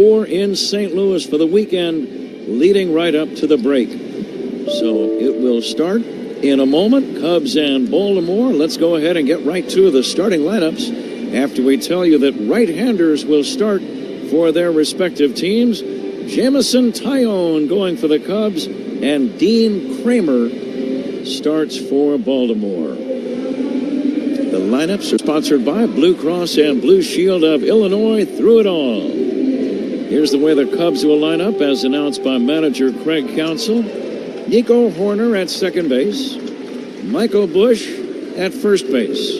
4 in St. Louis for the weekend, leading right up to the break. So it will start in a moment. Cubs and Baltimore. Let's go ahead and get right to the starting lineups after we tell you that right-handers will start for their respective teams. Jameson Taillon going for the Cubs, and Dean Kramer starts for Baltimore. The lineups are sponsored by Blue Cross and Blue Shield of Illinois. Through it all. Here's the way the Cubs will line up as announced by manager Craig Counsell. Nico Horner at second base. Michael Busch at first base.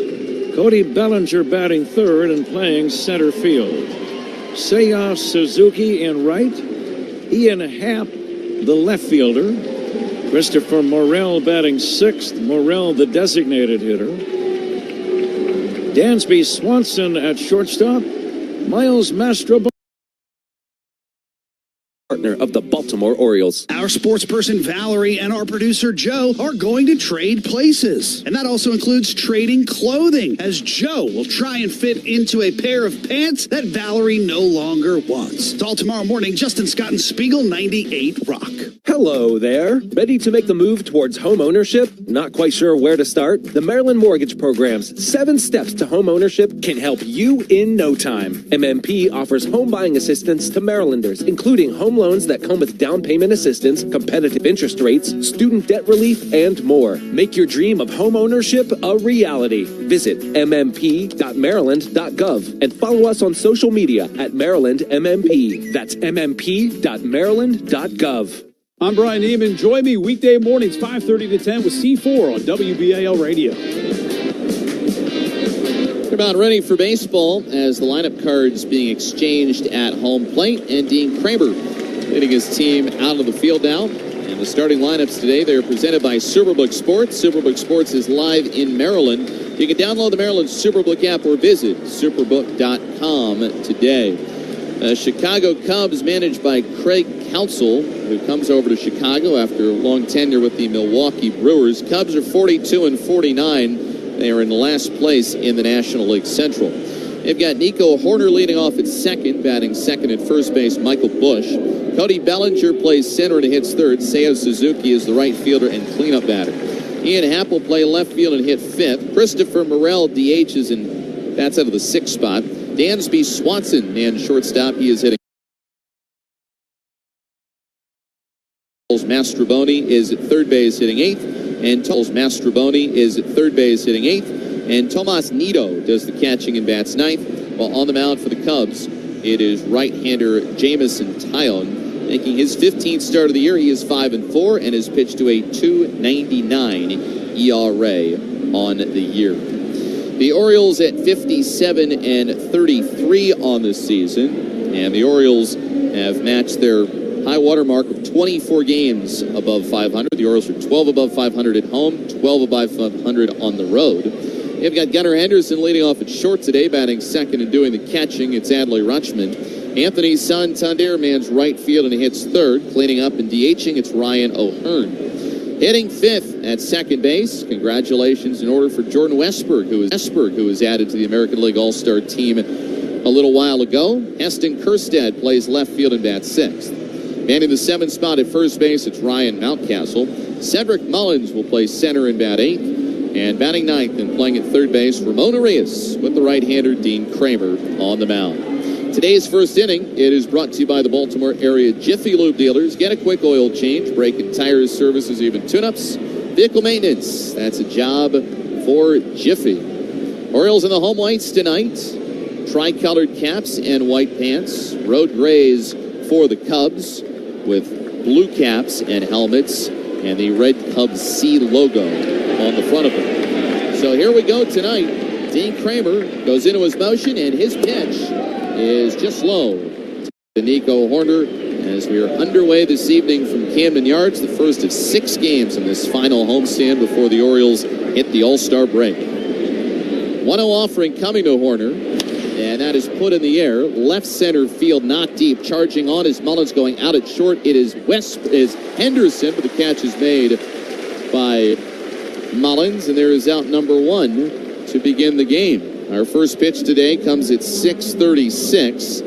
Cody Bellinger batting third and playing center field. Seiya Suzuki in right. Ian Happ, the left fielder. Christopher Morel batting sixth. Morel, the designated hitter. Dansby Swanson at shortstop. Miles Mastrobuoni, partner of the Baltimore Orioles. Our sports person Valerie and our producer Joe are going to trade places. And that also includes trading clothing, as Joe will try and fit into a pair of pants that Valerie no longer wants. It's all tomorrow morning. Justin Scott and Spiegel, 98 Rock. Hello there. Ready to make the move towards home ownership? Not quite sure where to start? The Maryland Mortgage Program's 7 steps to home ownership can help you in no time. MMP offers home buying assistance to Marylanders, including home loans that come with down payment assistance, competitive interest rates, student debt relief, and more. Make your dream of home ownership a reality. Visit mmp.maryland.gov and follow us on social media at MarylandMMP. That's mmp.maryland.gov. I'm Brian Neiman. Join me weekday mornings 5:30 to 10 with C4 on WBAL Radio. They're about ready for baseball as the lineup cards being exchanged at home plate, and Dean Kramer leading his team out of the field now. And the starting lineups today, they're presented by Superbook Sports. Superbook Sports is live in Maryland. You can download the Maryland Superbook app or visit superbook.com today. Chicago Cubs managed by Craig Counsell, who comes over to Chicago after a long tenure with the Milwaukee Brewers. Cubs are 42 and 49. They are in last place in the National League Central. They've got Nico Horner leading off at second, batting second at first base, Michael Busch. Cody Bellinger plays center and hits third. Seiya Suzuki is the right fielder and cleanup batter. Ian Happ will play left field and hit fifth. Christopher Morel DHs and bats out of the sixth spot. Dansby Swanson and shortstop. He is hitting. Mastrobuoni is at third base hitting eighth. And Mastrobuoni is at third base hitting eighth. And Tomas Nido does the catching and bats ninth. While on the mound for the Cubs, it is right-hander Jameson Taillon, making his 15th start of the year. He is 5-4 and has pitched to a .299 ERA on the year. The Orioles at 57 and 33 on the season, and the Orioles have matched their high water mark of 24 games above 500. The Orioles are 12 above 500 at home, 12 above 500 on the road. They've got Gunnar Henderson leading off at short today, batting second and doing the catching. It's Adley Rutschman. Anthony Santander mans right field and hits third. Cleaning up and DHing, it's Ryan O'Hearn. Hitting fifth at second base. Congratulations in order for Jordan Westberg, who is added to the American League All-Star team a little while ago. Heston Kjerstad plays left field and bats sixth. Manning the seventh spot at first base, it's Ryan Mountcastle. Cedric Mullins will play center and bat eighth. And batting ninth and playing at third base, Ramon Arias with the right-hander Dean Kramer on the mound. Today's first inning, it is brought to you by the Baltimore area Jiffy Lube dealers. Get a quick oil change, brake and tires, services, even tune-ups. Vehicle maintenance, that's a job for Jiffy. Orioles in the home whites tonight. Tri-colored caps and white pants. Road grays for the Cubs with blue caps and helmets and the red Cubs C logo on the front of them. So here we go tonight. Dean Kramer goes into his motion, and his pitch is just low to Nico Horner as we are underway this evening from Camden Yards, the first of 6 games in this final homestand before the Orioles hit the All-Star break. 1-0 offering coming to Horner, and that is put in the air. Left center field, not deep. Charging on is Mullins, going out at short. It is Henderson, but the catch is made by Mullins, and there is out number 1 to begin the game. Our first pitch today comes at 6:36.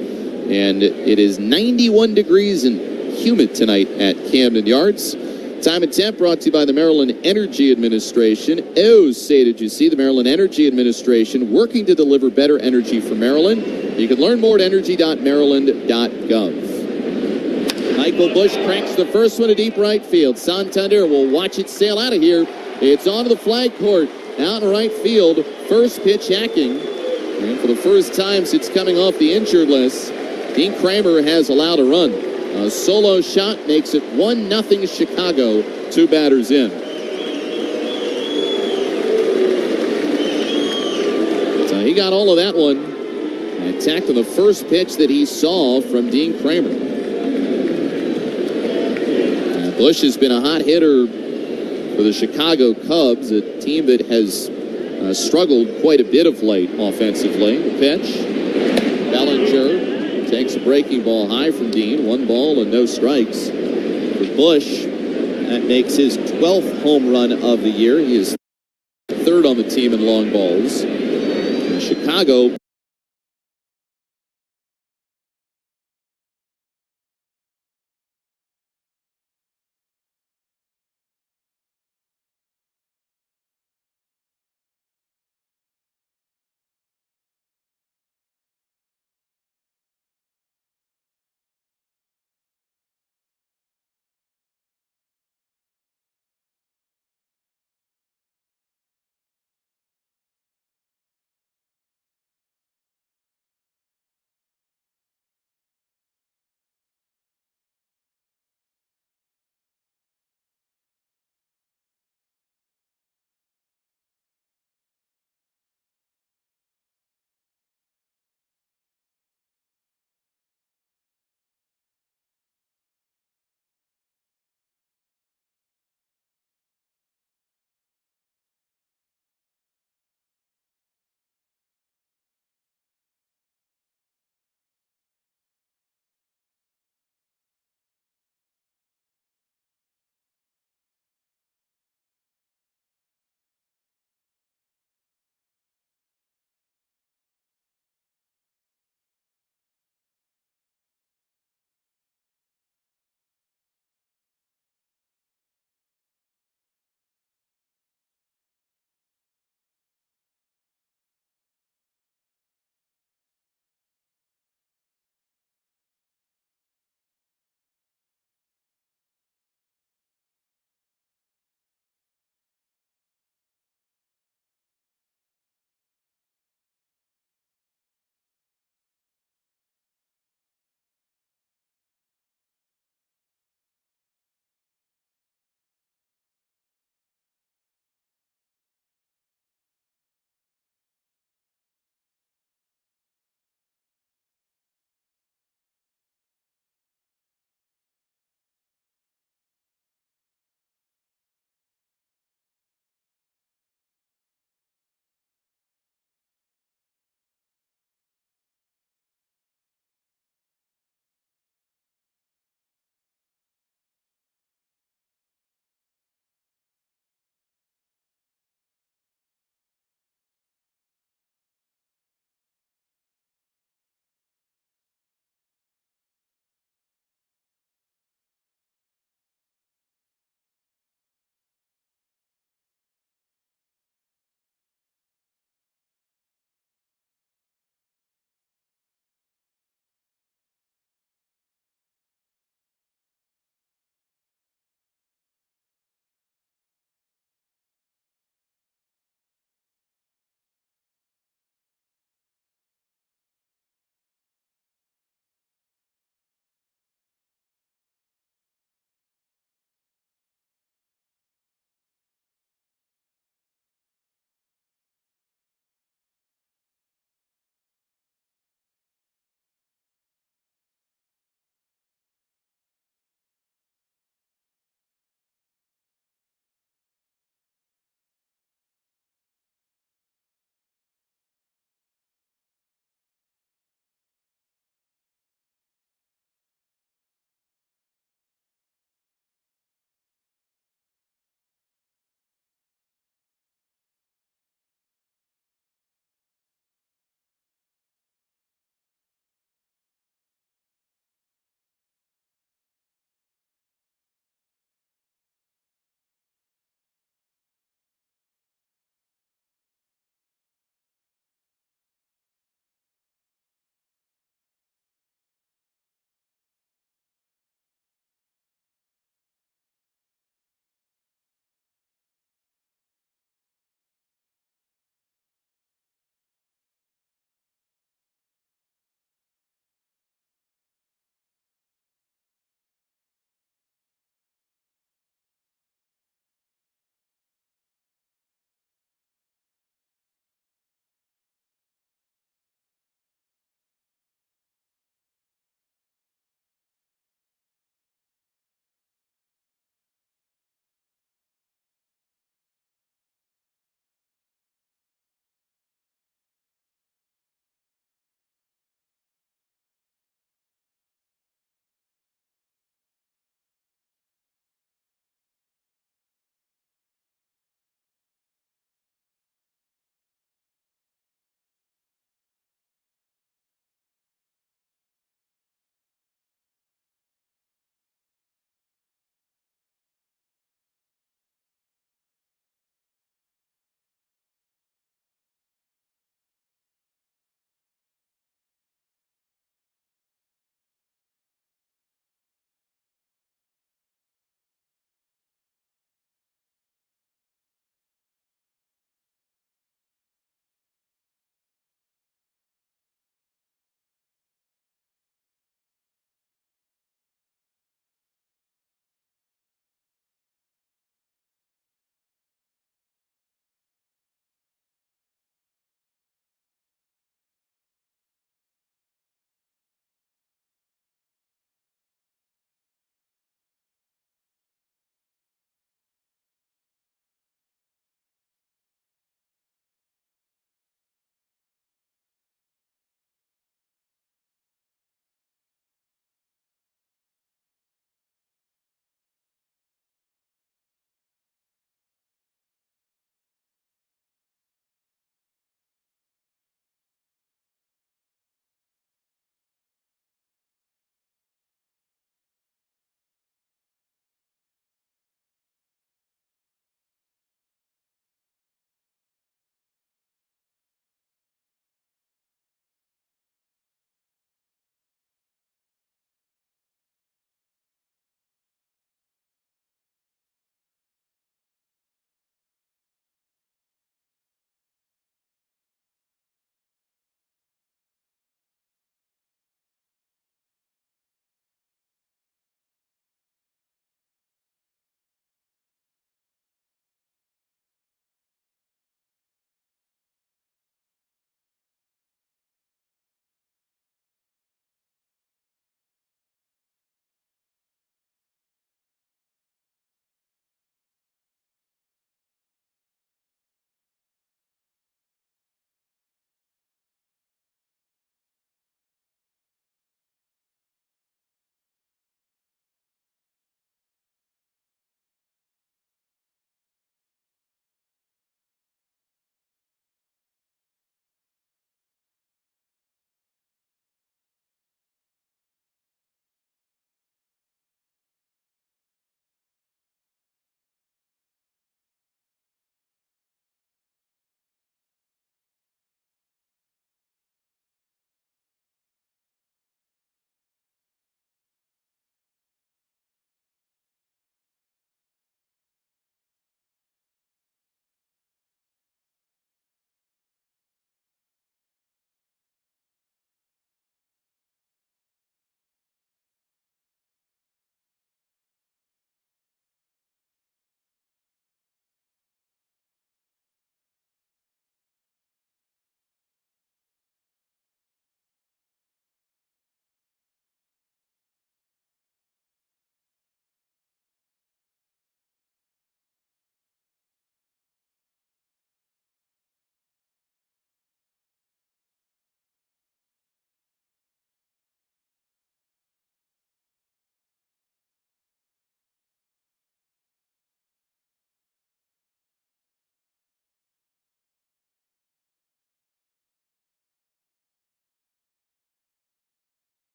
And it is 91 degrees and humid tonight at Camden Yards. Time and temp brought to you by the Maryland Energy Administration. Oh, say did you see the Maryland Energy Administration working to deliver better energy for Maryland? You can learn more at energy.maryland.gov. Michael Bush cranks the first one to deep right field. Santander will watch it sail out of here. It's onto the flag court, out in right field. First pitch hacking. And for the first time since coming off the injured list, Dean Kramer has allowed a run. A solo shot makes it 1-0 Chicago. 2 batters in. So he got all of that one. And attacked on the first pitch that he saw from Dean Kramer. Bush has been a hot hitter for the Chicago Cubs, a team that has struggled quite a bit of late offensively. The pitch. Bellinger takes a breaking ball high from Dean. 1 ball and no strikes. For Bush, that makes his 12th home run of the year. He is 3rd on the team in long balls. In Chicago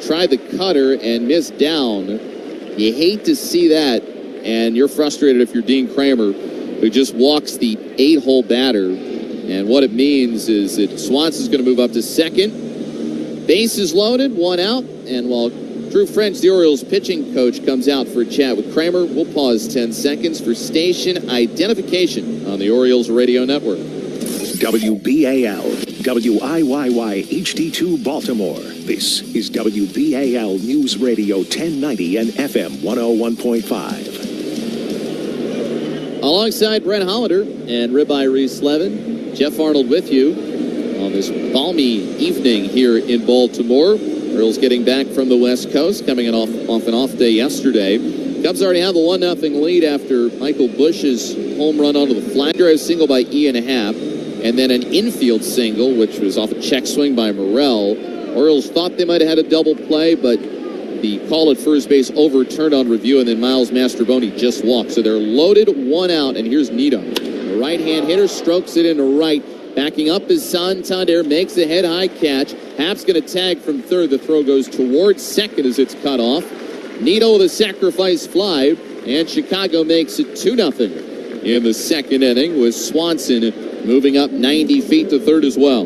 tried the cutter and missed down. You hate to see that, and you're frustrated if you're Dean Kramer, who just walks the 8-hole batter. And what it means is that Swanson's going to move up to second. Bases loaded, 1 out. And while Drew French, the Orioles pitching coach, comes out for a chat with Kramer, we'll pause 10 seconds for station identification on the Orioles radio network. WBAL, WIYY HD2 Baltimore. This is WBAL News Radio 1090 and FM 101.5. Alongside Brent Hollander and Ribeye Reese Levin, Jeff Arnold with you on this balmy evening here in Baltimore. Orioles getting back from the West Coast, coming off an off day yesterday. Cubs already have a 1-0 lead after Michael Busch's home run onto the fly drive single by Ian Happ, and then an infield single, which was off a check swing by Morrell. Orioles thought they might have had a double play, but the call at first base overturned on review, and then Miles Mastrobuoni just walked. So they're loaded, 1 out, and here's Nito. The right-hand hitter strokes it into right. Backing up is Santander, makes the head-high catch. Happ's going to tag from third. The throw goes towards second as it's cut off. Nito with a sacrifice fly, and Chicago makes it 2-0 in the second inning, with Swanson moving up 90 feet to third as well.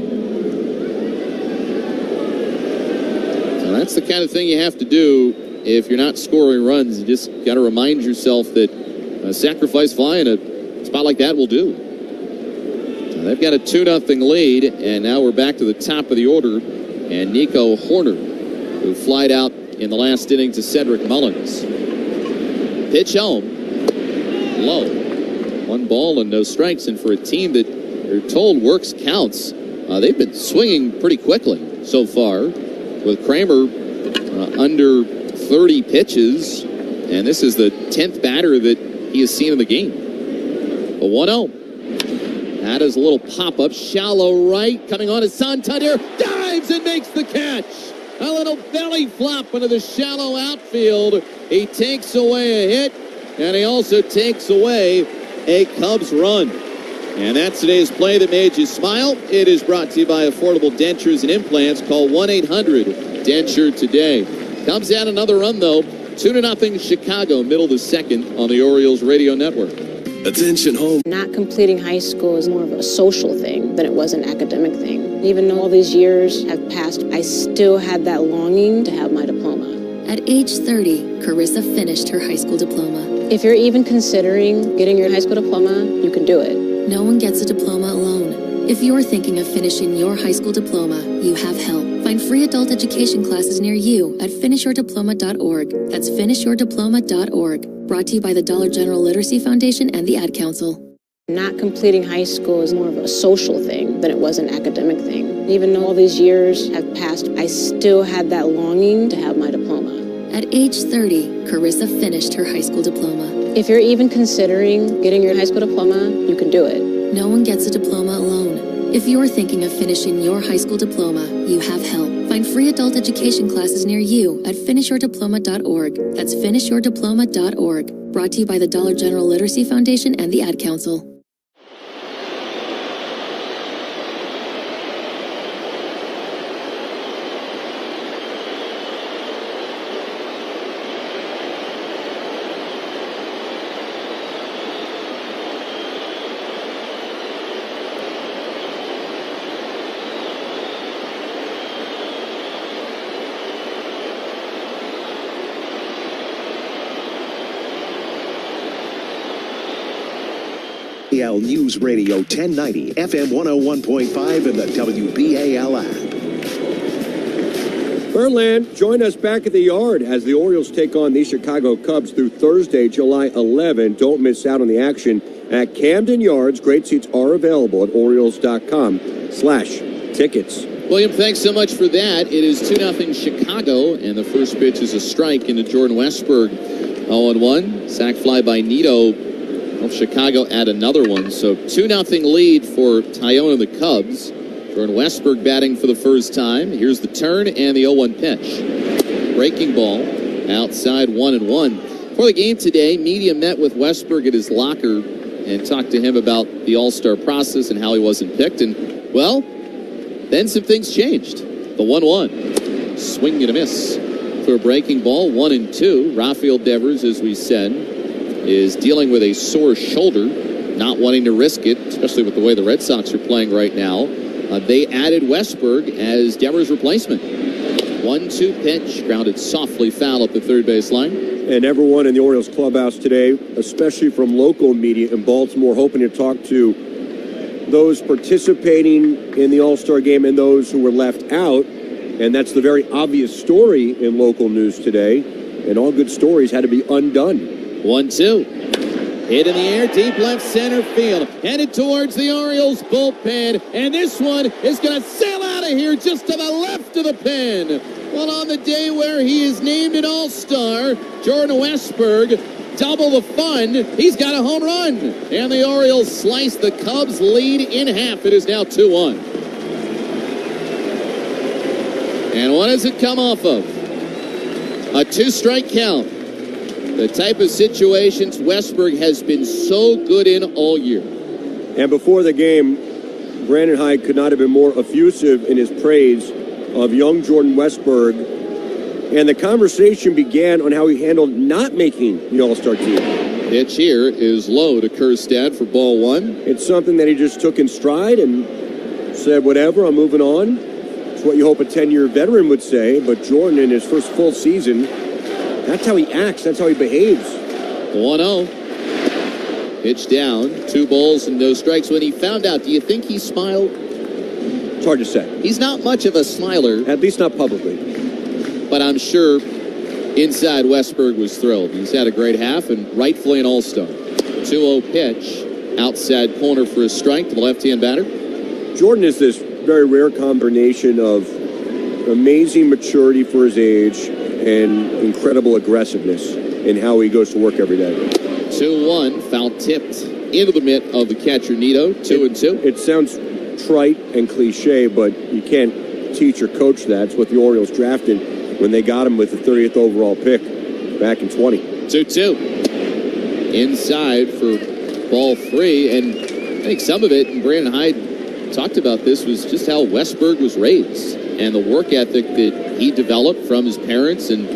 So that's the kind of thing you have to do if you're not scoring runs. You just got to remind yourself that a sacrifice fly in a spot like that will do. So they've got a 2-0 lead, and now we're back to the top of the order, and Nico Horner, who flied out in the last inning to Cedric Mullins. Pitch home. Low. 1 ball and no strikes, and for a team that you're told works counts, they've been swinging pretty quickly so far, with Kramer under 30 pitches, and this is the 10th batter that he has seen in the game. A 1-0. That is a little pop-up, shallow right, coming on to Santander, dives and makes the catch. A little belly flop into the shallow outfield. He takes away a hit, and he also takes away a Cubs run. And that's today's play that made you smile. It is brought to you by Affordable Dentures and Implants. Call 1-800-DENTURE today. Cubs add another run, though. 2-0 Chicago, middle of the second on the Orioles radio network. Attention home. Not completing high school is more of a social thing than it was an academic thing. Even though all these years have passed, I still had that longing to have my diploma. At age 30, Carissa finished her high school diploma. If you're even considering getting your high school diploma, you can do it. No one gets a diploma alone. If you're thinking of finishing your high school diploma, you have help. Find free adult education classes near you at finishyourdiploma.org. That's finishyourdiploma.org. Brought to you by the Dollar General Literacy Foundation and the Ad Council. Not completing high school is more of a social thing than it was an academic thing. Even though all these years have passed, I still had that longing to have my diploma. At age 30, Carissa finished her high school diploma. If you're even considering getting your high school diploma, you can do it. No one gets a diploma alone. If you're thinking of finishing your high school diploma, you have help. Find free adult education classes near you at finishyourdiploma.org. That's finishyourdiploma.org. Brought to you by the Dollar General Literacy Foundation and the Ad Council. WBAL News Radio 1090, FM 101.5, and the WBAL app. Birdland, join us back at the yard as the Orioles take on the Chicago Cubs through Thursday, July 11. Don't miss out on the action at Camden Yards. Great seats are available at Orioles.com/tickets. William, thanks so much for that. It is 2-0 Chicago, and the first pitch is a strike into Jordan Westberg. 0-1. Sac fly by Nito. Well, Chicago add another one. So 2-0 lead for Tyone and the Cubs. Jordan Westberg batting for the first time. Here's the turn and the 0-1 pitch. Breaking ball outside 1-1. For the game today, media met with Westberg at his locker and talked to him about the All-Star process and how he wasn't picked. And, well, then some things changed. The 1-1. Swing and a miss to a breaking ball, 1-2. Rafael Devers, as we said, is dealing with a sore shoulder, not wanting to risk it, especially with the way the Red Sox are playing right now. They added Westberg as Devers' replacement. 1-2 pitch, grounded softly foul up the third base line. And everyone in the Orioles clubhouse today, especially from local media in Baltimore, hoping to talk to those participating in the All-Star game and those who were left out. And that's the very obvious story in local news today. And all good stories had to be undone. 1-2. Hit in the air, deep left center field. Headed towards the Orioles bullpen. And this one is going to sail out of here just to the left of the pen. Well, on the day where he is named an All-Star, Jordan Westberg, double the fun. He's got a home run. And the Orioles slice the Cubs lead in half. It is now 2-1. And what does it come off of? A 2-strike count. The type of situations Westberg has been so good in all year. And before the game, Brandon Hyde could not have been more effusive in his praise of young Jordan Westberg. And the conversation began on how he handled not making the All-Star team. Pitch here is low to Kjerstad for ball 1. It's something that he just took in stride and said, whatever, I'm moving on. It's what you hope a 10-year veteran would say. But Jordan, in his first full season, that's how he acts. That's how he behaves. 1-0. Pitch down. 2 balls and no strikes. When he found out, do you think he smiled? It's hard to say. He's not much of a smiler. At least not publicly. But I'm sure inside Westberg was thrilled. He's had a great half and rightfully an all-star. 2-0 pitch. Outside corner for a strike to the left-hand batter. Jordan is this very rare combination of amazing maturity for his age and incredible aggressiveness in how he goes to work every day. 2-1. Foul tipped into the mitt of the catcher, Nito. 2-2. It sounds trite and cliche, but you can't teach or coach that. It's what the Orioles drafted when they got him with the 30th overall pick back in 20. 2-2. Inside for ball 3, and I think some of it, and Brandon Hyde talked about this, was just how Westberg was raised and the work ethic that he developed from his parents, and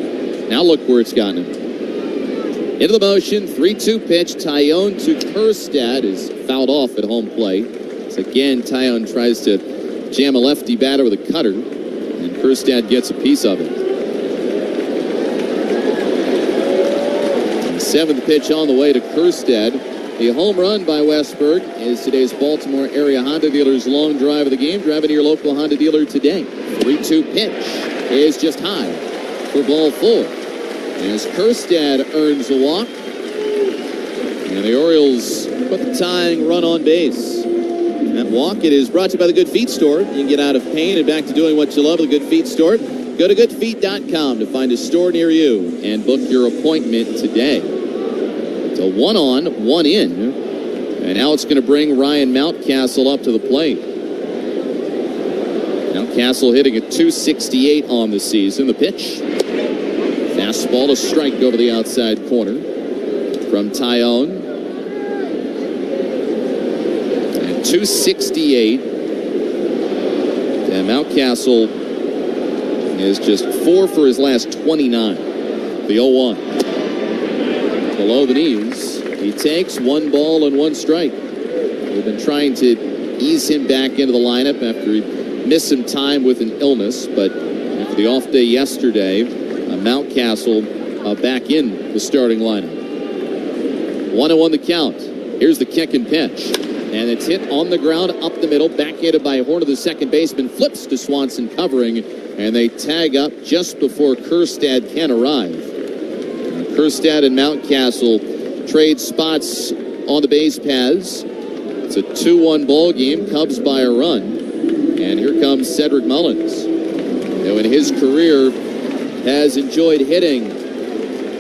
now look where it's gotten him. Into the motion, 3-2 pitch. Tyone to Kjerstad is fouled off at home plate. So again, Tyone tries to jam a lefty batter with a cutter, and Kjerstad gets a piece of it. And 7th pitch on the way to Kjerstad. The home run by Westberg is today's Baltimore area Honda dealer's long drive of the game. Driving to your local Honda dealer today. 3-2 pitch is just high for ball 4. As Kjerstad earns a walk. And the Orioles put the tying run on base. That walk, it is brought to you by the Good Feet Store. You can get out of pain and back to doing what you love at the Good Feet Store. Go to goodfeet.com to find a store near you and book your appointment today. So 1 on, 1 in. And now it's going to bring Ryan Mountcastle up to the plate. Mountcastle hitting at .268 on the season. The pitch. Fastball to strike over the outside corner from Tyone. And .268. And Mountcastle is just 4 for his last 29. The 0-1. Below the knees. He takes 1 ball and 1 strike. We've been trying to ease him back into the lineup after he missed some time with an illness, but after the off day yesterday, Mountcastle back in the starting lineup. 1-1 the count. Here's the kick and pitch. And it's hit on the ground up the middle, backhanded by Horn of the second baseman, flips to Swanson covering, and they tag up just before Kjerstad can arrive. Kjerstad and Mountcastle trade spots on the base paths. It's a 2-1 ball game, Cubs by a run. And here comes Cedric Mullins, who in his career has enjoyed hitting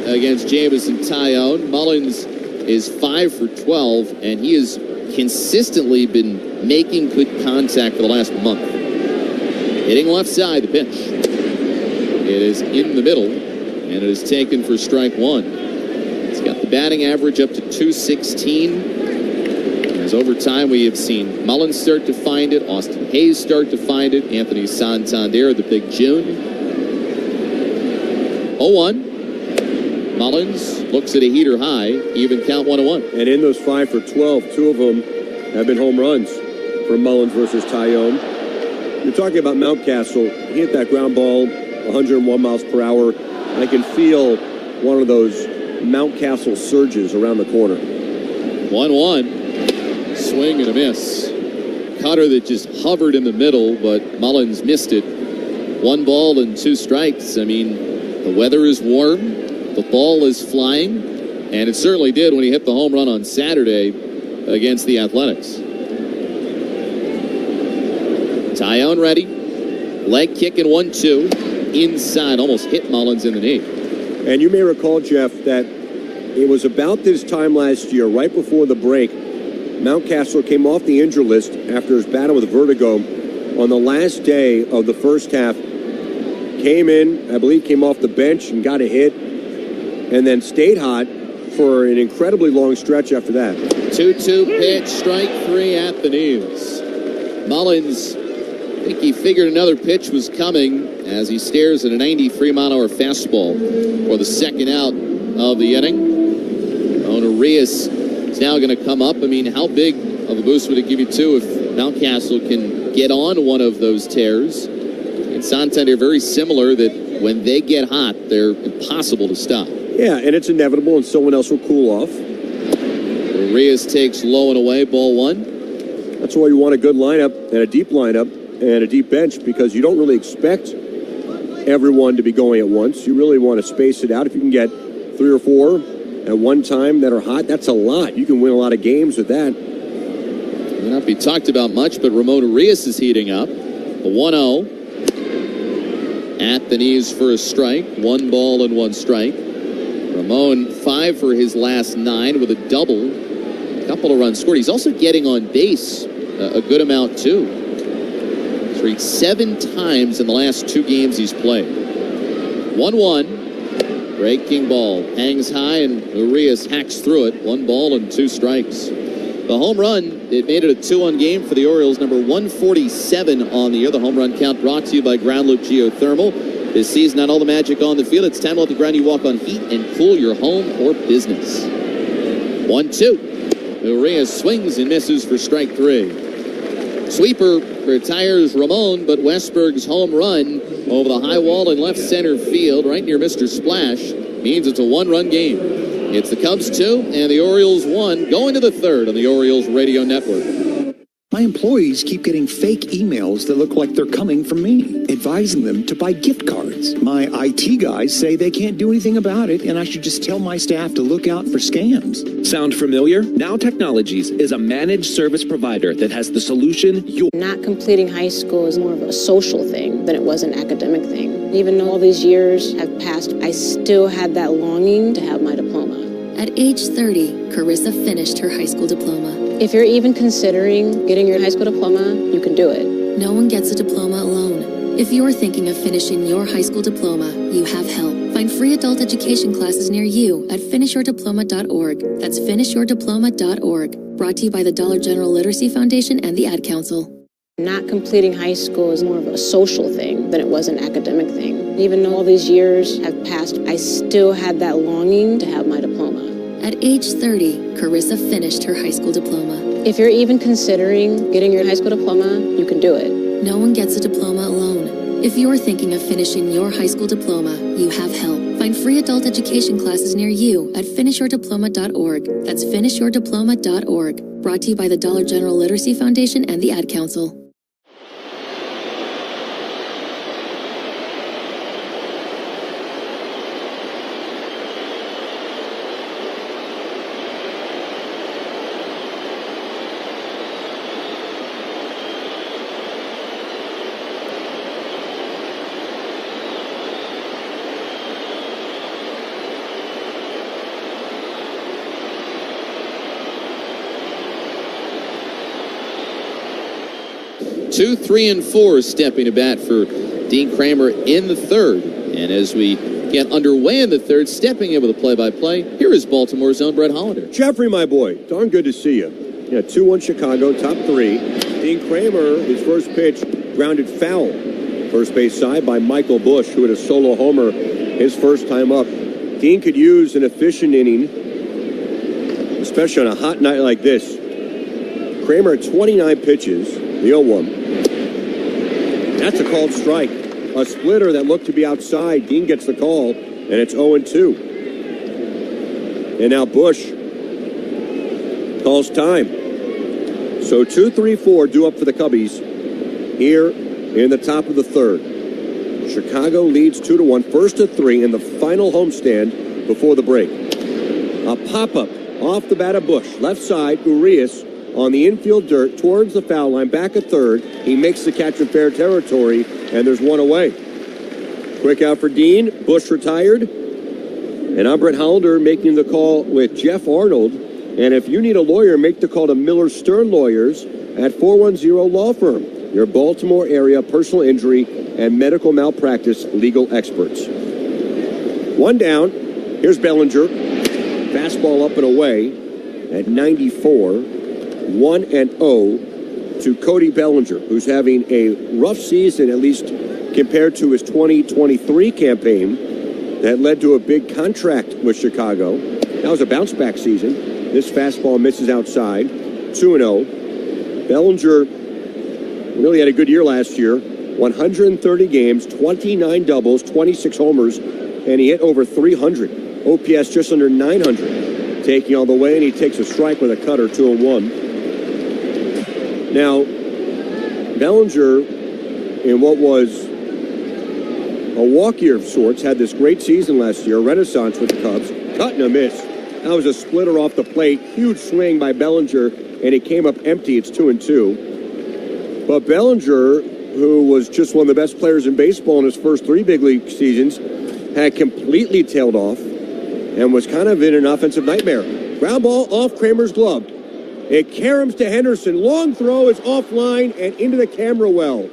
against Jamison Tyone. Mullins is 5 for 12, and he has consistently been making good contact for the last month. Hitting left side, the pitch. It is in the middle, and it is taken for strike 1. It's got the batting average up to .216. As over time, we have seen Mullins start to find it, Austin Hayes start to find it, Anthony Santander, the big June. 0-1. Mullins looks at a heater high, even count 1-1. And in those 5 for 12, 2 of them have been home runs for Mullins versus Tyone. You're talking about Mountcastle. He hit that ground ball 101 miles per hour. I can feel one of those Mountcastle surges around the corner. 1-1. Swing and a miss. Cutter that just hovered in the middle, but Mullins missed it. 1 ball and 2 strikes. I mean, the weather is warm. The ball is flying. And it certainly did when he hit the home run on Saturday against the Athletics. Tyone ready. Leg kick and 1-2. Inside, almost hit Mullins in the knee. And you may recall, Jeff, that it was about this time last year, right before the break, Mountcastle came off the injury list after his battle with vertigo on the last day of the first half. Came in, I believe, came off the bench and got a hit, and then stayed hot for an incredibly long stretch after that. 2-2 pitch, strike 3 at the knees. Mullins, I think he figured another pitch was coming as he stares at a 93-mile-an-hour fastball for the second out of the inning. Urias is now going to come up. I mean, how big of a boost would it give you, too, if Mountcastle can get on one of those tears? And Santander, very similar, that when they get hot, they're impossible to stop. Yeah, and it's inevitable, and someone else will cool off. Urias takes low and away, ball 1. That's why you want a good lineup and a deep lineup and a deep bench, because you don't really expect everyone to be going at once. You really want to space it out. If you can get 3 or 4 at one time that are hot, that's a lot. You can win a lot of games with that. May not be talked about much, but Ramon Urias is heating up. A 1-0. At the knees for a strike. 1 ball and 1 strike. Ramon 5 for his last 9 with a double. A couple of runs scored. He's also getting on base a good amount, too. He's reached 7 times in the last 2 games he's played. 1-1. Breaking ball hangs high, and Urias hacks through it. 1 ball and 2 strikes. The home run, it made it a 2-1 game for the Orioles, number 147 on the year. The home run count brought to you by Ground Loop Geothermal. This season, not all the magic on the field. It's time to let the ground you walk on heat and cool your home or business. 1-2. Urias swings and misses for strike 3. Sweeper retires Ramon, but Westberg's home run over the high wall in left center field, right near Mr. Splash, means it's a 1-run game. It's the Cubs 2 and the Orioles 1, going to the 3rd on the Orioles radio network. My employees keep getting fake emails that look like they're coming from me, advising them to buy gift cards. My IT guys say they can't do anything about it, and I should just tell my staff to look out for scams. Sound familiar? Now Technologies is a managed service provider that has the solution you... Not completing high school is more of a social thing than it was an academic thing. Even though all these years have passed, I still had that longing to have my diploma. At age 30, Carissa finished her high school diploma. If you're even considering getting your high school diploma, you can do it. No one gets a diploma alone. If you're thinking of finishing your high school diploma, you have help. Find free adult education classes near you at finishyourdiploma.org. That's finishyourdiploma.org. Brought to you by the Dollar General Literacy Foundation and the Ad Council. Not completing high school is more of a social thing than it was an academic thing. Even though all these years have passed, I still had that longing to have my diploma. At age 30, Carissa finished her high school diploma. If you're even considering getting your high school diploma, you can do it. No one gets a diploma alone. If you're thinking of finishing your high school diploma, you have help. Find free adult education classes near you at finishyourdiploma.org. That's finishyourdiploma.org. Brought to you by the Dollar General Literacy Foundation and the Ad Council. Two, 3, and 4 stepping to bat for Dean Kramer in the 3rd. And as we get underway in the 3rd, stepping in with a play-by-play, here is Baltimore's own Brett Hollander. Jeffrey, my boy, darn good to see you. Yeah, 2-1 Chicago, top 3. Dean Kramer, his first pitch, grounded foul. First base side by Michael Bush, who had a solo homer his first time up. Dean could use an efficient inning, especially on a hot night like this. Kramer at 29 pitches, the 0-1. That's a called strike. A splitter that looked to be outside. Dean gets the call, and it's 0-2. And now Bush calls time. So 2-3-4 due up for the Cubbies here in the top of the third. Chicago leads 2-1, first to 3 in the final homestand before the break. A pop-up off the bat of Bush. Left side, Urias on the infield dirt towards the foul line, back at third. He makes the catch in fair territory, and there's one away. Quick out for Dean. Bush retired. And I'm Brett Hollander making the call with Jeff Arnold. And if you need a lawyer, make the call to Miller Stern Lawyers at 410 Law Firm, your Baltimore area personal injury and medical malpractice legal experts. One down. Here's Bellinger. Fastball up and away at 94. 1-0 to Cody Bellinger, who's having a rough season, at least compared to his 2023 campaign that led to a big contract with Chicago. That was a bounce-back season. This fastball misses outside. 2-0. Bellinger really had a good year last year. 130 games, 29 doubles, 26 homers, and he hit over 300. OPS just under 900. Taking all the way, and he takes a strike with a cutter, 2-1. Now, Bellinger, in what was a walk year of sorts, had this great season last year, renaissance with the Cubs, cut and a miss. That was a splitter off the plate, huge swing by Bellinger, and it came up empty. It's 2-2. But Bellinger, who was just one of the best players in baseball in his first 3 big league seasons, had completely tailed off and was kind of in an offensive nightmare. Ground ball off Kramer's glove. It caroms to Henderson. Long throw is offline and into the camera well.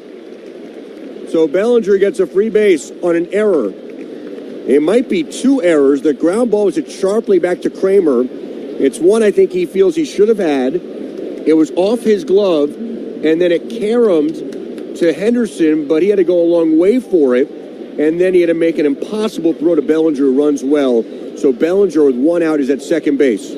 So Bellinger gets a free base on an error. It might be 2 errors. The ground ball was hit sharply back to Kramer. It's one I think he feels he should have had. It was off his glove, and then it caromed to Henderson, but he had to go a long way for it, and then he had to make an impossible throw to Bellinger, who runs well. So Bellinger with 1 out is at second base.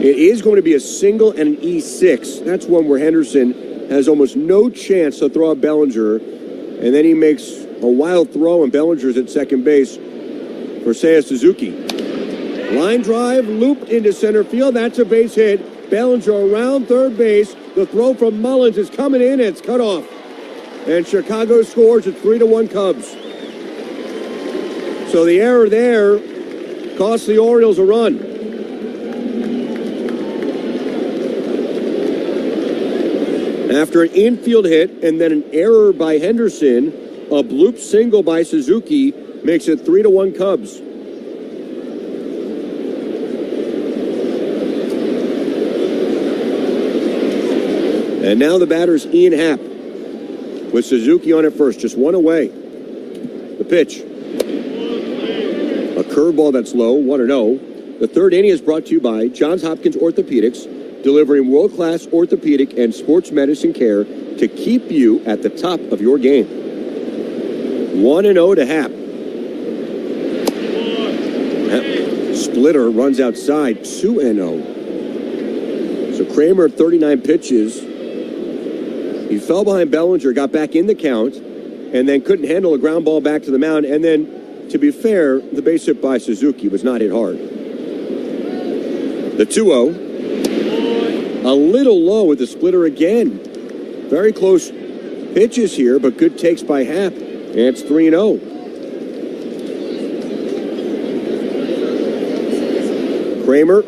It is going to be a single and an E6. That's one where Henderson has almost no chance to throw out Bellinger, and then he makes a wild throw, and Bellinger's at second base for Seiya Suzuki. Line drive, looped into center field. That's a base hit. Bellinger around third base. The throw from Mullins is coming in, and it's cut off. And Chicago scores at 3-1 Cubs. So the error there cost the Orioles a run. After an infield hit and then an error by Henderson, a bloop single by Suzuki makes it 3-1 Cubs. And now the batter's Ian Happ with Suzuki on at first, just 1 away. The pitch. A curveball that's low, 1-0. The third inning is brought to you by Johns Hopkins Orthopedics, delivering world-class orthopedic and sports medicine care to keep you at the top of your game. 1-0 to Happ. Splitter runs outside, 2-0. So Kramer, 39 pitches. He fell behind Bellinger, got back in the count, and then couldn't handle a ground ball back to the mound. And then, to be fair, the base hit by Suzuki was not hit hard. The 2-0. A little low with the splitter again. Very close pitches here, but good takes by Happ. And it's 3-0. Kramer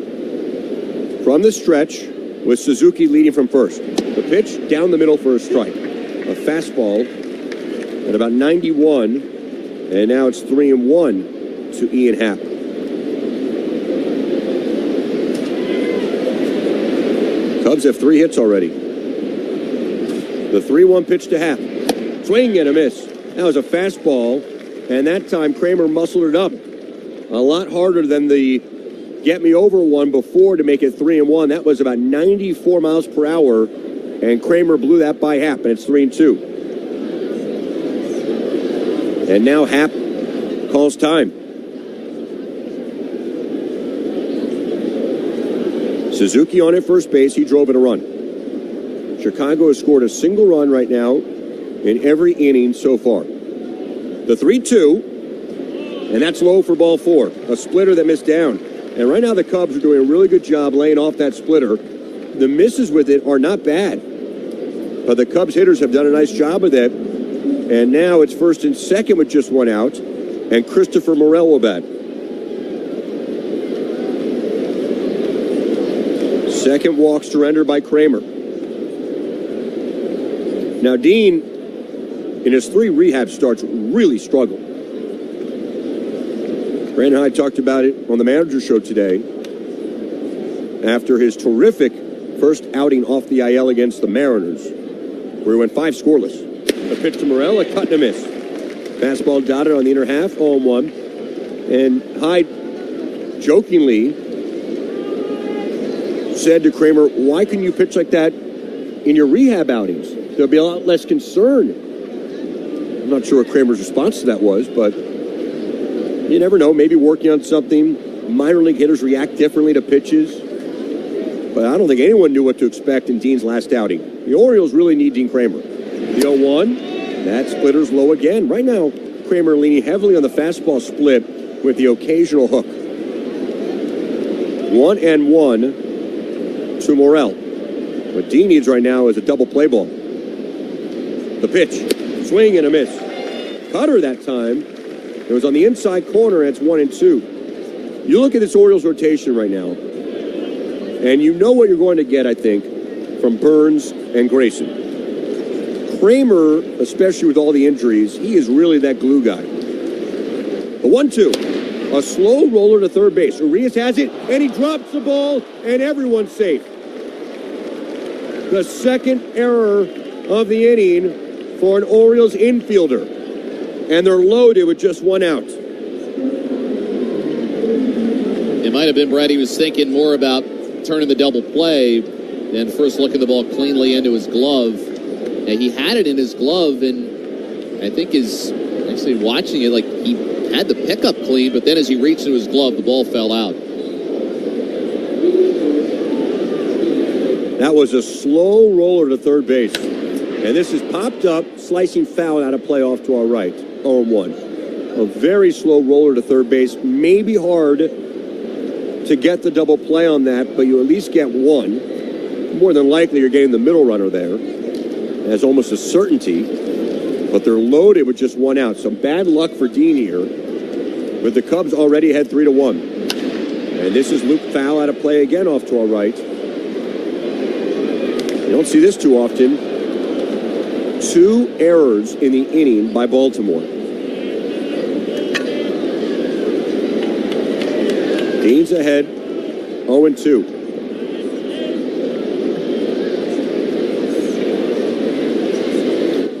from the stretch with Suzuki leading from first. The pitch down the middle for a strike. A fastball at about 91. And now it's 3-1 to Ian Happ. Cubs have 3 hits already. The 3-1 pitch to Happ. Swing and a miss. That was a fastball, and that time Kramer muscled it up. A lot harder than the get me over one before to make it 3-1. That was about 94 miles per hour, and Kramer blew that by Happ, and it's 3-2. And now Happ calls time. Suzuki on at first base. He drove in a run. Chicago has scored a single run right now in every inning so far. The 3-2, and that's low for ball 4. A splitter that missed down. And right now the Cubs are doing a really good job laying off that splitter. The misses with it are not bad. But the Cubs hitters have done a nice job of that. And now it's first and second with just one out. And Christopher Morel will bat. Second walk surrendered by Kramer. Now Dean, in his 3 rehab starts, really struggled. Brandon Hyde talked about it on the manager show today after his terrific first outing off the IL against the Mariners, where he went 5 scoreless. A pitch to Morel, a cut and a miss. Fastball dotted on the inner half, 0-1. And Hyde jokingly said to Kramer, why couldn't you pitch like that in your rehab outings? There'll be a lot less concern. I'm not sure what Kramer's response to that was, but you never know. Maybe working on something. Minor league hitters react differently to pitches. But I don't think anyone knew what to expect in Dean's last outing. The Orioles really need Dean Kramer. The 0-1, that splitter's low again. Right now, Kramer leaning heavily on the fastball split with the occasional hook. 1-1 to Morel. What Dean needs right now is a double play ball. The pitch, swing and a miss. Cutter that time. It was on the inside corner, and it's 1-2. You look at this Orioles rotation right now, and you know what you're going to get, I think, from Burns and Grayson. Kramer, especially with all the injuries, he is really that glue guy. The 1-2. A slow roller to third base. Urias has it, and he drops the ball, and everyone's safe. The second error of the inning for an Orioles infielder. And they're loaded with just 1 out. It might have been Brad. He was thinking more about turning the double play than first looking the ball cleanly into his glove. And he had it in his glove, and I think is actually watching it like he had the pickup clean, but then as he reached into his glove, the ball fell out. That was a slow roller to third base. And this is popped up, slicing foul out of play off to our right. 0-1. A very slow roller to third base. Maybe hard to get the double play on that, but you at least get 1. More than likely you're getting the middle runner there as almost a certainty. But they're loaded with just 1 out. Some bad luck for Dean here. But the Cubs already had 3-1. And this is Luke foul out of play again off to our right. You don't see this too often. 2 errors in the inning by Baltimore. Dean's ahead, 0-2.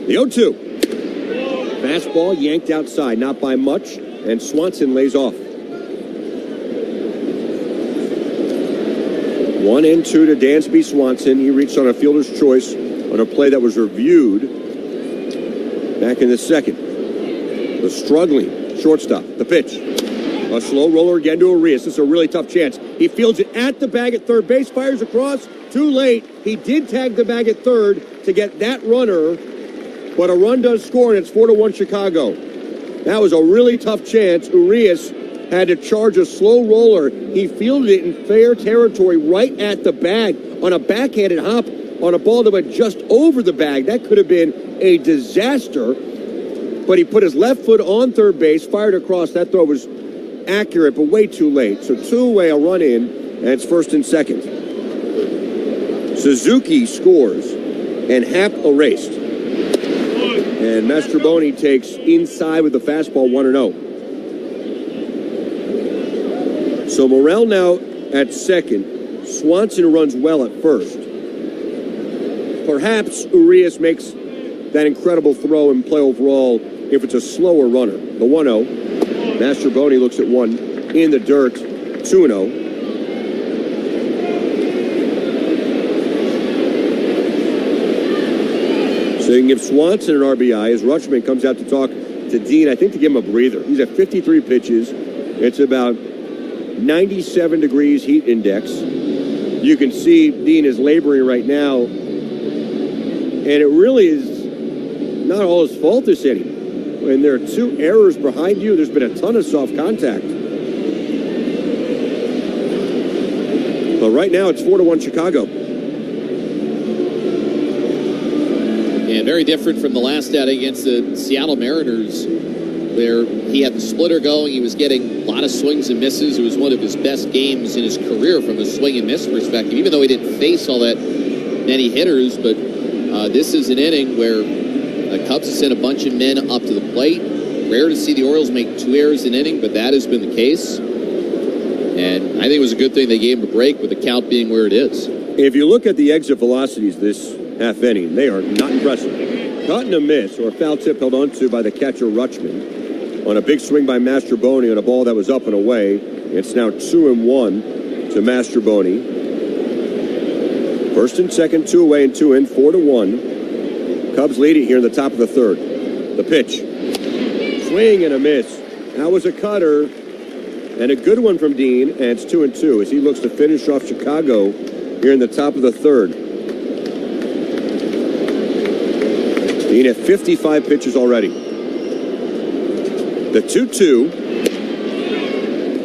The 0-2. Fastball yanked outside, not by much, and Swanson lays off. 1-2 to Dansby Swanson. He reached on a fielder's choice on a play that was reviewed back in the second. The struggling shortstop. The pitch. A slow roller again to Urias. This is a really tough chance. He fields it at the bag at third base, fires across. Too late. He did tag the bag at third to get that runner, but a run does score, and it's 4-1 Chicago. That was a really tough chance. Urias had to charge a slow roller. He fielded it in fair territory right at the bag on a backhanded hop on a ball that went just over the bag. That could have been a disaster, but he put his left foot on third base, fired across. That throw was accurate, but way too late. So 2-away, a run in, and it's first and second. Suzuki scores, and Happ erased. And Mastrobuoni takes inside with the fastball, 1-0. So Morel now at second. Swanson runs well at first. Perhaps Urias makes that incredible throw and play overall if it's a slower runner. The 1-0. Mastrobuoni looks at one in the dirt. 2-0. So you can give Swanson an RBI as Rutschman comes out to talk to Dean, I think to give him a breather. He's at 53 pitches. It's about 97 degrees heat index. You can see Dean is laboring right now. And it really is not all his fault this inning. When there are two errors behind you, there's been a ton of soft contact. But right now it's 4-1 Chicago. And very different from the last outing against the Seattle Mariners, where he had the splitter going. He was getting a lot of swings and misses. It was one of his best games in his career from a swing and miss perspective, even though he didn't face all that many hitters. But this is an inning where the Cubs have sent a bunch of men up to the plate. Rare to see the Orioles make 2 errors an inning, but that has been the case. And I think it was a good thing they gave him a break with the count being where it is. If you look at the exit velocities this half inning, they are not impressive. Caught in a miss or a foul tip held onto by the catcher Rutschman on a big swing by Mastroboni on a ball that was up and away. It's now 2-1 to Mastroboni. First and second, 2 away and 2 in, 4-1. Cubs lead it here in the top of the third. The pitch. Swing and a miss. That was a cutter and a good one from Dean, and it's 2-2 as he looks to finish off Chicago here in the top of the third. Dean at 55 pitches already. The 2-2.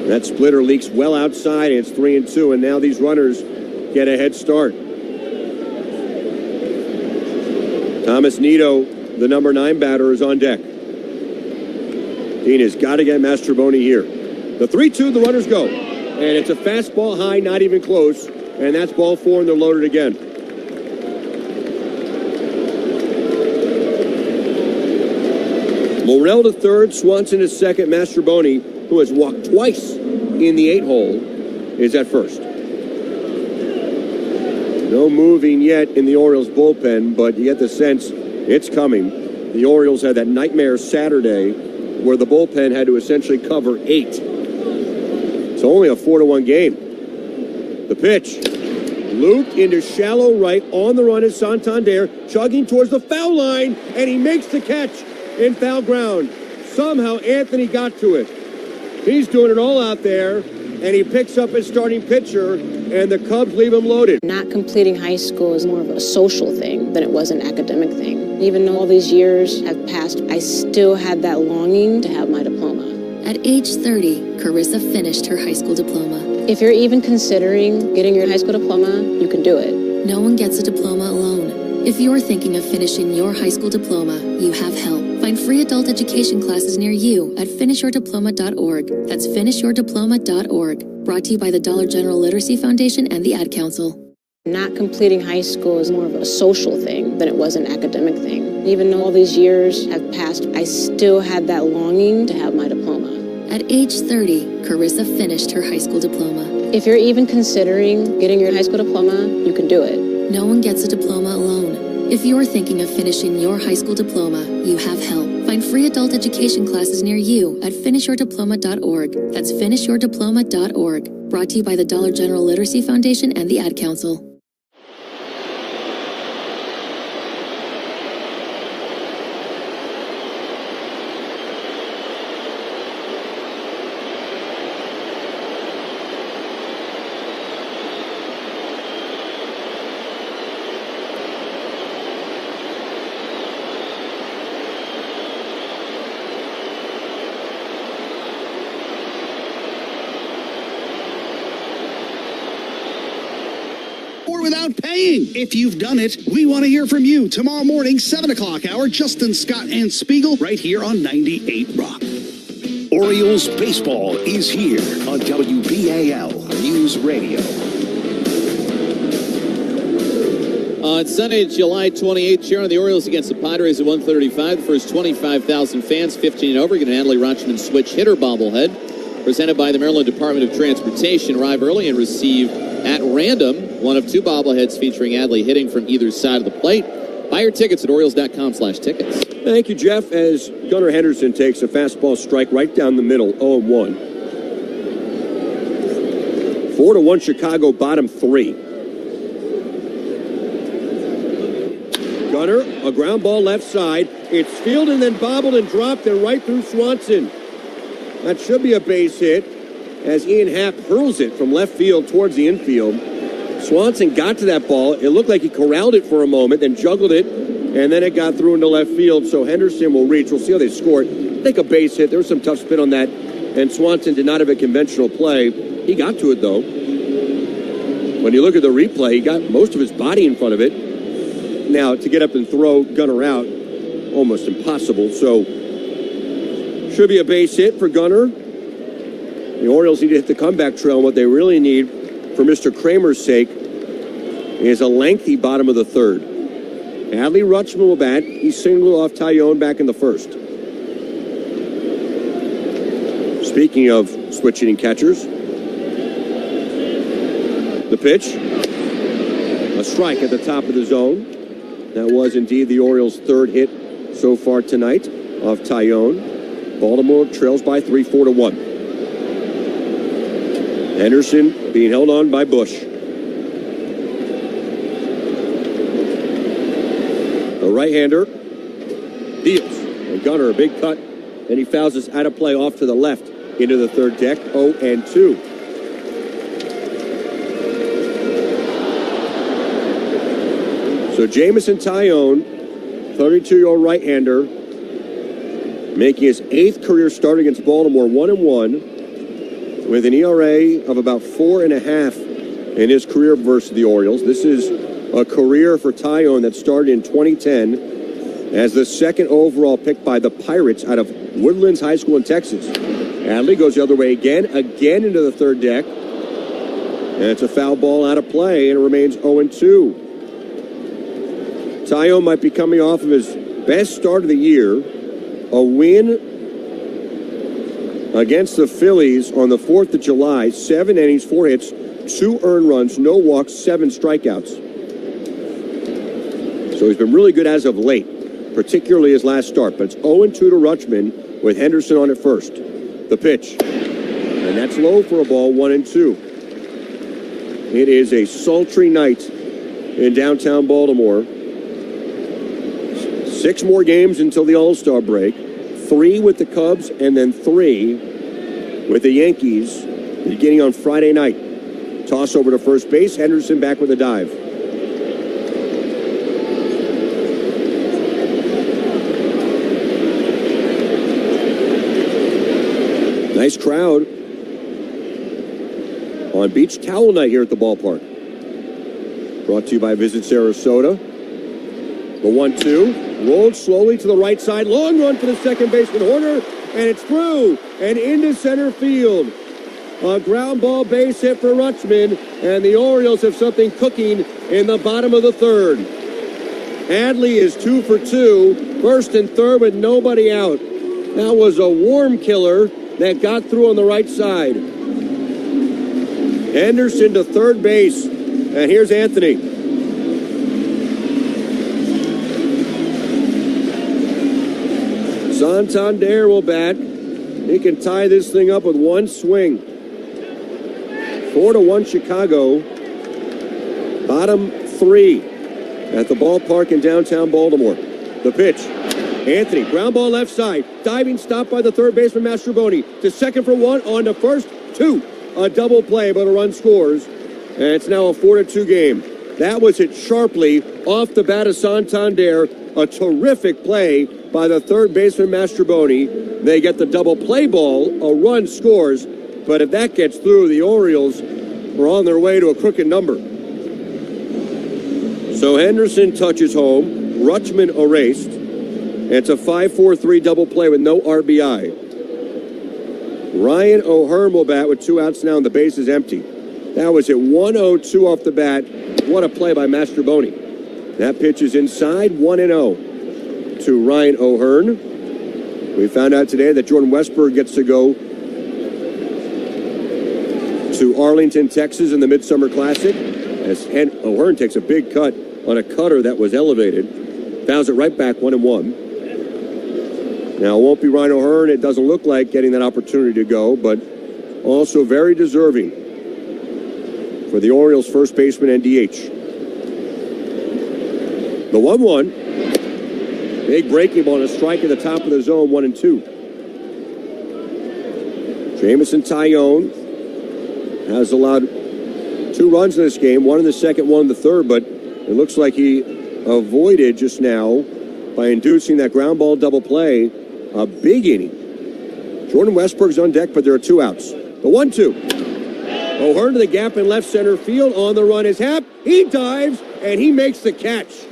That splitter leaks well outside, and it's 3-2, and now these runners get a head start. Thomas Nido, the number 9 batter, is on deck. Dean has got to get Mastroboni here. The 3-2, the runners go. And it's a fastball high, not even close. And that's ball 4, and they're loaded again. Morel to third, Swanson to second. Mastroboni, who has walked twice in the 8-hole, is at first. No moving yet in the Orioles bullpen, but you get the sense it's coming. The Orioles had that nightmare Saturday where the bullpen had to essentially cover 8. It's only a 4-1 game. The pitch. Looped into shallow right on the run is Santander, chugging towards the foul line, and he makes the catch in foul ground. Somehow Anthony got to it. He's doing it all out there, and he picks up his starting pitcher, and the Cubs leave him loaded. Not completing high school is more of a social thing than it was an academic thing. Even though all these years have passed, I still had that longing to have my diploma. At age 30, Carissa finished her high school diploma. If you're even considering getting your high school diploma, you can do it. No one gets a diploma alone. If you're thinking of finishing your high school diploma, you have help. Find free adult education classes near you at finishyourdiploma.org. That's finishyourdiploma.org. Brought to you by the Dollar General Literacy Foundation and the Ad Council. Not completing high school is more of a social thing than it was an academic thing. Even though all these years have passed, I still had that longing to have my diploma. At age 30, Carissa finished her high school diploma. If you're even considering getting your high school diploma, you can do it. No one gets a diploma alone. If you're thinking of finishing your high school diploma, you have help. Find free adult education classes near you at finishyourdiploma.org. That's finishyourdiploma.org. Brought to you by the Dollar General Literacy Foundation and the Ad Council. Without paying. If you've done it, we want to hear from you tomorrow morning, 7 o'clock hour. Justin Scott and Spiegel right here on 98 Rock. Orioles baseball is here on WBAL News Radio. On Sunday, July 28th, cheer on the Orioles against the Padres at 1:35. The first 25,000 fans, 15 and over, get an Adley Rutschman switch hitter bobblehead. Presented by the Maryland Department of Transportation. Arrive early and receive at random one of 2 bobbleheads featuring Adley hitting from either side of the plate. Buy your tickets at Orioles.com/tickets. Thank you, Jeff, as Gunnar Henderson takes a fastball strike right down the middle, 0-1. 4-1 Chicago, bottom 3. Runner, a ground ball left side. It's fielded and then bobbled and dropped and right through Swanson. That should be a base hit as Ian Happ hurls it from left field towards the infield. Swanson got to that ball. It looked like he corralled it for a moment, then juggled it, and then it got through into left field. So Henderson will reach. We'll see how they score it. I think a base hit. There was some tough spin on that, and Swanson did not have a conventional play. He got to it, though. When you look at the replay, he got most of his body in front of it. Now, to get up and throw Gunnar out, almost impossible. So, should be a base hit for Gunnar. The Orioles need to hit the comeback trail, and what they really need, for Mr. Kramer's sake, is a lengthy bottom of the third. Adley Rutschman will bat. He singled off Tyone back in the first. Speaking of switch-hitting catchers, the pitch, a strike at the top of the zone. That was indeed the Orioles' third hit so far tonight off Tyone. Baltimore trails by 3-4-1. Henderson being held on by Bush. A right-hander deals. And Gunnar, a big cut. Then he fouls us out of play off to the left into the third deck, 0-2. So Jamison Tyone, 32-year-old right-hander, making his 8th career start against Baltimore, 1-1, with an ERA of about 4.5 in his career versus the Orioles. This is a career for Tyone that started in 2010 as the 2nd overall pick by the Pirates out of Woodlands High School in Texas. Adley goes the other way again into the third deck. And it's a foul ball out of play, and it remains 0-2. Tyone might be coming off of his best start of the year, a win against the Phillies on the 4th of July, 7 innings, 4 hits, 2 earned runs, no walks, 7 strikeouts. So he's been really good as of late, particularly his last start. But it's 0-2 to Rutschman with Henderson on at first. The pitch, and that's low for a ball, 1-2. It is a sultry night in downtown Baltimore. 6 more games until the All-Star break. 3 with the Cubs and then 3 with the Yankees beginning on Friday night. Toss over to first base. Henderson back with a dive. Nice crowd on beach towel night here at the ballpark. Brought to you by Visit Sarasota. The 1-2. Rolled slowly to the right side. Long run for the second baseman, Horner. And it's through and into center field. A ground ball base hit for Rutschman. And the Orioles have something cooking in the bottom of the third. Adley is 2 for 2. First and third with nobody out. That was a worm killer that got through on the right side. Henderson to third base. And here's Anthony. Santander will bat. He can tie this thing up with one swing. 4-1 Chicago. Bottom 3 at the ballpark in downtown Baltimore. The pitch. Anthony, ground ball left side. Diving stop by the third baseman, Mastroboni. To second for 1, on to first, 2. A double play, but a run scores. And it's now a 4-2 game. That was hit sharply off the bat of Santander. A terrific play by the third baseman, Mastroboni. They get the double play ball. A run scores. But if that gets through, the Orioles were on their way to a crooked number. So Henderson touches home. Rutschman erased. It's a 5-4-3 double play with no RBI. Ryan O'Hearn will bat with 2 outs now, and the base is empty. That was at 1-0-2 off the bat. What a play by Mastroboni. That pitch is inside, 1-0 to Ryan O'Hearn. We found out today that Jordan Westburg gets to go to Arlington, Texas in the Midsummer Classic, as O'Hearn takes a big cut on a cutter that was elevated. Fouls it right back, 1-1. Now, it won't be Ryan O'Hearn. It doesn't look like getting that opportunity to go, but also very deserving for the Orioles' first baseman and DH. The 1-1 Big breaking ball and a strike at the top of the zone, 1-2. Jamison Tyone has allowed 2 runs in this game, 1 in the second, 1 in the third, but it looks like he avoided just now by inducing that ground ball double play a big inning. Jordan Westbrook's on deck, but there are 2 outs. The 1-2. O'Hearn to the gap in left center field. On the run is Happ. He dives, and he makes the catch.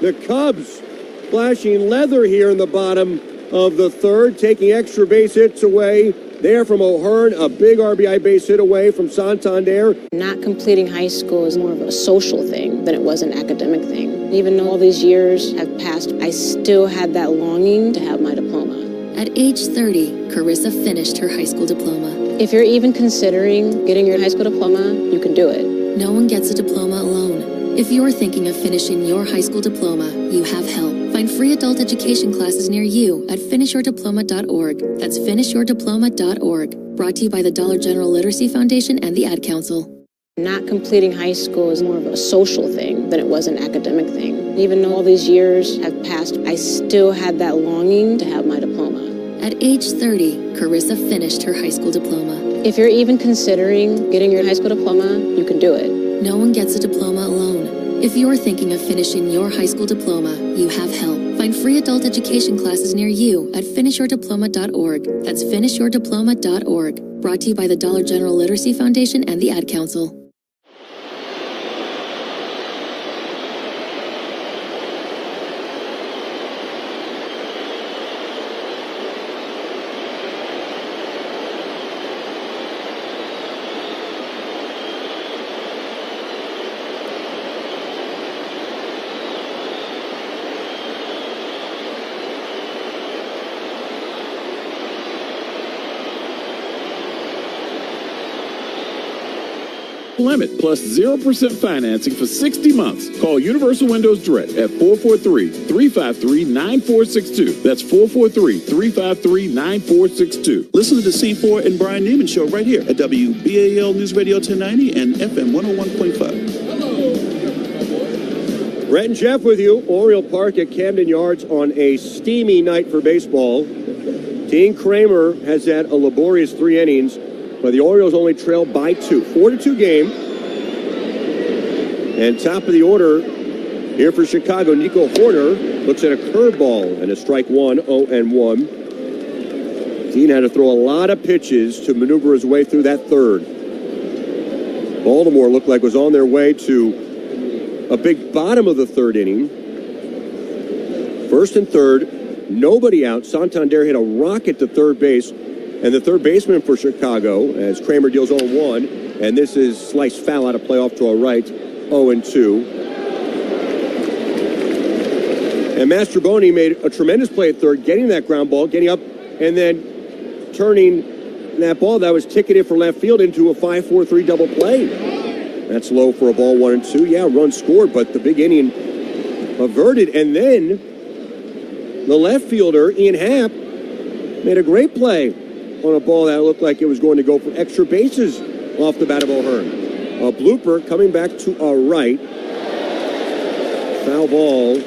The Cubs flashing leather here in the bottom of the third, taking extra base hits away. There from O'Hearn, a big RBI base hit away from Santander. Not completing high school is more of a social thing than it was an academic thing. Even though all these years have passed, I still had that longing to have my diploma. At age 30, Carissa finished her high school diploma. If you're even considering getting your high school diploma, you can do it. No one gets a diploma alone. If you're thinking of finishing your high school diploma, you have help. Find free adult education classes near you at finishyourdiploma.org. That's finishyourdiploma.org. Brought to you by the Dollar General Literacy Foundation and the Ad Council. Not completing high school is more of a social thing than it was an academic thing. Even though all these years have passed, I still had that longing to have my diploma. At age 30, Carissa finished her high school diploma. If you're even considering getting your high school diploma, you can do it. No one gets a diploma alone. If you're thinking of finishing your high school diploma, you have help. Find free adult education classes near you at finishyourdiploma.org. That's finishyourdiploma.org. Brought to you by the Dollar General Literacy Foundation and the Ad Council. Limit plus 0% financing for 60 months. Call Universal Windows Direct at 443-353-9462. That's 443-353-9462. Listen to the C4 and Brian Neiman Show right here at WBAL News Radio 1090 and FM 101.5. Brett and Jeff with you. Oriole Park at Camden Yards on a steamy night for baseball. Dean Kramer has had a laborious 3 innings, but the Orioles only trail by 2. 4-2 game. And top of the order here for Chicago, Nico Horner looks at a curveball and a strike 1, 0-1. Dean had to throw a lot of pitches to maneuver his way through that third. Baltimore looked like was on their way to a big bottom of the third inning. First and third, nobody out. Santander hit a rocket to third base. And the third baseman for Chicago, as Kramer deals 0-1, and this is sliced foul out of play off to a right, 0-2. And Mastroboni made a tremendous play at third, getting that ground ball, getting up, and then turning that ball that was ticketed for left field into a 5-4-3 double play. That's low for a ball, 1-2. Yeah, run scored, but the big inning averted. And then the left fielder, Ian Happ, made a great play on a ball that looked like it was going to go for extra bases off the bat of O'Hearn. A blooper coming back to a right. Foul ball.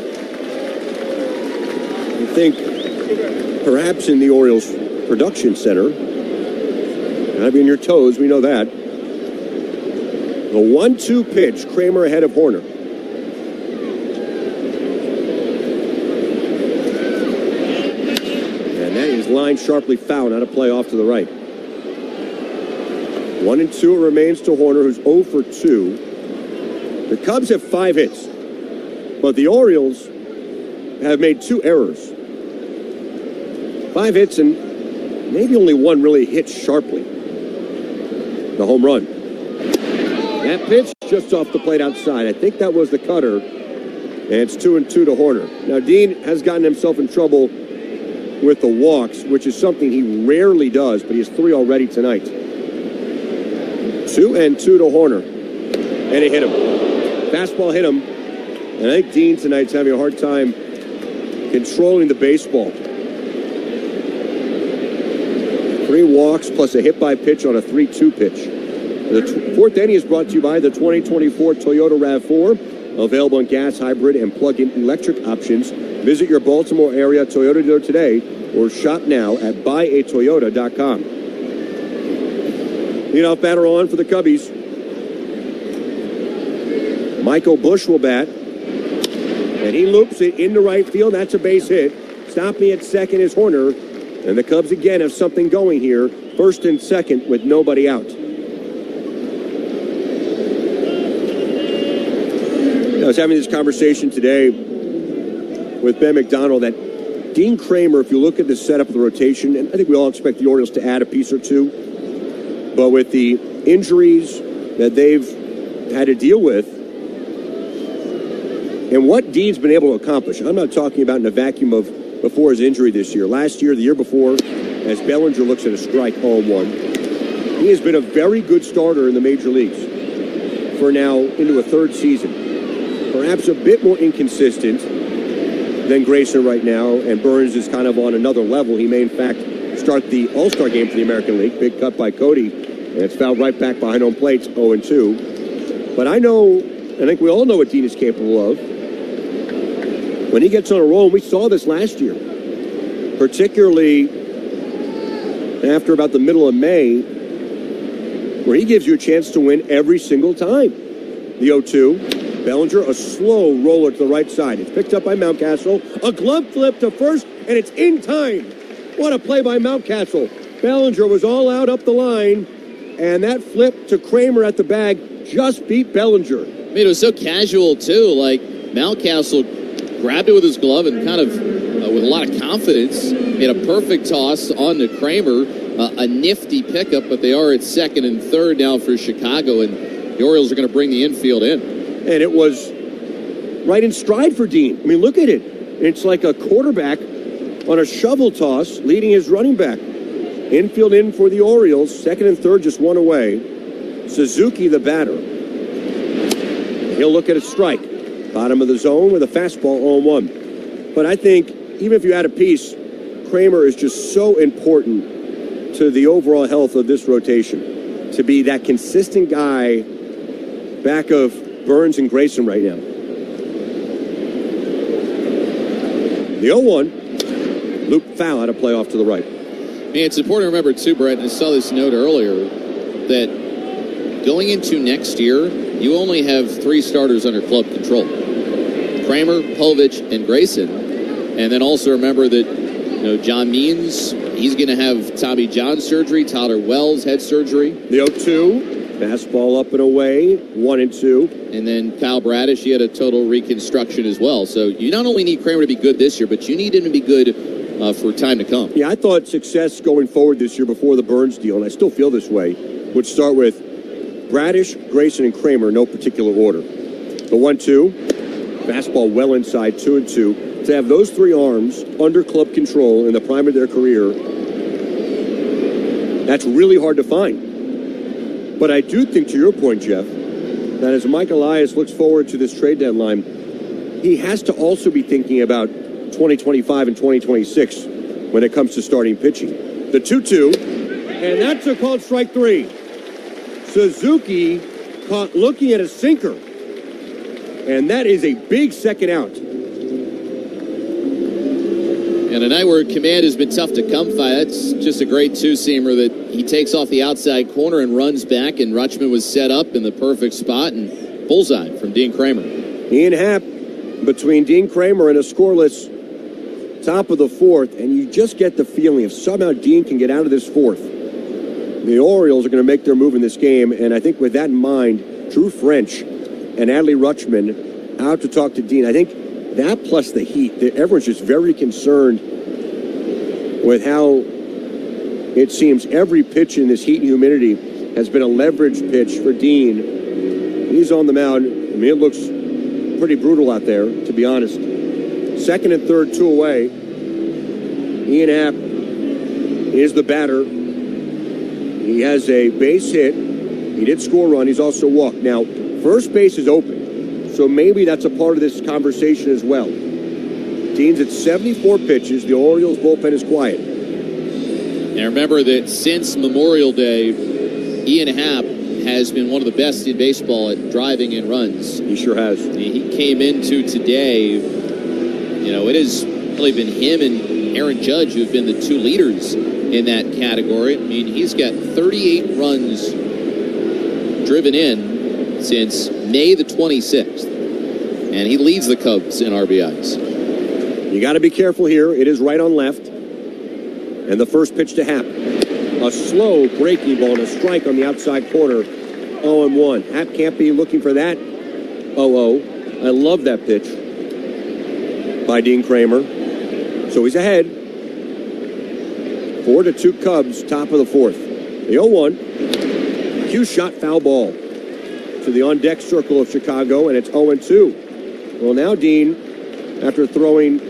I think perhaps in the Orioles production center. Gotta be on your toes, we know that. The 1-2 pitch, Kramer ahead of Horner. Line sharply foul, out of play off to the right. 1-2 it remains to Horner, who's 0 for 2. The Cubs have 5 hits, but the Orioles have made 2 errors. 5 hits and maybe only 1 really hit sharply. The home run. That pitch just off the plate outside. I think that was the cutter, and it's 2-2 to Horner. Now Dean has gotten himself in trouble with the walks, which is something he rarely does, but he has 3 already tonight. 2-2 to Horner. And it hit him. Fastball hit him. And I think Dean tonight's having a hard time controlling the baseball. 3 walks plus a hit by pitch on a 3-2 pitch. The fourth inning is brought to you by the 2024 Toyota RAV4. Available in gas, hybrid, and plug-in electric options. Visit your Baltimore area Toyota dealer today or shop now at buyatoyota.com. Leadoff batter on for the Cubbies. Michael Bush will bat. And he loops it into right field. That's a base hit. Stopping at second is Horner. And the Cubs again have something going here. First and second with nobody out. I was having this conversation today with Ben McDonald that Dean Kramer, if you look at the setup of the rotation, and I think we all expect the Orioles to add a piece or two, but with the injuries that they've had to deal with, and what Dean's been able to accomplish, I'm not talking about in a vacuum of before his injury this year. Last year, the year before, as Bellinger looks at a strike 0-1, he has been a very good starter in the major leagues for now into a third season. Perhaps a bit more inconsistent than Grayson right now, and Burns is kind of on another level. He may, in fact, start the All-Star game for the American League. Big cut by Cody, and it's fouled right back behind home plate, 0-2. But I think we all know what Dean is capable of. When he gets on a roll, and we saw this last year, particularly after about the middle of May, where he gives you a chance to win every single time. The 0-2. Bellinger, a slow roller to the right side. It's picked up by Mountcastle. A glove flip to first, and it's in time. What a play by Mountcastle. Bellinger was all out up the line, and that flip to Kramer at the bag just beat Bellinger. I mean, it was so casual, too. Like, Mountcastle grabbed it with his glove and kind of, with a lot of confidence, made a perfect toss on to Kramer. A nifty pickup, but they are at second and third now for Chicago, and the Orioles are going to bring the infield in. And it was right in stride for Dean. I mean, look at it. It's like a quarterback on a shovel toss leading his running back. Infield in for the Orioles. Second and third, just one away. Suzuki, the batter. He'll look at a strike. Bottom of the zone with a fastball 0-1. But I think, even if you add a piece, Kramer is just so important to the overall health of this rotation. To be that consistent guy back of Burns and Grayson right now. The 0-1. Loop foul out of play off to the right. I mean, it's important to remember, too, Brett, and I saw this note earlier, that going into next year, you only have 3 starters under club control. Kramer, Povich, and Grayson. And then also remember that, John Means, he's going to have Tommy John surgery, Tyler Wells head surgery. The 0-2. Fastball up and away, 1-2. And then Kyle Bradish, he had a total reconstruction as well. So you not only need Kramer to be good this year, but you need him to be good for time to come. Yeah, I thought success going forward this year before the Burns deal, and I still feel this way, would start with Bradish, Grayson, and Kramer, no particular order. The 1-2, fastball well inside, 2-2. To have those 3 arms under club control in the prime of their career, that's really hard to find. But I do think, to your point, Jeff, that as Mike Elias looks forward to this trade deadline, he has to also be thinking about 2025 and 2026 when it comes to starting pitching. The 2-2, and that's a called strike 3. Suzuki caught looking at a sinker, and that is a big second out. And a night where command has been tough to come by, that's just a great two-seamer that he takes off the outside corner and runs back, and Rutschman was set up in the perfect spot, and bullseye from Dean Kramer. Ian Happ between Dean Kramer and a scoreless top of the fourth, and you just get the feeling if somehow Dean can get out of this fourth, the Orioles are going to make their move in this game. And I think with that in mind, Drew French and Adley Rutschman out to talk to Dean. I think that plus the heat, everyone's just very concerned with how it seems every pitch in this heat and humidity has been a leverage pitch for Dean. He's on the mound. I mean, it looks pretty brutal out there, to be honest. Second and third, 2 away. Ian Happ is the batter. He has a base hit. He did score a run. He's also walked. Now, first base is open, so maybe that's a part of this conversation as well. Dean's at 74 pitches. The Orioles bullpen is quiet. And remember that since Memorial Day, Ian Happ has been one of the best in baseball at driving in runs. He sure has. He came into today, it has really been him and Aaron Judge who have been the two leaders in that category. I mean, he's got 38 runs driven in since May the 26th, and he leads the Cubs in RBIs. You got to be careful here. It is right on left. And the first pitch to Happ. A slow breaking ball and a strike on the outside corner. 0-1. Happ can't be looking for that. 0-0. I love that pitch by Dean Kramer. So he's ahead. 4-2 Cubs, top of the fourth. The 0-1. Cue shot, foul ball to the on-deck circle of Chicago, and it's 0-2. Well, now Dean, after throwing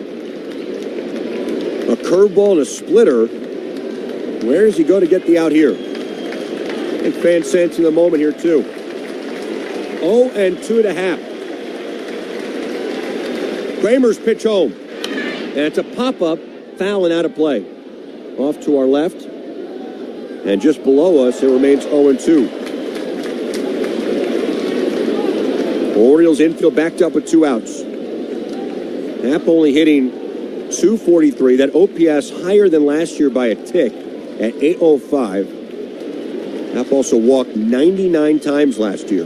a curveball and a splitter, where does he go to get the out here? And fans sensing the moment here, too. 0-2 to Happ. Kramer's pitch home. And it's a pop-up, foul and out of play. Off to our left. And just below us, it remains 0-2. Orioles infield backed up with 2 outs. Happ only hitting .243. That OPS higher than last year by a tick at .805. Happ also walked 99 times last year.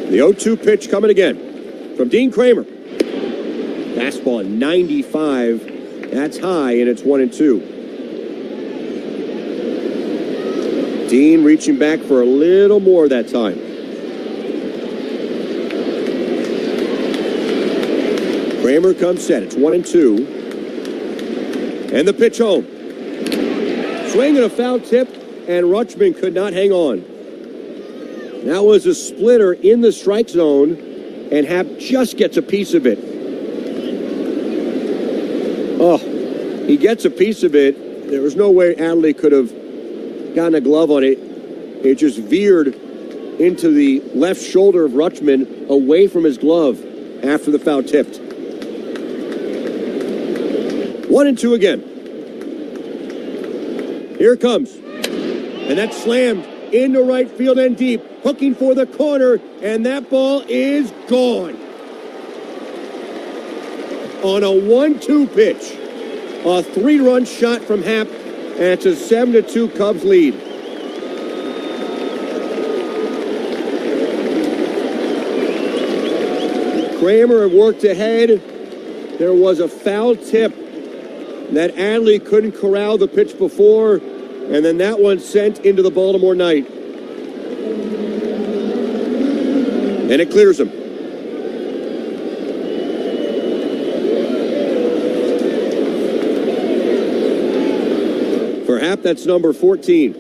The 0-2 pitch coming again from Dean Kramer. Fastball at 95. That's high, and it's 1-2. Dean reaching back for a little more that time. Kramer comes set. It's 1-2. And the pitch home. Swing and a foul tip, and Rutschman could not hang on. That was a splitter in the strike zone, and Happ just gets a piece of it. Oh, he gets a piece of it. There was no way Adley could have gotten a glove on it. It just veered into the left shoulder of Rutschman away from his glove after the foul tipped. 1-2 again. Here it comes. And that's slammed into right field and deep. Hooking for the corner. And that ball is gone. On a 1-2 pitch. A 3-run shot from Happ. And it's a 7-2 Cubs lead. Kramer had worked ahead. There was a foul tip that Adley couldn't corral the pitch before, and then that one sent into the Baltimore night. And it clears him. For Happ, that's number 14.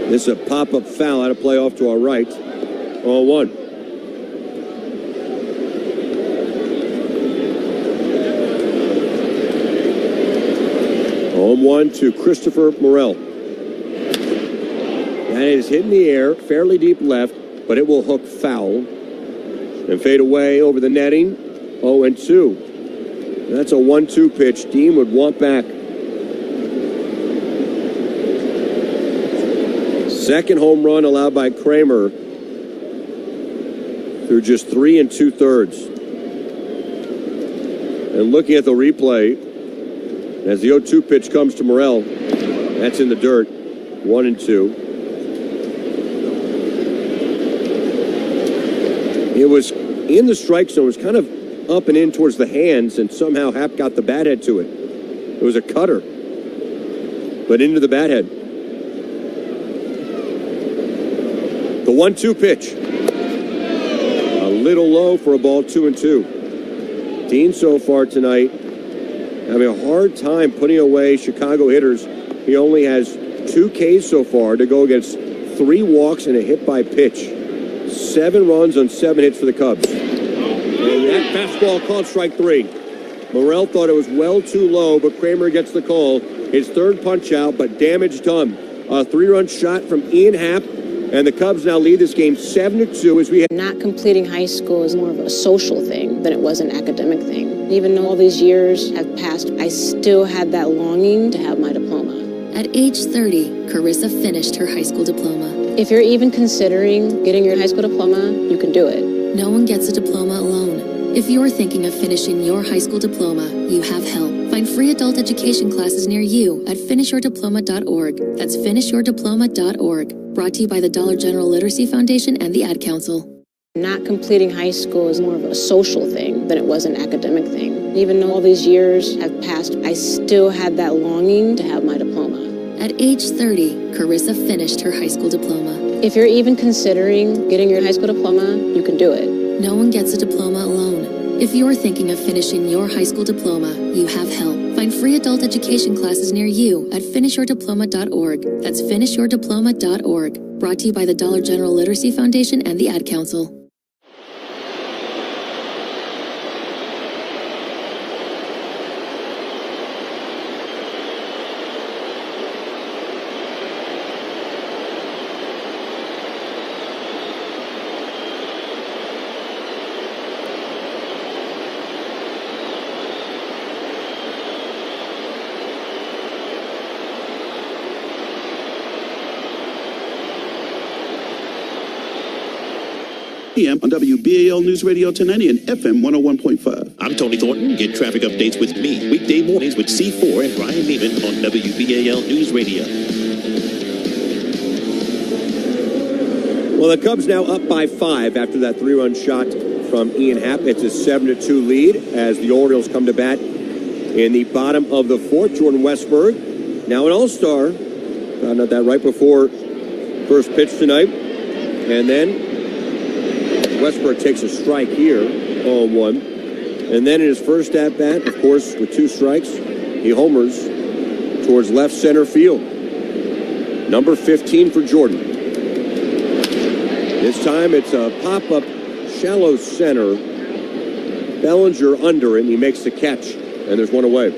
This is a pop-up foul out of play off to our right. 0-1. Home 1 to Christopher Morel. That is hit in the air, fairly deep left, but it will hook foul and fade away over the netting. 0-2. That's a 1-2 pitch. Dean would want back. Second home run allowed by Kramer through just 3 2/3. And looking at the replay, as the 0-2 pitch comes to Morel, that's in the dirt. 1-2. It was in the strike zone. It was kind of up and in towards the hands, and somehow Happ got the bat head to it. It was a cutter, but into the bat head. The 1-2 pitch. A little low for a ball, 2-2. Dean so far tonight having a hard time putting away Chicago hitters. He only has 2 Ks so far to go against 3 walks and a hit by pitch. 7 runs on 7 hits for the Cubs. And that fastball called strike 3. Morel thought it was well too low, but Kramer gets the call. His third punch out, but damage done. A 3-run shot from Ian Happ. And the Cubs now lead this game 7-2 as we have. Not completing high school is more of a social thing than it was an academic thing. Even though all these years have passed, I still had that longing to have my diploma. At age 30, Carissa finished her high school diploma. If you're even considering getting your high school diploma, you can do it. No one gets a diploma alone. If you're thinking of finishing your high school diploma, you have help. Find free adult education classes near you at finishyourdiploma.org. That's finishyourdiploma.org. Brought to you by the Dollar General Literacy Foundation and the Ad Council. Not completing high school is more of a social thing than it was an academic thing. Even though all these years have passed, I still had that longing to have my diploma. At age 30, Carissa finished her high school diploma. If you're even considering getting your high school diploma, you can do it. No one gets a diploma alone. If you're thinking of finishing your high school diploma, you have help. Find free adult education classes near you at finishyourdiploma.org. That's finishyourdiploma.org. Brought to you by the Dollar General Literacy Foundation and the Ad Council. p.m. on WBAL News Radio 1090 and FM 101.5. I'm Tony Thornton. Get traffic updates with me weekday mornings with C4 and Brian Neiman on WBAL News Radio. Well, the Cubs now up by 5 after that 3-run shot from Ian Happ. It's a 7-2 lead as the Orioles come to bat in the bottom of the 4th. Jordan Westburg, now an all-star. Found out that right before first pitch tonight. And then Westburg takes a strike here, 0-1. And then in his first at-bat, of course, with 2 strikes, he homers towards left center field. Number 15 for Jordan. This time it's a pop-up shallow center. Bellinger under it, and he makes the catch. And there's one away.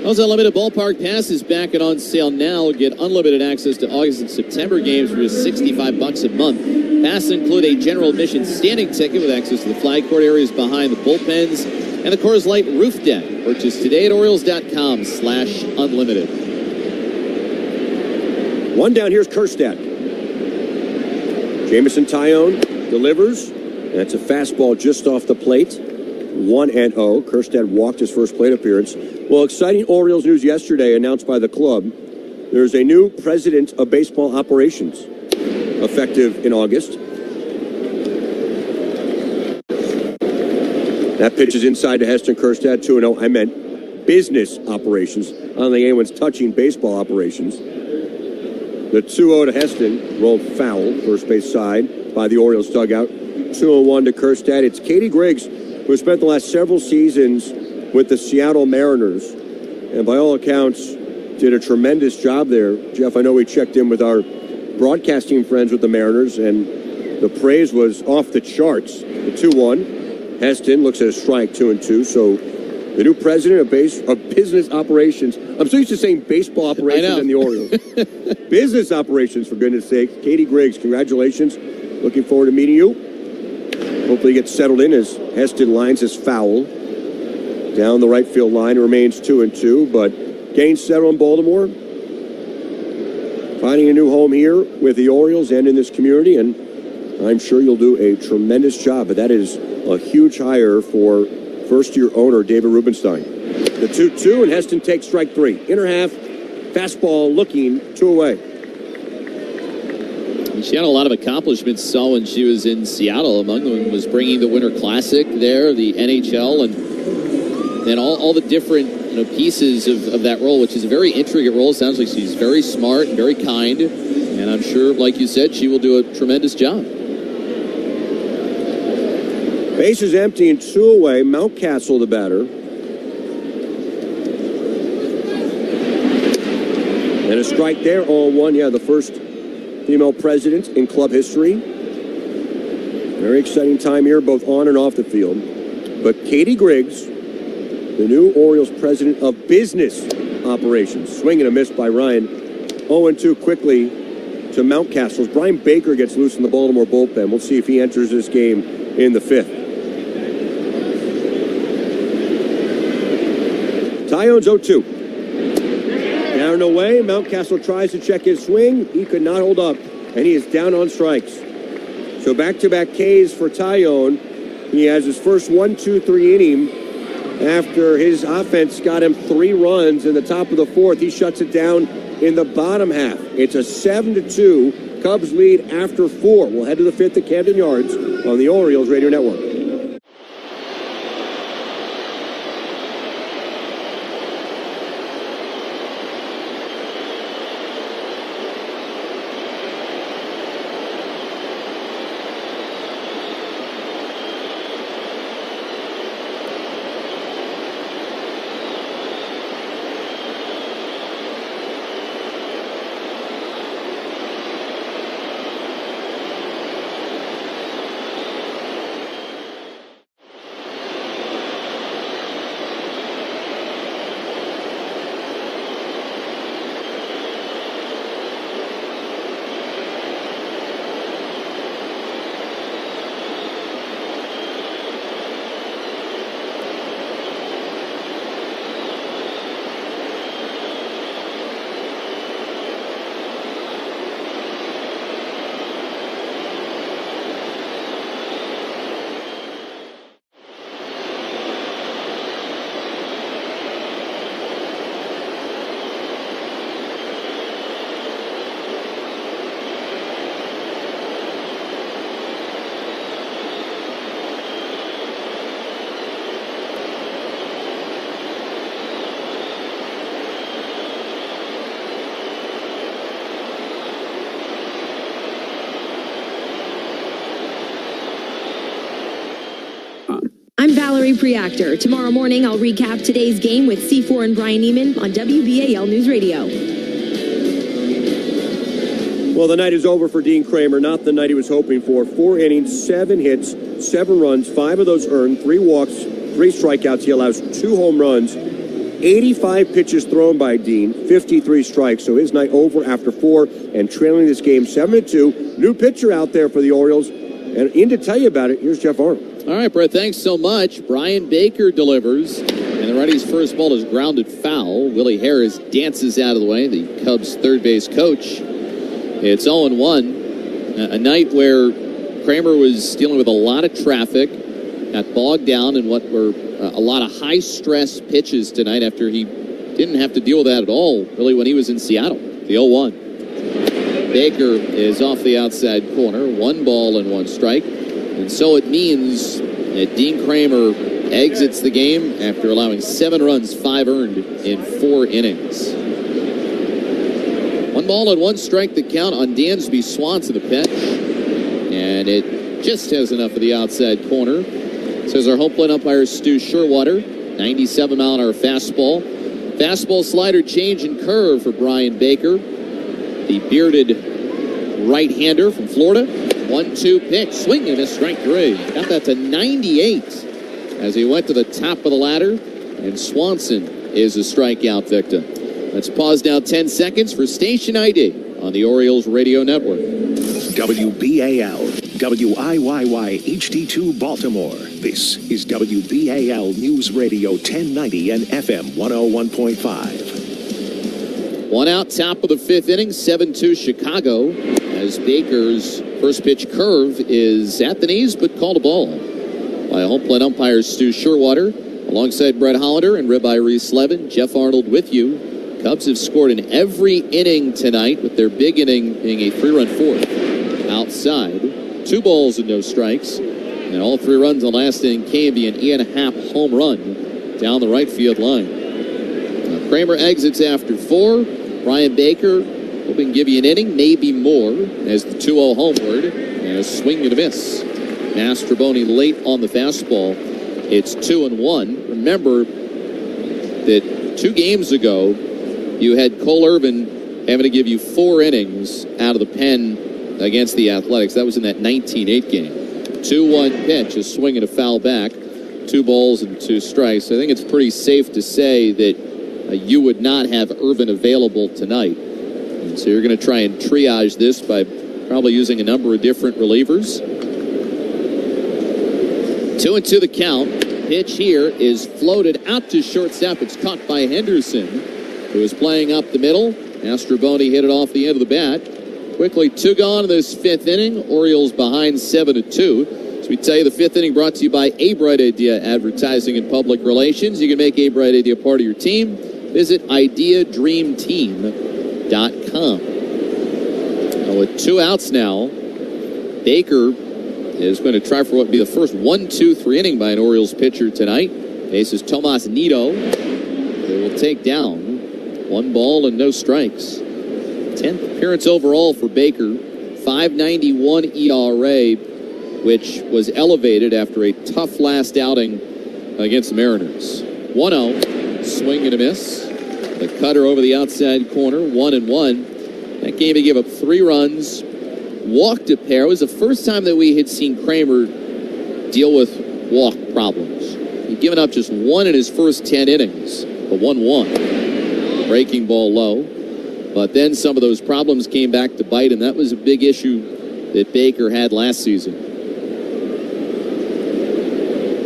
Those unlimited ballpark passes back and on sale now. Get unlimited access to August and September games for just $65 a month. Passes include a general admission standing ticket with access to the flag court areas behind the bullpens and the Coors Light roof deck. Purchase today at Orioles.com/unlimited. One down, here's Kerstad. Jamison Tyone delivers. That's a fastball just off the plate. 1-0. Kerstad walked his first plate appearance. Well, exciting Orioles news yesterday announced by the club. There's a new president of baseball operations, effective in August. That pitch is inside to Heston Kerstad, 2-0. I meant business operations. I don't think anyone's touching baseball operations. The 2-0 to Heston, rolled foul, first base side by the Orioles dugout. 2-1 to Kerstad. It's Katie Griggs, who spent the last several seasons with the Seattle Mariners, and by all accounts, did a tremendous job there. Jeff, I know we checked in with our broadcasting friends with the Mariners, and the praise was off the charts. The 2-1. Heston looks at a strike, 2-2. So the new president of business operations. I'm so used to saying baseball operations in the Orioles. Business operations, for goodness sake. Katie Griggs, congratulations. Looking forward to meeting you. Hopefully he gets settled in as Heston lines his foul down the right field line. It remains 2-2, but gains settled in Baltimore. Finding a new home here with the Orioles and in this community, and I'm sure you'll do a tremendous job. But that is a huge hire for first-year owner David Rubenstein. The 2-2, and Heston takes strike 3. Inner half, fastball looking, 2 away. She had a lot of accomplishments saw when she was in Seattle. Among them was bringing the Winter Classic there, the NHL, and then all the different pieces of that role, which is a very intricate role. Sounds like she's very smart and very kind, and I'm sure, like you said, she will do a tremendous job. Bases empty and 2 away. Mountcastle the batter. And a strike there, 0-1. Yeah, the first female president in club history. Very exciting time here, both on and off the field. But Katie Griggs, the new Orioles president of business operations. Swing and a miss by Ryan. 0-2 quickly to Mountcastle's. Brian Baker gets loose in the Baltimore bullpen. We'll see if he enters this game in the 5th. Tyone's 0-2. Down and away, Mountcastle tries to check his swing. He could not hold up, and he is down on strikes. So back-to-back Ks for Tyone. He has his first 1-2-3 inning after his offense got him 3 runs in the top of the 4th. He shuts it down in the bottom half. It's a 7-2 Cubs lead after 4. We'll head to the 5th at Camden Yards on the Orioles Radio Network. I'm Valerie Preactor. Tomorrow morning, I'll recap today's game with C4 and Brian Neiman on WBAL News Radio. Well, the night is over for Dean Kramer. Not the night he was hoping for. 4 innings, 7 hits, 7 runs, 5 of those earned, 3 walks, 3 strikeouts. He allows 2 home runs, 85 pitches thrown by Dean, 53 strikes. So his night over after 4 and trailing this game 7-2. New pitcher out there for the Orioles. And in to tell you about it, here's Jeff Arnold. All right, Brett, thanks so much. Brian Baker delivers, and the righty's first ball is grounded foul. Willie Harris dances out of the way, the Cubs' third base coach. It's 0-1, a night where Kramer was dealing with a lot of traffic, got bogged down in what were a lot of high-stress pitches tonight after he didn't have to deal with that at all, really, when he was in Seattle, the 0-1. Baker is off the outside corner, 1 ball and 1 strike. And so it means that Dean Kramer exits the game after allowing 7 runs, 5 earned in 4 innings. 1 ball and 1 strike the count on Dansby Swanson the pitch. And it just has enough of the outside corner. Says our home plate umpire Stu Sherwater. 97-mile-an-hour fastball. Fastball, slider, change, and curve for Brian Baker. The bearded right-hander from Florida. 1-2 pitch, swing and a strike 3. Got that to 98 as he went to the top of the ladder, and Swanson is a strikeout victim. Let's pause now 10 seconds for Station ID on the Orioles Radio Network. WBAL, WIYY HD2 Baltimore. This is WBAL News Radio 1090 and FM 101.5. 1 out, top of the 5th inning, 7-2 Chicago, as Baker's first pitch curve is at the knees, but called a ball by home plate umpire Stu Sherwater. Alongside Brett Hollander and Ribeye Reese Levin, Jeff Arnold with you. Cubs have scored in every inning tonight, with their big inning being a 3-run 4th. Outside, 2 balls and no strikes. And all 3 runs in the last inning came via an Ian Happ home run down the right field line. Now, Kramer exits after 4. Brian Baker hoping to give you an inning, maybe more, as the 2-0 homeward, and a swing and a miss. Mastroboni late on the fastball. It's 2-1. Remember that 2 games ago, you had Cole Irvin having to give you 4 innings out of the pen against the Athletics. That was in that 19-8 game. 2-1 pitch, a swing and a foul back. 2 balls and 2 strikes. I think it's pretty safe to say that you would not have Irvin available tonight. And so you're going to try and triage this by probably using a number of different relievers. 2-2 the count. Pitch here is floated out to shortstop. It's caught by Henderson. who is playing up the middle. Mastroboni hit it off the end of the bat. Quickly 2 gone in this 5th inning. Orioles behind 7-2. So we tell you the 5th inning brought to you by A Bright Idea Advertising and Public Relations. You can make A Bright Idea part of your team. Visit IdeaDreamTeam.com. With 2 outs now, Baker is going to try for what would be the first 1-2-3 inning by an Orioles pitcher tonight. Faces Tomas Nido. They will take down 1 ball and no strikes. 10th appearance overall for Baker. 5.91 ERA, which was elevated after a tough last outing against the Mariners. 1-0. Swing and a miss. The cutter over the outside corner. 1-1. That game he gave up 3 runs. Walked a pair. It was the first time that we had seen Kramer deal with walk problems. He'd given up just 1 in his first 10 innings. A 1-1. Breaking ball low. But then some of those problems came back to bite, and that was a big issue that Baker had last season.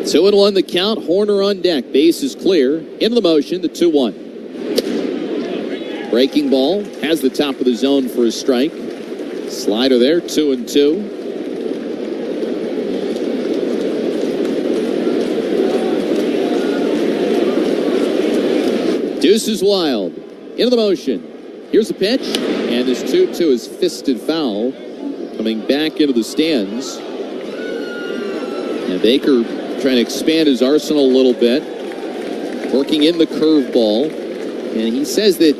2-1 the count. Horner on deck. Base is clear. Into the motion, the 2-1. Breaking ball. Has the top of the zone for a strike. Slider there, 2-2. Deuce is wild. Into the motion. Here's the pitch. And this 2-2 is fisted foul. Coming back into the stands. And Baker trying to expand his arsenal a little bit. Working in the curveball. And he says that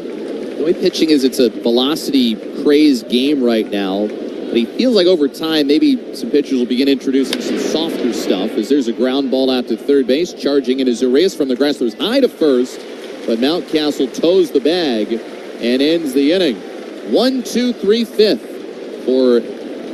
the way pitching is, it's a velocity-crazed game right now. But he feels like over time, maybe some pitchers will begin introducing some softer stuff, as there's a ground ball out to third base. Charging in is Urias from the grass. There's high to first, but Mountcastle toes the bag and ends the inning. 1-2-3 5th for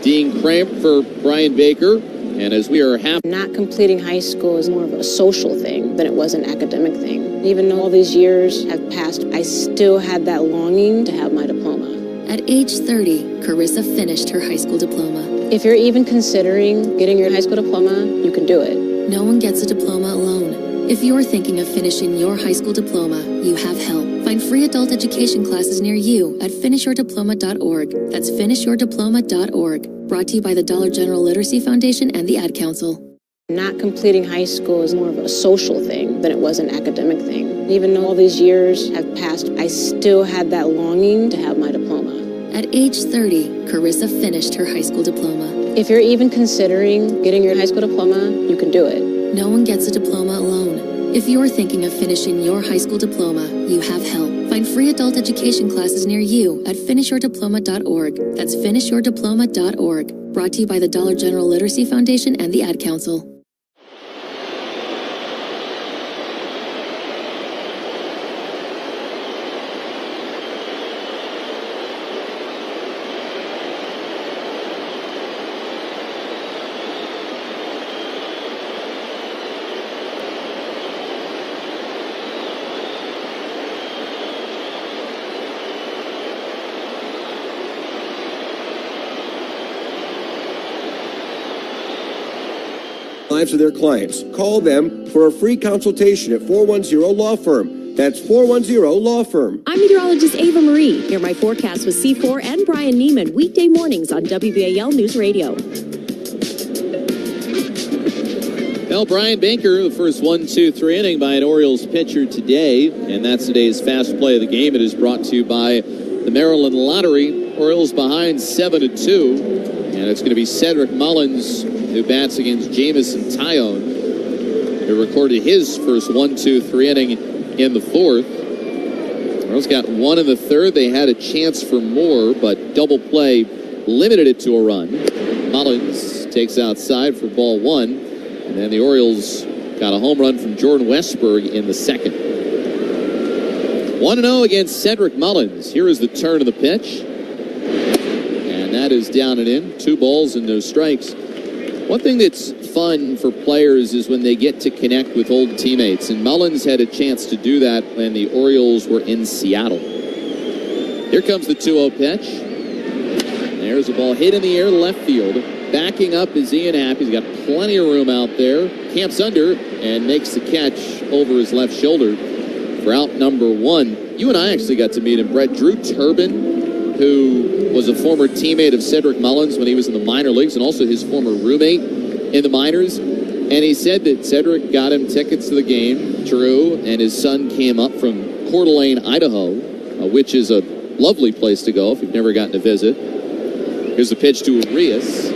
Dean Kramer, for Brian Baker. And as we are not completing high school is more of a social thing than it was an academic thing. Even though all these years have passed, I still had that longing to have my diploma. At age 30, Carissa finished her high school diploma. If you're even considering getting your high school diploma, you can do it. No one gets a diploma alone. If you're thinking of finishing your high school diploma, you have help. Find free adult education classes near you at finishyourdiploma.org. That's finishyourdiploma.org. Brought to you by the Dollar General Literacy Foundation and the Ad Council. Not completing high school is more of a social thing than it was an academic thing. Even though all these years have passed, I still had that longing to have my diploma. At age 30, Carissa finished her high school diploma. If you're even considering getting your high school diploma, you can do it. No one gets a diploma alone. If you're thinking of finishing your high school diploma, you have help. Find free adult education classes near you at finishyourdiploma.org. That's finishyourdiploma.org. Brought to you by the Dollar General Literacy Foundation and the Ad Council. Lives of their clients. Call them for a free consultation at 410-LAW-FIRM. That's 410-LAW-FIRM. I'm meteorologist Ava Marie. Hear my forecast with C4 and Brian Neiman weekday mornings on WBAL News Radio. Well, Brian Baker, the first 1-2-3 inning by an Orioles pitcher today, and that's today's fast play of the game. It is brought to you by the Maryland Lottery. Orioles behind 7-2. And it's going to be Cedric Mullins who bats against Jamison Tyone, who recorded his first 1-2-3 inning in the 4th. Orioles got 1 in the 3rd. They had a chance for more, but double play limited it to a run. Mullins takes outside for ball 1, and then the Orioles got a home run from Jordan Westberg in the 2nd. 1-0 against Cedric Mullins. Here is the turn of the pitch. And that is down and in. 2 balls and no strikes. One thing that's fun for players is when they get to connect with old teammates. And Mullins had a chance to do that when the Orioles were in Seattle. Here comes the 2-0 pitch. There's a ball hit in the air left field. Backing up is Ian Happ. He's got plenty of room out there. Camps under and makes the catch over his left shoulder for out number 1. You and I actually got to meet him, Brett. Drew Turbin, who was a former teammate of Cedric Mullins when he was in the minor leagues and also his former roommate in the minors. And he said that Cedric got him tickets to the game. Drew and his son came up from Coeur d'Alene, Idaho, which is a lovely place to go if you've never gotten to visit. Here's the pitch to Urias.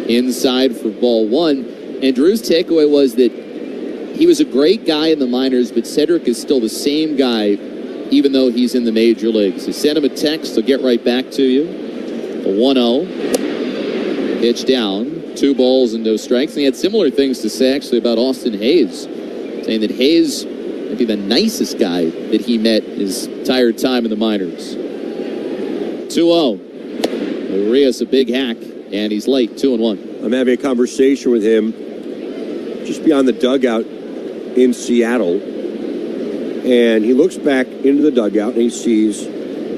Inside for ball one. And Drew's takeaway was that he was a great guy in the minors, but Cedric is still the same guy even though he's in the major leagues. He sent him a text, he'll get right back to you. A 1-0. Pitch down. 2 balls and no strikes. And he had similar things to say actually about Austin Hayes, saying that Hayes might be the nicest guy that he met his entire time in the minors. 2-0. Urias a big hack, and he's late, 2-1. I'm having a conversation with him just beyond the dugout in Seattle, and he looks back into the dugout and he sees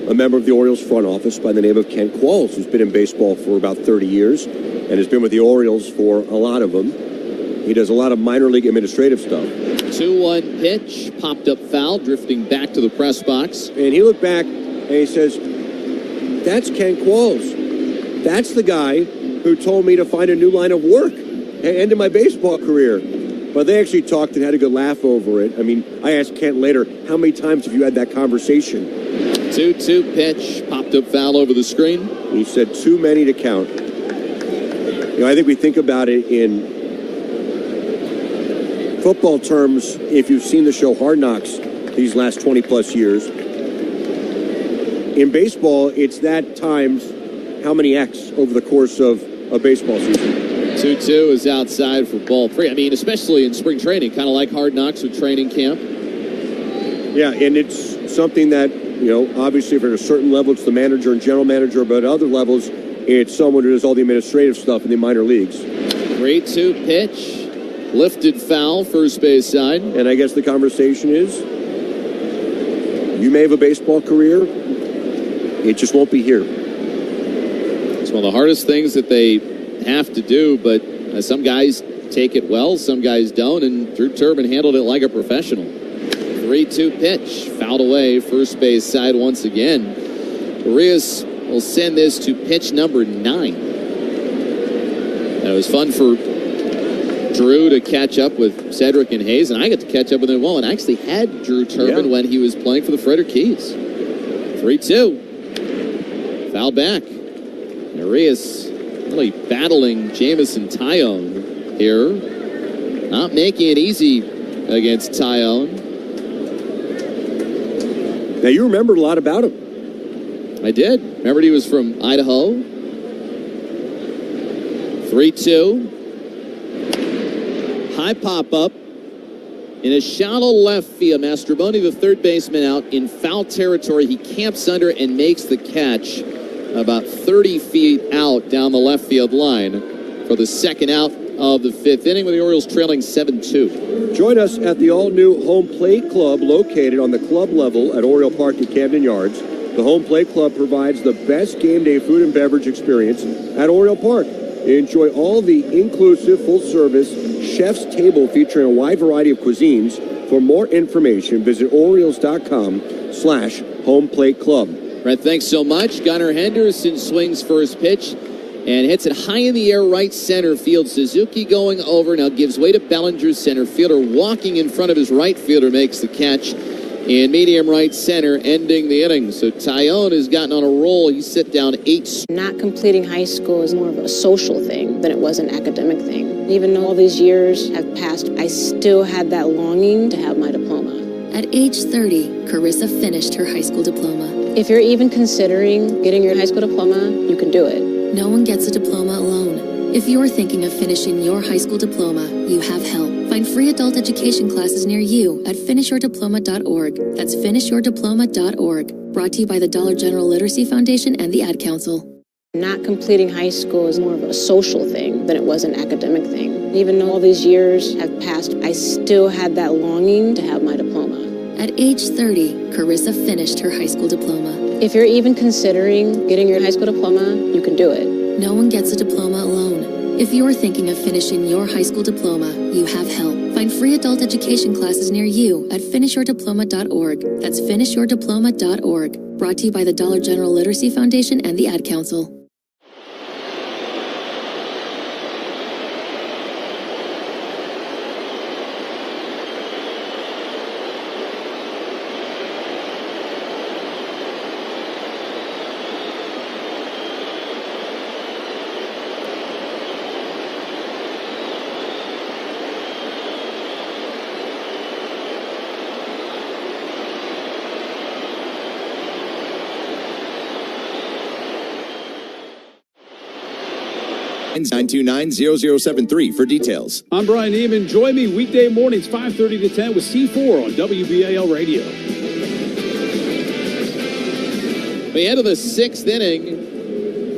a member of the Orioles front office by the name of Ken Qualls, who's been in baseball for about 30 years and has been with the Orioles for a lot of them. He does a lot of minor league administrative stuff. 2-1 pitch, popped up foul, drifting back to the press box. And he looked back and he says, "That's Ken Qualls. That's the guy who told me to find a new line of work and ended my baseball career." But they actually talked and had a good laugh over it. I mean, I asked Kent later, how many times have you had that conversation? 2-2 pitch, popped up foul over the screen. He said too many to count. You know, I think we think about it in football terms, if you've seen the show Hard Knocks these last 20 plus years. In baseball, it's that times how many X over the course of a baseball season. 2-2 is outside for ball 3. I mean, especially in spring training, kind of like Hard Knocks with training camp. Yeah, and it's something that, you know, obviously if at a certain level it's the manager and general manager, but at other levels it's someone who does all the administrative stuff in the minor leagues. 3-2 pitch, lifted foul, first base side. And I guess the conversation is, you may have a baseball career, it just won't be here. It's one of the hardest things that they have to do, but some guys take it well, some guys don't, and Drew Turbin handled it like a professional. 3-2 pitch, fouled away, first base side once again. Urias will send this to pitch number 9. And it was fun for Drew to catch up with Cedric and Hayes, and I got to catch up with him well, and I actually had Drew Turbin when he was playing for the Frederick Keys. 3-2. Fouled back. And Urias really battling Jamison Tyone here. Not making it easy against Tyone. Now, you remembered a lot about him. I did. Remembered he was from Idaho. 3-2. High pop-up. In a shallow left field, Mastroboni, the third baseman, out in foul territory. He camps under and makes the catch about 30 feet out down the left field line for the second out of the 5th inning, with the Orioles trailing 7-2. Join us at the all-new Home Plate Club located on the club level at Oriole Park at Camden Yards. The Home Plate Club provides the best game day food and beverage experience at Oriole Park. Enjoy all the inclusive, full-service chef's table featuring a wide variety of cuisines. For more information, visit Orioles.com/homeplate-club. Brett, thanks so much. Gunnar Henderson swings first pitch and hits it high in the air, right center field. Suzuki going over, now gives way to Bellinger's center fielder, walking in front of his right fielder, makes the catch in medium right center, ending the inning. So Tyone has gotten on a roll. He's set down 8. Not completing high school is more of a social thing than it was an academic thing. Even though all these years have passed, I still had that longing to have my diploma. At age 30, Carissa finished her high school diploma. If you're even considering getting your high school diploma, you can do it. No one gets a diploma alone. If you're thinking of finishing your high school diploma, you have help. Find free adult education classes near you at finishyourdiploma.org. That's finishyourdiploma.org. Brought to you by the Dollar General Literacy Foundation and the Ad Council. Not completing high school is more of a social thing than it was an academic thing. Even though all these years have passed, I still had that longing to have my diploma. At age 30, Carissa finished her high school diploma. If you're even considering getting your high school diploma, you can do it. No one gets a diploma alone. If you're thinking of finishing your high school diploma, you have help. Find free adult education classes near you at finishyourdiploma.org. That's finishyourdiploma.org. Brought to you by the Dollar General Literacy Foundation and the Ad Council. (929-0073) for details. I'm Brian Neiman. Join me weekday mornings 5:30 to 10 with C4 on WBAL Radio. We head to the 6th inning,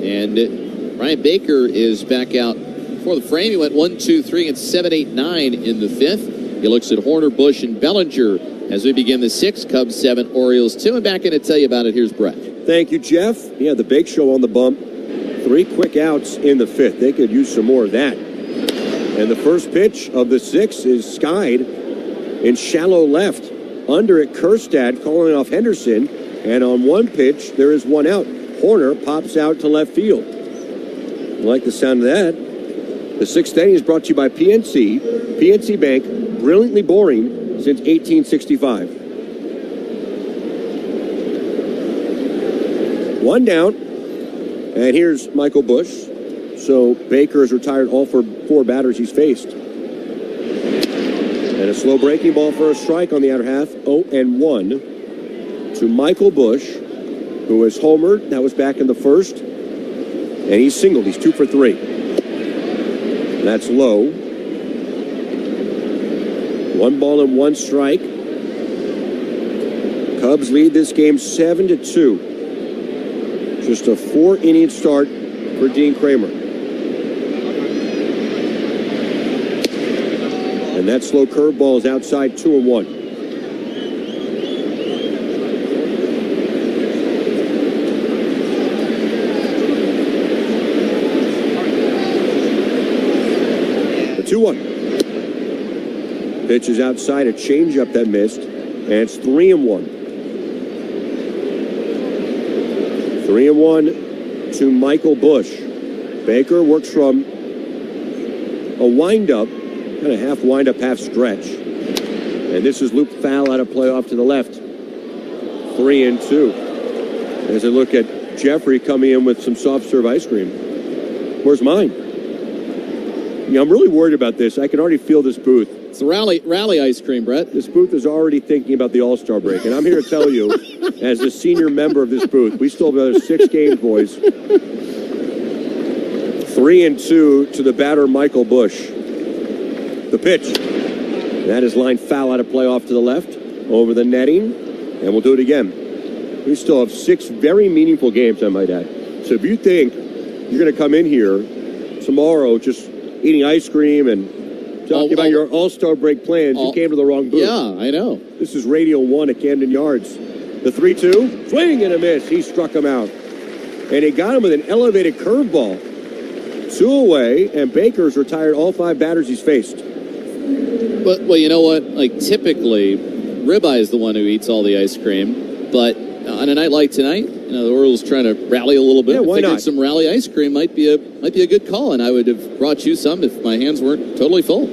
and Ryan Baker is back out for the frame. He went 1, 2, 3, and 7, 8, 9 in the 5th. He looks at Horner, Bush, and Bellinger as we begin the 6th. Cubs 7, Orioles 2. And back in to tell you about it, here's Brett. Thank you, Jeff. Yeah, the Bake Show on the bump. 3 quick outs in the 5th. They could use some more of that. And the first pitch of the 6th is skied in shallow left. Under it, Kerstad calling off Henderson. And on one pitch, there is 1 out. Horner pops out to left field. I like the sound of that. The 6th inning is brought to you by PNC. PNC Bank, brilliantly boring since 1865. 1 down. And here's Michael Bush. So Baker has retired all 4 batters he's faced. And a slow breaking ball for a strike on the outer half. 0-1 to Michael Bush, who has homered. That was back in the 1st. And he's singled. He's 2 for 3. That's low. 1 ball and 1 strike. Cubs lead this game 7-2. Just a 4-inning start for Dean Kramer. And that slow curveball is outside, 2-1. The 2-1. Pitch is outside, a changeup that missed, and it's 3-1. 3-1 to Michael Bush. Baker works from a windup, kind of half windup, half stretch. And this is looped foul out of play off to the left. 3-2. As I look at Jeffrey coming in with some soft serve ice cream. Where's mine? Yeah, I'm really worried about this. I can already feel this booth. It's rally ice cream, Brett. This booth is already thinking about the All-Star break. And I'm here to tell you, as the senior member of this booth, we still have another 6 games, boys. 3-2 to the batter, Michael Bush. The pitch. That is lined foul out of play off to the left, over the netting, and we'll do it again. We still have 6 very meaningful games, I might add. So if you think you're going to come in here tomorrow just eating ice cream and talking about your All-Star break plans, you came to the wrong booth. Yeah, I know. This is Radio 1 at Camden Yards. The 3-2, swing and a miss. He struck him out. And he got him with an elevated curveball. 2 away, and Baker's retired all 5 batters he's faced. But, well, you know what? Like, typically, Ribeye is the one who eats all the ice cream. But on a night like tonight, you know, the Orioles trying to rally a little bit. Yeah, why not? Some rally ice cream might be a good call, and I would have brought you some if my hands weren't totally full.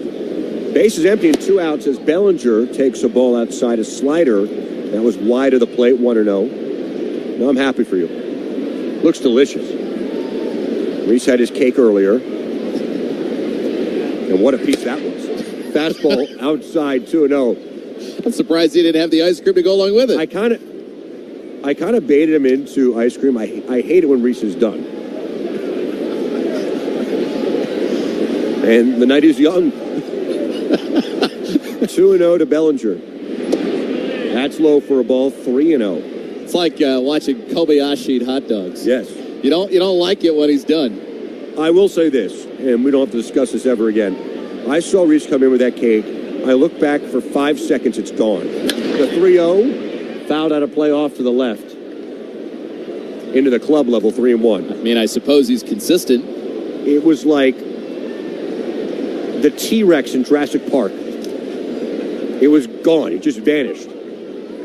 Base is empty and 2 outs as Bellinger takes a ball outside a slider. That was wide of the plate, 1-0. No, I'm happy for you. Looks delicious. Reese had his cake earlier. And what a piece that was. Fastball outside, 2-0. I'm surprised he didn't have the ice cream to go along with it. I kind of baited him into ice cream. I hate it when Reese is done. And the night is young. 2-0 to Bellinger. That's low for a ball, 3-0. It's like watching Kobayashi eat hot dogs. Yes. You don't like it when he's done. I will say this, and we don't have to discuss this ever again. I saw Reese come in with that cake. I look back for 5 seconds, it's gone. The 3-0, fouled out of play off to the left. Into the club level, 3-1. I mean, I suppose he's consistent. It was like the T-Rex in Jurassic Park. It was gone. It just vanished.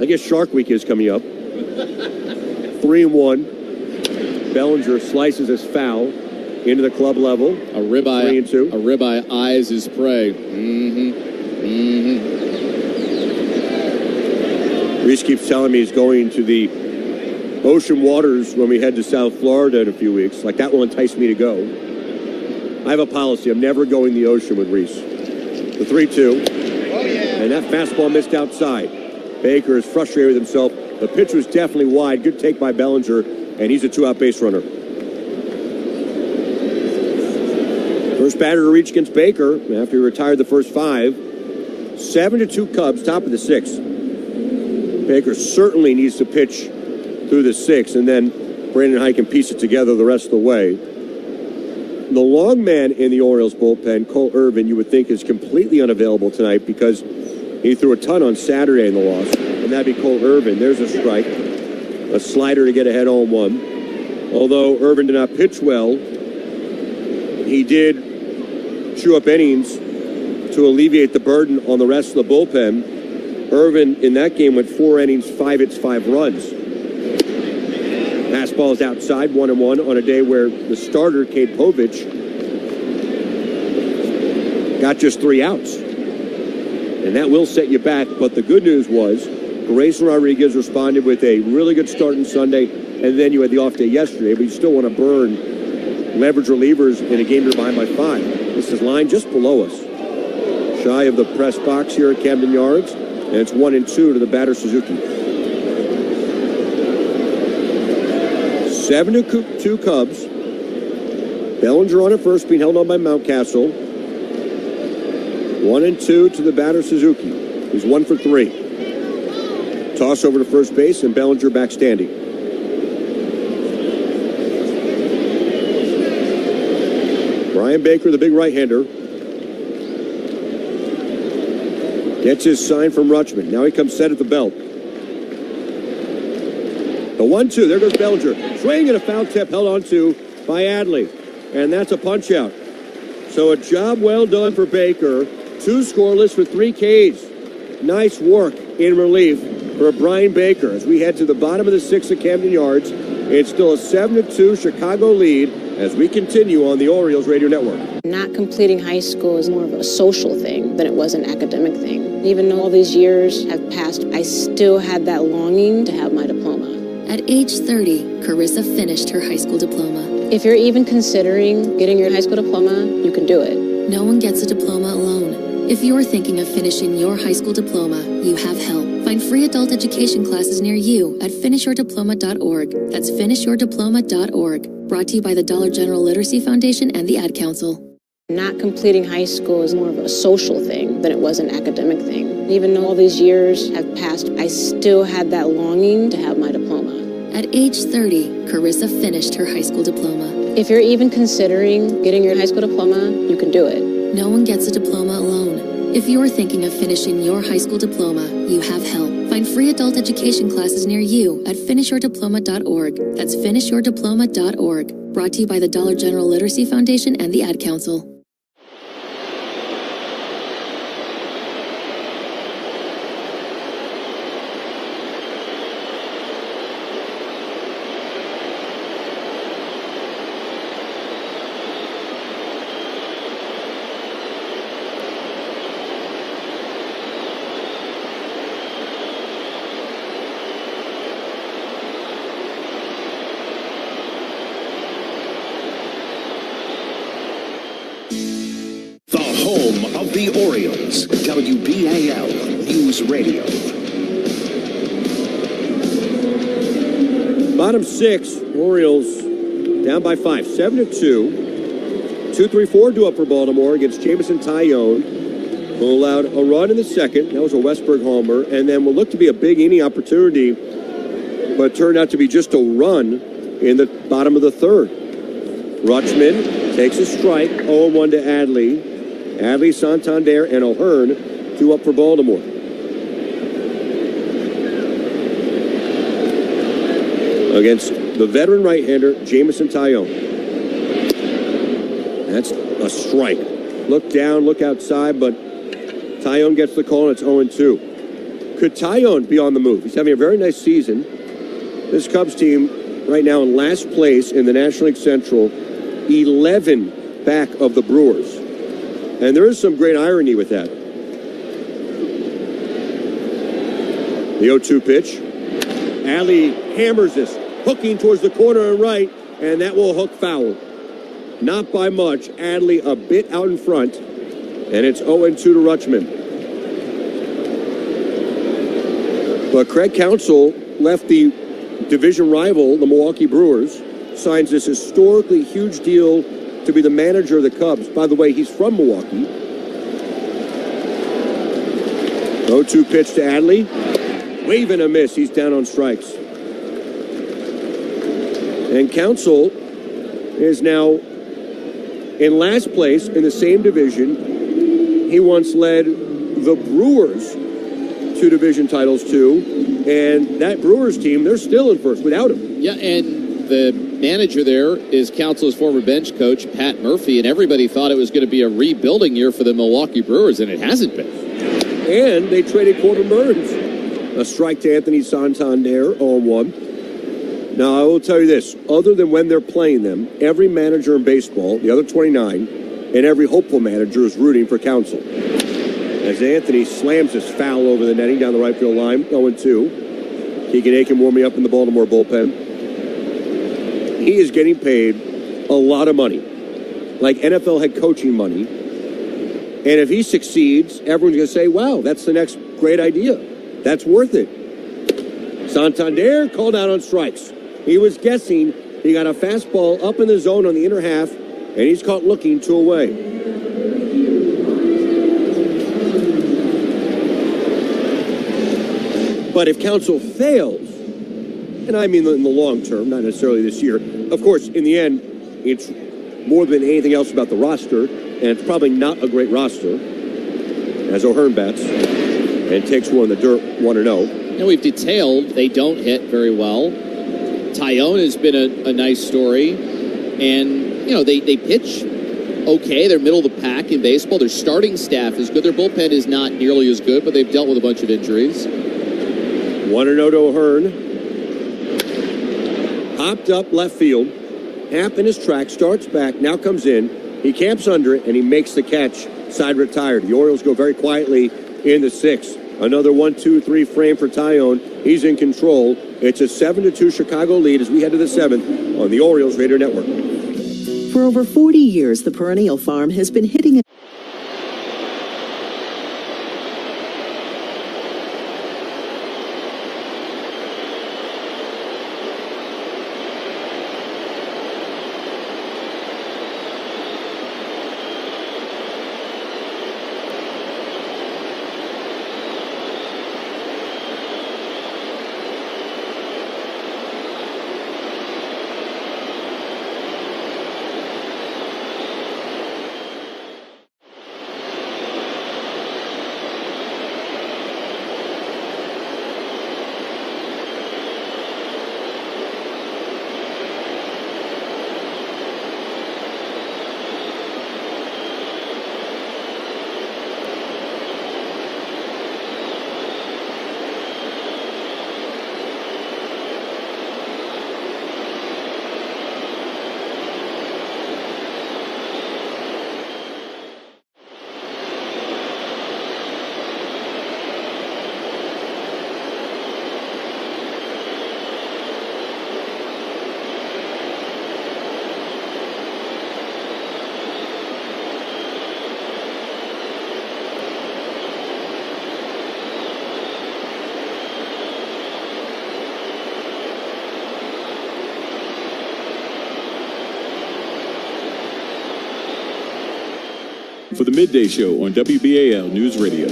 I guess Shark Week is coming up. 3-1. Bellinger slices his foul into the club level. A ribeye eyes his prey. Reese keeps telling me he's going to the ocean waters when we head to South Florida in a few weeks. Like, that will entice me to go. I have a policy. I'm never going the ocean with Reese. The 3-2. And that fastball missed outside. Baker is frustrated with himself. The pitch was definitely wide. Good take by Bellinger, and he's a 2-out base runner. First batter to reach against Baker after he retired the first 5. 7-2 Cubs, top of the 6th. Baker certainly needs to pitch through the 6th, and then Brandon Hyde can piece it together the rest of the way. The long man in the Orioles bullpen, Cole Irvin, you would think is completely unavailable tonight because he threw a ton on Saturday in the loss, and that'd be Cole Irvin. There's a strike. A slider to get ahead 0-1. Although Irvin did not pitch well, he did chew up innings to alleviate the burden on the rest of the bullpen. Irvin in that game went 4 innings, 5 hits, 5 runs. Fastball is outside, 1-1 on a day where the starter, Cade Povich, got just 3 outs. And that will set you back. But the good news was Grayson Rodriguez responded with a really good start on Sunday, and then you had the off day yesterday, but you still want to burn leverage relievers in a game you're behind by 5. This is line just below us. Shy of the press box here at Camden Yards, and it's 1-2 to the batter, Suzuki. 7-2 Cubs. Bellinger on at first, being held on by Mountcastle. 1-2 to the batter, Suzuki. He's 1 for 3. Toss over to first base, and Bellinger back standing. Brian Baker, the big right-hander, gets his sign from Rutschman. Now he comes set at the belt. The 1-2. There goes Bellinger. Swing and a foul tip held on to by Adley. And that's a punch-out. So a job well done for Baker. 2 scoreless for 3 Ks. Nice work in relief for Brian Baker. As we head to the bottom of the 6th at Camden Yards, it's still a 7-2 Chicago lead as we continue on the Orioles Radio Network. Not completing high school is more of a social thing than it was an academic thing. Even though all these years have passed, I still had that longing to have my diploma. At age 30, Carissa finished her high school diploma. If you're even considering getting your high school diploma, you can do it. No one gets a diploma alone. If you're thinking of finishing your high school diploma, you have help. Find free adult education classes near you at finishyourdiploma.org. That's finishyourdiploma.org. Brought to you by the Dollar General Literacy Foundation and the Ad Council. Not completing high school is more of a social thing than it was an academic thing. Even though all these years have passed, I still had that longing to have my diploma. At age 30, Carissa finished her high school diploma. If you're even considering getting your high school diploma, you can do it. No one gets a diploma alone. If you're thinking of finishing your high school diploma, you have help. Find free adult education classes near you at finishyourdiploma.org. That's finishyourdiploma.org. Brought to you by the Dollar General Literacy Foundation and the Ad Council. The Orioles, WBAL News Radio. Bottom 6, Orioles down by 5, 7-2. 2-3-4 due up for Baltimore against Jamison Tyone, who allowed a run in the second. That was a Westberg homer, and then will look to be a big inning opportunity, but turned out to be just a run in the bottom of the 3rd. Rutschman takes a strike, 0-1 to Adley. Adley, Santander, and O'Hearn, 2 up for Baltimore. Against the veteran right-hander, Jamison Tyone. That's a strike. Look down, look outside, but Tyone gets the call, and it's 0-2. Could Tyone be on the move? He's having a very nice season. This Cubs team right now in last place in the National League Central, 11 back of the Brewers. And there is some great irony with that. The 0-2 pitch. Alley hammers this, hooking towards the corner and right, and that will hook foul. Not by much. Adley a bit out in front, and it's 0-2 to Rutschman. But Craig Counsell left the division rival, the Milwaukee Brewers, signs this historically huge deal to be the manager of the Cubs. By the way, he's from Milwaukee. 0-2 pitch to Adley. Wave and a miss. He's down on strikes. And Counsell is now in last place in the same division. He once led the Brewers to division titles too, and that Brewers team, they're still in first without him. Yeah, and the manager there is Counsell's former bench coach, Pat Murphy, and everybody thought it was going to be a rebuilding year for the Milwaukee Brewers, and it hasn't been. And they traded Corbin Burns. A strike to Anthony Santander, 0-1. Now, I will tell you this. Other than when they're playing them, every manager in baseball, the other 29, and every hopeful manager is rooting for Counsell. As Anthony slams this foul over the netting down the right field line, 0-2. Keegan Aiken warming up in the Baltimore bullpen. He is getting paid a lot of money, like NFL head coaching money. And if he succeeds, everyone's going to say, wow, that's the next great idea. That's worth it. Santander called out on strikes. He was guessing. He got a fastball up in the zone on the inner half, and he's caught looking 2 away. But if Counsell fails, and I mean in the long term, not necessarily this year, of course, in the end, it's more than anything else about the roster, and it's probably not a great roster, as O'Hearn bats and takes one in the dirt, 1-0. And we've detailed they don't hit very well. Tyone has been a nice story. And, you know, they pitch okay. They're middle of the pack in baseball. Their starting staff is good. Their bullpen is not nearly as good, but they've dealt with a bunch of injuries. 1-0 to O'Hearn. Hopped up left field. Half in his track, starts back, now comes in. He camps under it, and he makes the catch. Side retired. The Orioles go very quietly in the 6th. Another 1-2-3 frame for Tyone. He's in control. It's a 7-2 Chicago lead as we head to the 7th on the Orioles Radio Network. For over 40 years, the Perennial Farm has been hitting it. For the Midday Show on WBAL News Radio.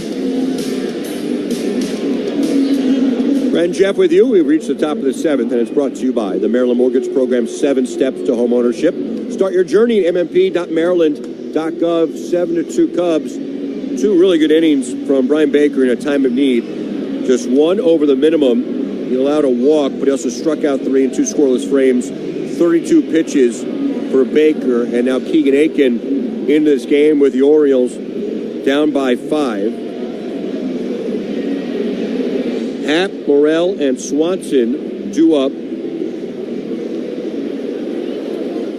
Ren Jeff with you. We've reached the top of the 7th, and it's brought to you by the Maryland Mortgage Program's 7 Steps to Homeownership. Start your journey at mmp.maryland.gov. 7-2 Cubs. 2 really good innings from Brian Baker in a time of need. Just 1 over the minimum. He allowed a walk, but he also struck out 3 in 2 scoreless frames. 32 pitches for Baker, and now Keegan Aiken into this game with the Orioles down by 5. Happ, Morrell, and Swanson due up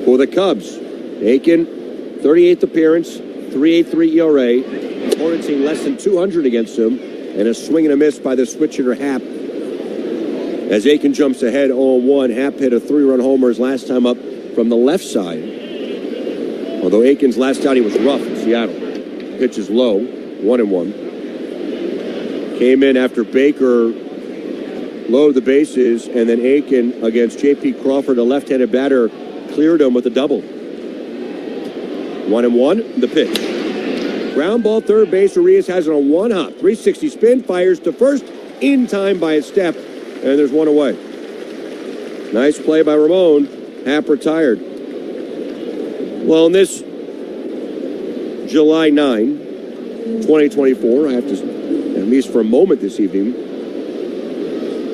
for the Cubs. Aiken, 38th appearance, 3.83 ERA. Opponents seeing less than 200 against him, and a swing and a miss by the switch hitter Happ. As Aiken jumps ahead 0-1, Happ hit a 3-run homer his last time up from the left side. Although Aiken's last out, he was rough in Seattle. Pitch is low, 1-1. Came in after Baker loaded the bases, and then Aiken against J.P. Crawford, a left-handed batter, cleared him with a double. 1-1, the pitch. Ground ball, third base. Urias has it on one hop. 360 spin, fires to first, in time by a step, and there's one away. Nice play by Ramon. Happ retired. Well, in this July 9, 2024, I have to, at least for a moment this evening,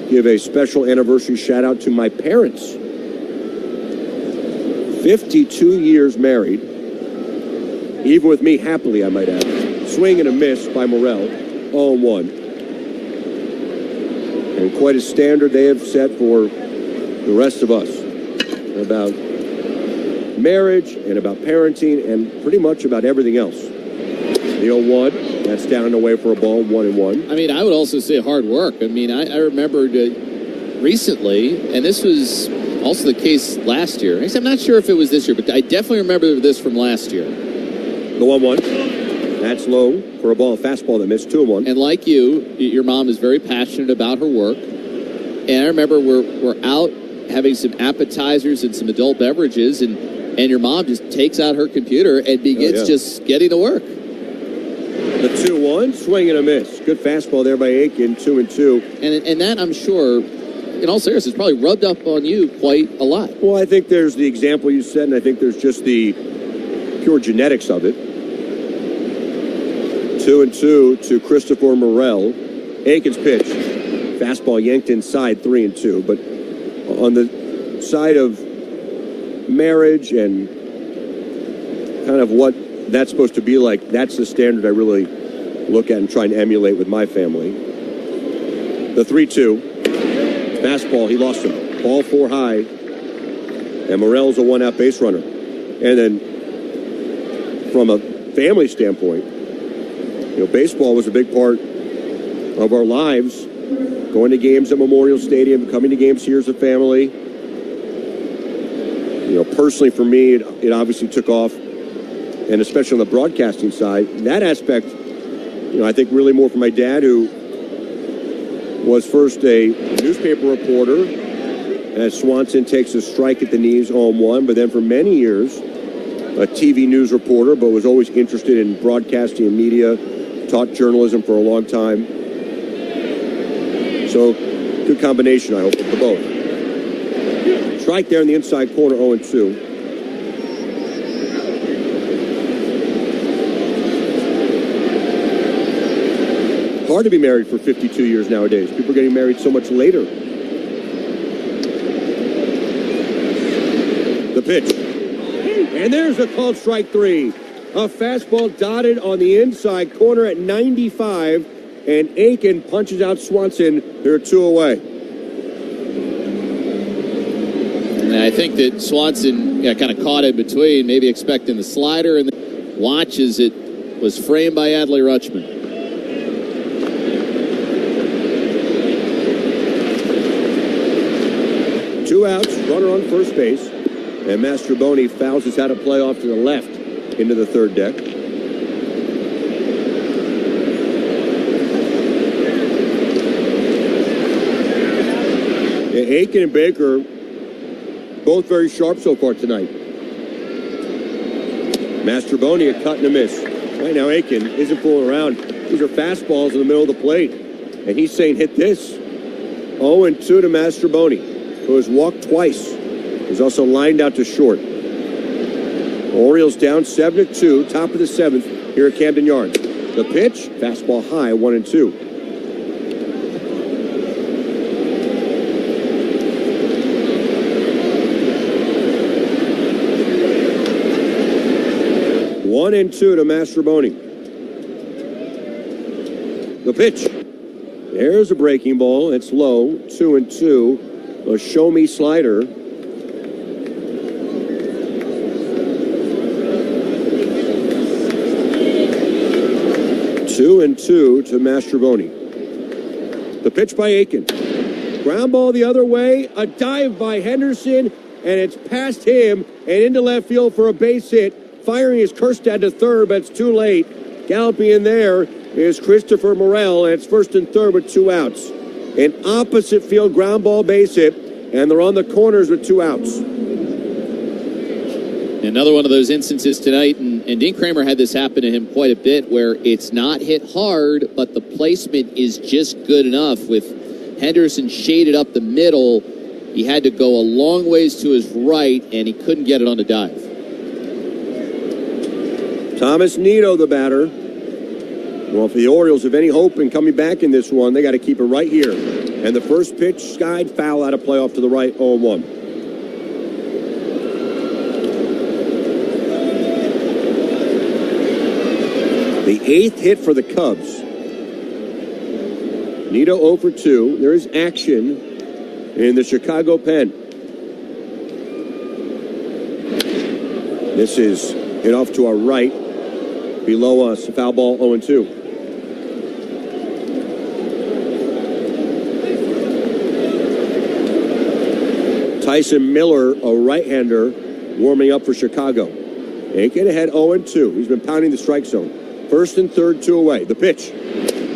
give a special anniversary shout out to my parents. 52 years married, even with me happily, I might add. Swing and a miss by Morrell, 0-1. And quite a standard they have set for the rest of us about marriage and about parenting and pretty much about everything else. The 0-1, that's down and away for a ball, 1-1. I mean, I would also say hard work. I mean, I remembered recently, and this was also the case last year. I'm not sure if it was this year, but I definitely remember this from last year. The 1-1. That's low for a ball, a fastball that missed, 2-1. And like you, your mom is very passionate about her work. And I remember we're out having some appetizers and some adult beverages, and your mom just takes out her computer and begins just getting to work. The 2-1, swing and a miss. Good fastball there by Aiken, 2-2. And that, I'm sure, in all seriousness, probably rubbed up on you quite a lot. Well, I think there's the example you said, and I think there's just the pure genetics of it. 2-2 to Christopher Morrell. Aiken's pitch. Fastball yanked inside, 3-2. But on the side of marriage and kind of what that's supposed to be like, that's the standard I really look at and try and emulate with my family. The 3-2. Fastball, he lost him. Ball 4 high. And Morrell's a one-out base runner. And then from a family standpoint, you know, baseball was a big part of our lives. Going to games at Memorial Stadium, coming to games here as a family. You know, personally for me, it obviously took off, and especially on the broadcasting side. That aspect, you know, I think really more for my dad, who was first a newspaper reporter as Swanson takes a strike at the knees, 0-1, but then for many years, a TV news reporter, but was always interested in broadcasting and media, taught journalism for a long time. So, good combination, I hope, for both. Strike there in the inside corner, 0-2. Hard to be married for 52 years nowadays. People are getting married so much later. The pitch. And there's a called strike 3. A fastball dotted on the inside corner at 95. And Aiken punches out Swanson. They're 2 away. And I think that Swanson kind of caught in between, maybe expecting the slider, and watch as it was framed by Adley Rutschman. Two outs, runner on first base. And Mastroboni fouls us out of play off to the left into the third deck. Aiken and Baker, both very sharp so far tonight. Mastroboni, a cut and a miss. Right now, Aiken isn't fooling around. These are fastballs in the middle of the plate. And he's saying, hit this. 0-2 to Mastroboni, who has walked twice. He's also lined out to short. Orioles down 7-2, top of the 7th here at Camden Yards. The pitch, fastball high, 1-2. One and 2 to Mastroboni. The pitch. There's a breaking ball. It's low. 2-2. A show me slider. 2-2 to Mastrobuoni. The pitch by Aiken. Ground ball the other way. A dive by Henderson, and it's past him and into left field for a base hit. Firing is Kerstad to third, but it's too late. Galloping in there is Christopher Morel, and it's first and third with 2 outs. An opposite field ground ball base hit, and they're on the corners with 2 outs. Another one of those instances tonight, and Dean Kramer had this happen to him quite a bit, where it's not hit hard, but the placement is just good enough. With Henderson shaded up the middle, he had to go a long ways to his right, and he couldn't get it on the dive. Thomas Nito, the batter. Well, if the Orioles have any hope in coming back in this one, they got to keep it right here. And the first pitch, skied, foul out of play off to the right, 0-1. The 8th hit for the Cubs. Nito 0 for 2. There is action in the Chicago pen. This is hit off to our right. Below us, foul ball 0-2. Tyson Miller, a right-hander, warming up for Chicago. Aiken ahead 0-2. He's been pounding the strike zone. First and third, 2 away. The pitch.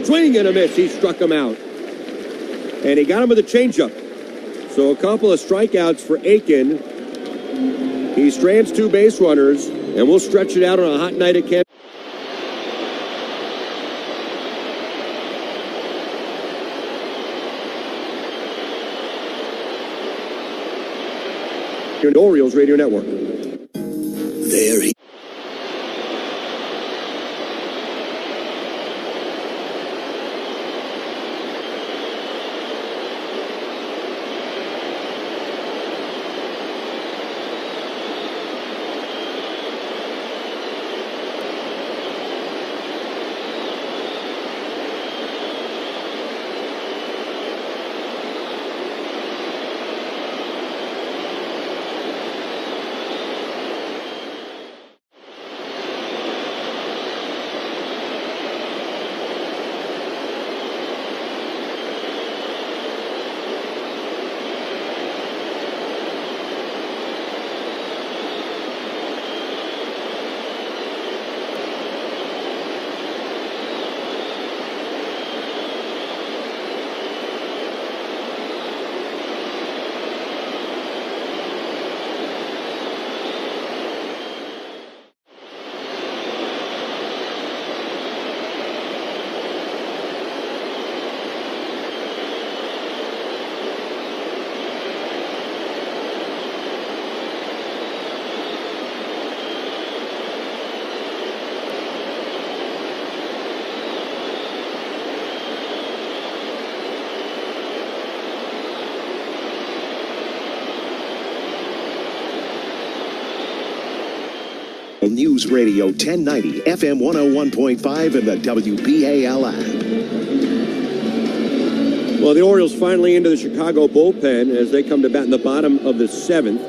Swing and a miss. He struck him out. And he got him with a changeup. So a couple of strikeouts for Aiken. He strands 2 base runners, and we'll stretch it out on a hot night at camp. Your Orioles Radio Network. There he News Radio 1090, FM 101.5, and the WBAL app. Well, the Orioles finally into the Chicago bullpen as they come to bat in the bottom of the 7th.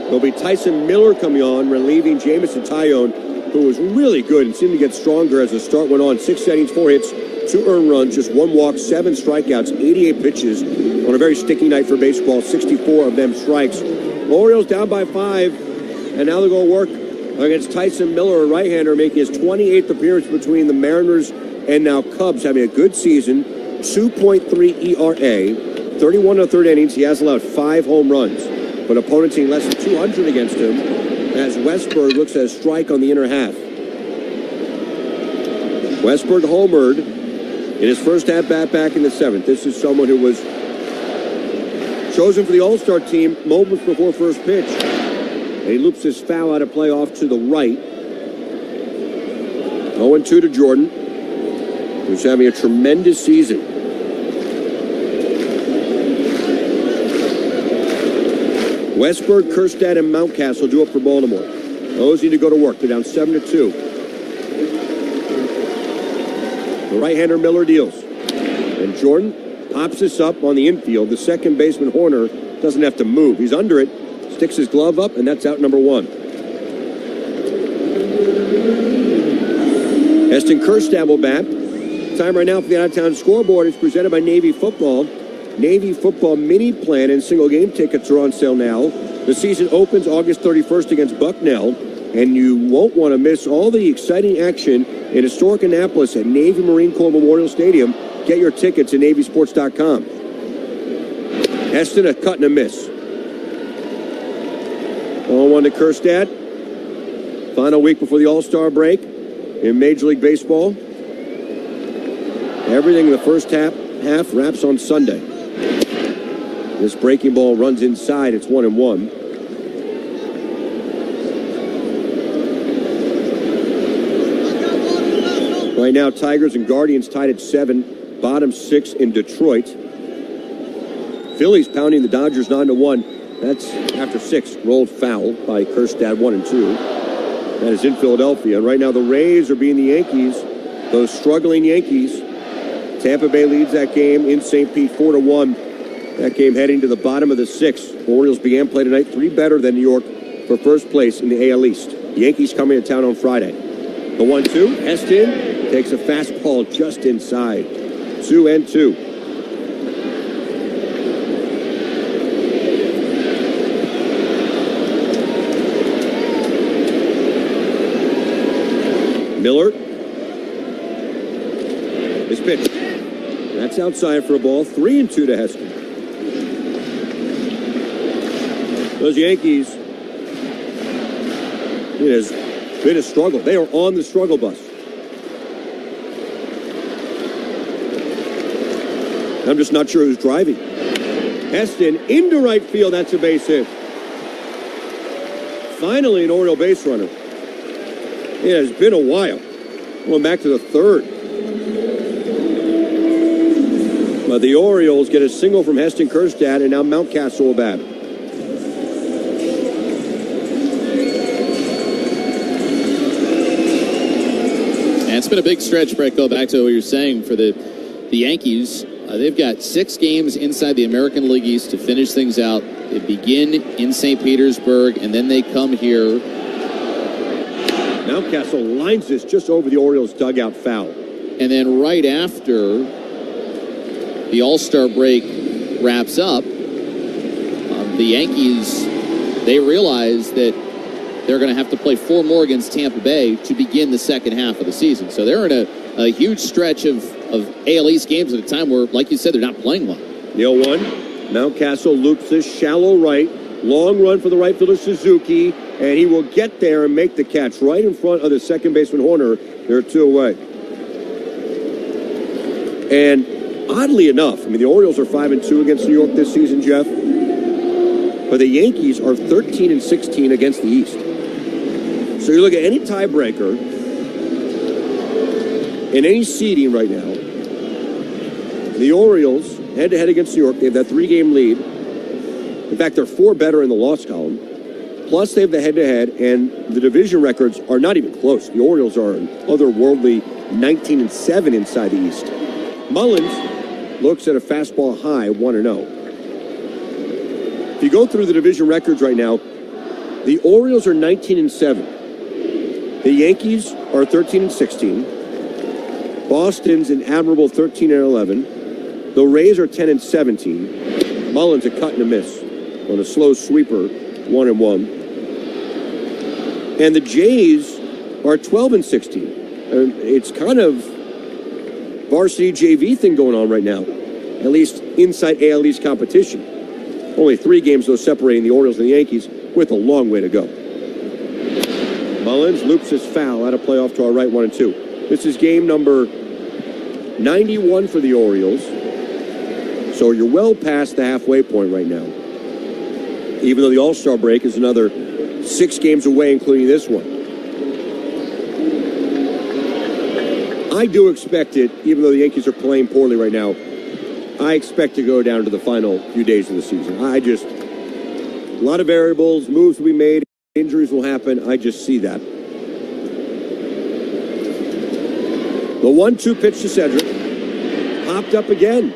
There'll be Tyson Miller coming on, relieving Jamison Tyone, who was really good and seemed to get stronger as the start went on. 6 innings, 4 hits, 2 earned runs, just 1 walk, 7 strikeouts, 88 pitches on a very sticky night for baseball, 64 of them strikes. Orioles down by 5, and now they're going to work against Tyson Miller, a right-hander, making his 28th appearance between the Mariners and now Cubs, having a good season, 2.3 ERA, 31 1/3 innings. He has allowed 5 home runs, but opponents hitting less than 200 against him as Westberg looks at a strike on the inner half. Westberg homered in his first at-bat back in the 7th. This is someone who was chosen for the All-Star team moments before first pitch. And he loops his foul out of play off to the right. 0-2 to Jordan, who's having a tremendous season. Westberg, Kerstad, and Mountcastle do up for Baltimore. Those need to go to work. They're down 7-2. The right-hander Miller deals. And Jordan pops this up on the infield. The second baseman, Horner, doesn't have to move. He's under it, sticks his glove up, and that's out number 1. Heston Kjerstad will bat. Time right now for the out-of-town scoreboard is presented by Navy Football. Navy Football mini plan and single game tickets are on sale now. The season opens August 31st against Bucknell, and you won't want to miss all the exciting action in historic Annapolis at Navy Marine Corps Memorial Stadium. Get your tickets at NavySports.com. Heston, a cut and a miss. 0-1 to Kjerstad. Final week before the All-Star break in Major League Baseball. Everything in the first half wraps on Sunday. This breaking ball runs inside. It's 1-1. Right now, Tigers and Guardians tied at 7, bottom 6 in Detroit. Phillies pounding the Dodgers 9-1. That's after 6. Rolled foul by Kjerstad, 1-2. That is in Philadelphia. And right now, the Rays are beating the Yankees. Those struggling Yankees. Tampa Bay leads that game in St. Pete 4-1. That game heading to the bottom of the 6th. Orioles began play tonight 3 better than New York for first place in the AL East. Yankees coming to town on Friday. The 1-2. Heston takes a fastball just inside. 2-2. Miller. His pitch. That's outside for a ball. 3-2 to Heston. Those Yankees, it has been a struggle. They are on the struggle bus. I'm just not sure who's driving. Heston into right field. That's a base hit. Finally, an Oriole base runner. It has been a while. Going back to the 3rd. But the Orioles get a single from Heston Kjerstad, and now Mountcastle will bat. And it's been a big stretch, Brett. Go back to what you're saying for the Yankees. They've got 6 games inside the American League East to finish things out. They begin in St. Petersburg, and then they come here. Mountcastle lines this just over the Orioles' dugout foul. And then right after the All-Star break wraps up, the Yankees, they realize that they're going to have to play 4 more against Tampa Bay to begin the second half of the season. So they're in a huge stretch of AL East games at a time where, like you said, they're not playing well. The 0-1. Mountcastle loops this shallow right. Long run for the right fielder Suzuki, and he will get there and make the catch right in front of the second baseman Horner. They're 2 away. And oddly enough, I mean, the Orioles are 5-2 against New York this season, Jeff. But the Yankees are 13-16 against the East. So you look at any tiebreaker in any seeding right now, the Orioles, head-to-head against New York, they have that 3-game lead. In fact, they're 4 better in the loss column. Plus, they have the head-to-head, and the division records are not even close. The Orioles are an otherworldly 19-7 inside the East. Mullins looks at a fastball high, 1-0. If you go through the division records right now, the Orioles are 19-7. The Yankees are 13-16. Boston's an admirable 13-11. The Rays are 10-17. Mullins a cut and a miss on a slow sweeper, 1-1. And the Jays are 12-16. It's kind of varsity JV thing going on right now, at least inside AL East competition. Only 3 games, though, separating the Orioles and the Yankees, with a long way to go. Mullins loops his foul out of play off to our right, 1-2. This is game number 91 for the Orioles. So you're well past the halfway point right now. Even though the All-Star break is another 6 games away, including this one. I do expect it, even though the Yankees are playing poorly right now, I expect to go down to the final few days of the season. A lot of variables, moves will be made, injuries will happen. I just see that. The 1-2 pitch to Cedric. popped up again.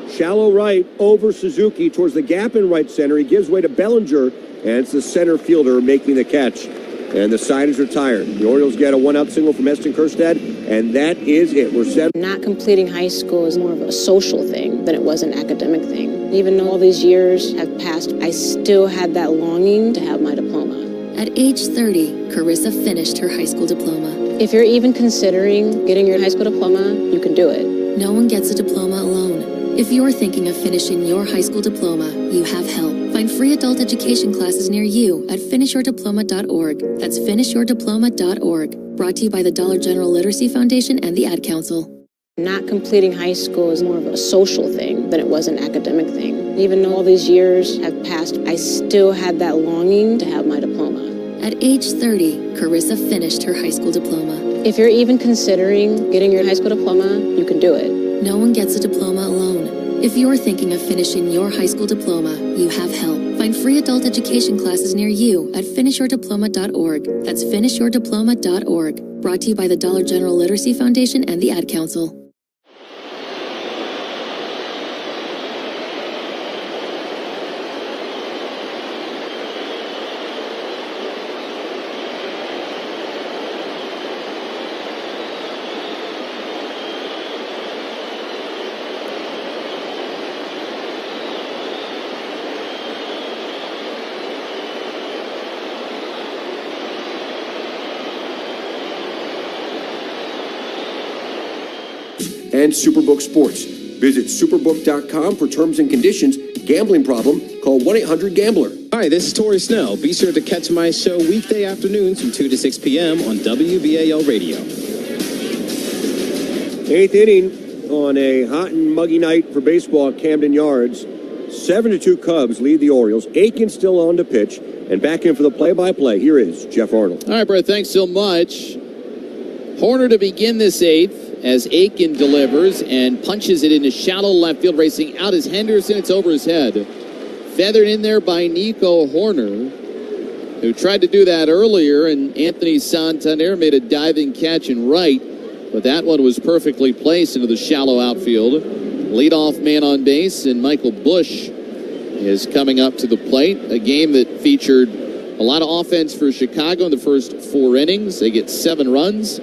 Shallow right over Suzuki towards the gap in right center. He gives way to Bellinger, and it's the center fielder making the catch. And the side is retired. The Orioles get a one-out single from Eston Kjerstad, and that is it. We're set. Not completing high school is more of a social thing than it was an academic thing. Even though all these years have passed, I still had that longing to have my diploma. At age 30, Carissa finished her high school diploma. If you're even considering getting your high school diploma, you can do it. No one gets a diploma alone. If you're thinking of finishing your high school diploma, you have help. Find free adult education classes near you at finishyourdiploma.org. That's finishyourdiploma.org. Brought to you by the Dollar General Literacy Foundation and the Ad Council. Not completing high school is more of a social thing than it was an academic thing. Even though all these years have passed, I still had that longing to have my diploma. At age 30, Carissa finished her high school diploma. If you're even considering getting your high school diploma, you can do it. No one gets a diploma alone. If you're thinking of finishing your high school diploma, you have help. Find free adult education classes near you at finishyourdiploma.org. That's finishyourdiploma.org. Brought to you by the Dollar General Literacy Foundation and the Ad Council. And Superbook Sports. Visit superbook.com for terms and conditions. Gambling problem? Call 1-800-GAMBLER. Hi, this is Tori Snell. Be sure to catch my show weekday afternoons from 2 to 6 p.m. on WBAL Radio. 8th inning on a hot and muggy night for baseball at Camden Yards. 7-2 Cubs lead the Orioles. Aiken still on to pitch. And back in for the play-by-play, here is Jeff Arnold. All right, Brett, thanks so much. Horner to begin this 8th. As Aiken delivers and punches it into shallow left field, racing out as Henderson. It's over his head. Feathered in there by Nico Horner, who tried to do that earlier, and Anthony Santander made a diving catch in right, but that one was perfectly placed into the shallow outfield. Leadoff man on base, and Michael Bush is coming up to the plate. A game that featured a lot of offense for Chicago in the first 4 innings. They get 7 runs.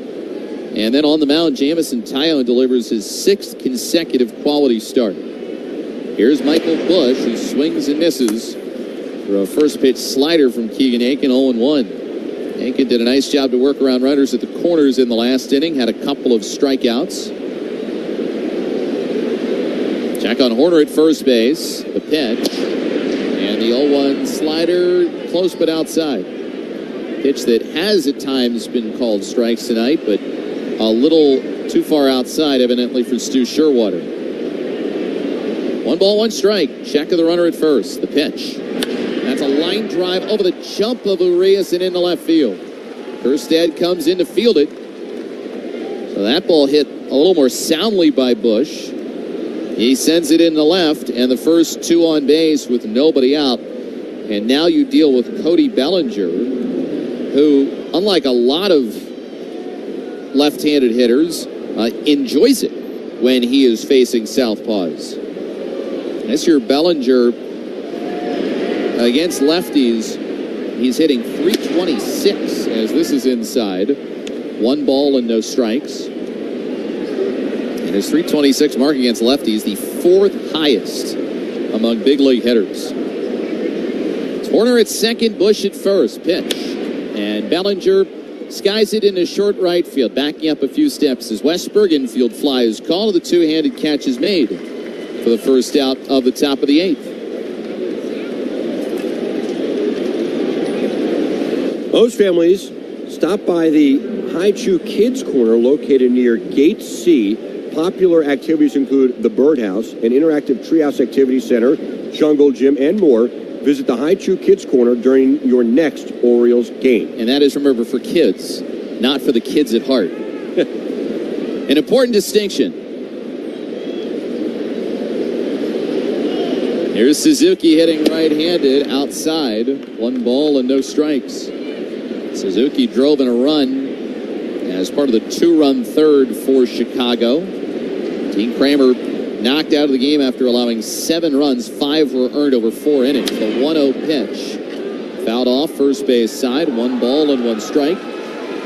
And then on the mound, Jamison Tyone delivers his 6th consecutive quality start. Here's Michael Bush, who swings and misses for a first pitch slider from Keegan Aiken, 0-1. Aiken did a nice job to work around runners at the corners in the last inning, had a couple of strikeouts. Check on Horner at first base, the pitch, and the 0-1 slider, close but outside. Pitch that has at times been called strikes tonight, but a little too far outside, evidently, for Stu Sherwater. 1 ball, 1 strike. Check of the runner at first. The pitch. That's a line drive over the jump of Urias and into left field. Kjerstad comes in to field it. So that ball hit a little more soundly by Bush. He sends it into left, and the first 2 on base with nobody out. And now you deal with Cody Bellinger, who, unlike a lot of left-handed hitters, enjoys it when he is facing southpaws. That's your Bellinger against lefties. He's hitting .326 as this is inside. 1 ball and no strikes. And his .326 mark against lefties, the 4th highest among big league hitters. It's Horner at second, Bush at first. Pitch. And Bellinger skies it into short right field, backing up a few steps as Wes Bergenfield fly is called. The 2-handed catch is made for the first out of the top of the 8th. Most families stop by the Haichu Kids Corner located near Gate C. Popular activities include the Birdhouse, an interactive treehouse activity center, jungle gym, and more. Visit the Haichu Kids Corner during your next Orioles game. And that is, remember, for kids, not for the kids at heart. An important distinction. Here's Suzuki hitting right-handed outside. 1 ball and no strikes. Suzuki drove in a run as part of the 2-run third for Chicago. Dean Kramer knocked out of the game after allowing 7 runs. 5 were earned over 4 innings. The 1-0 pitch. Fouled off first base side. 1 ball and 1 strike.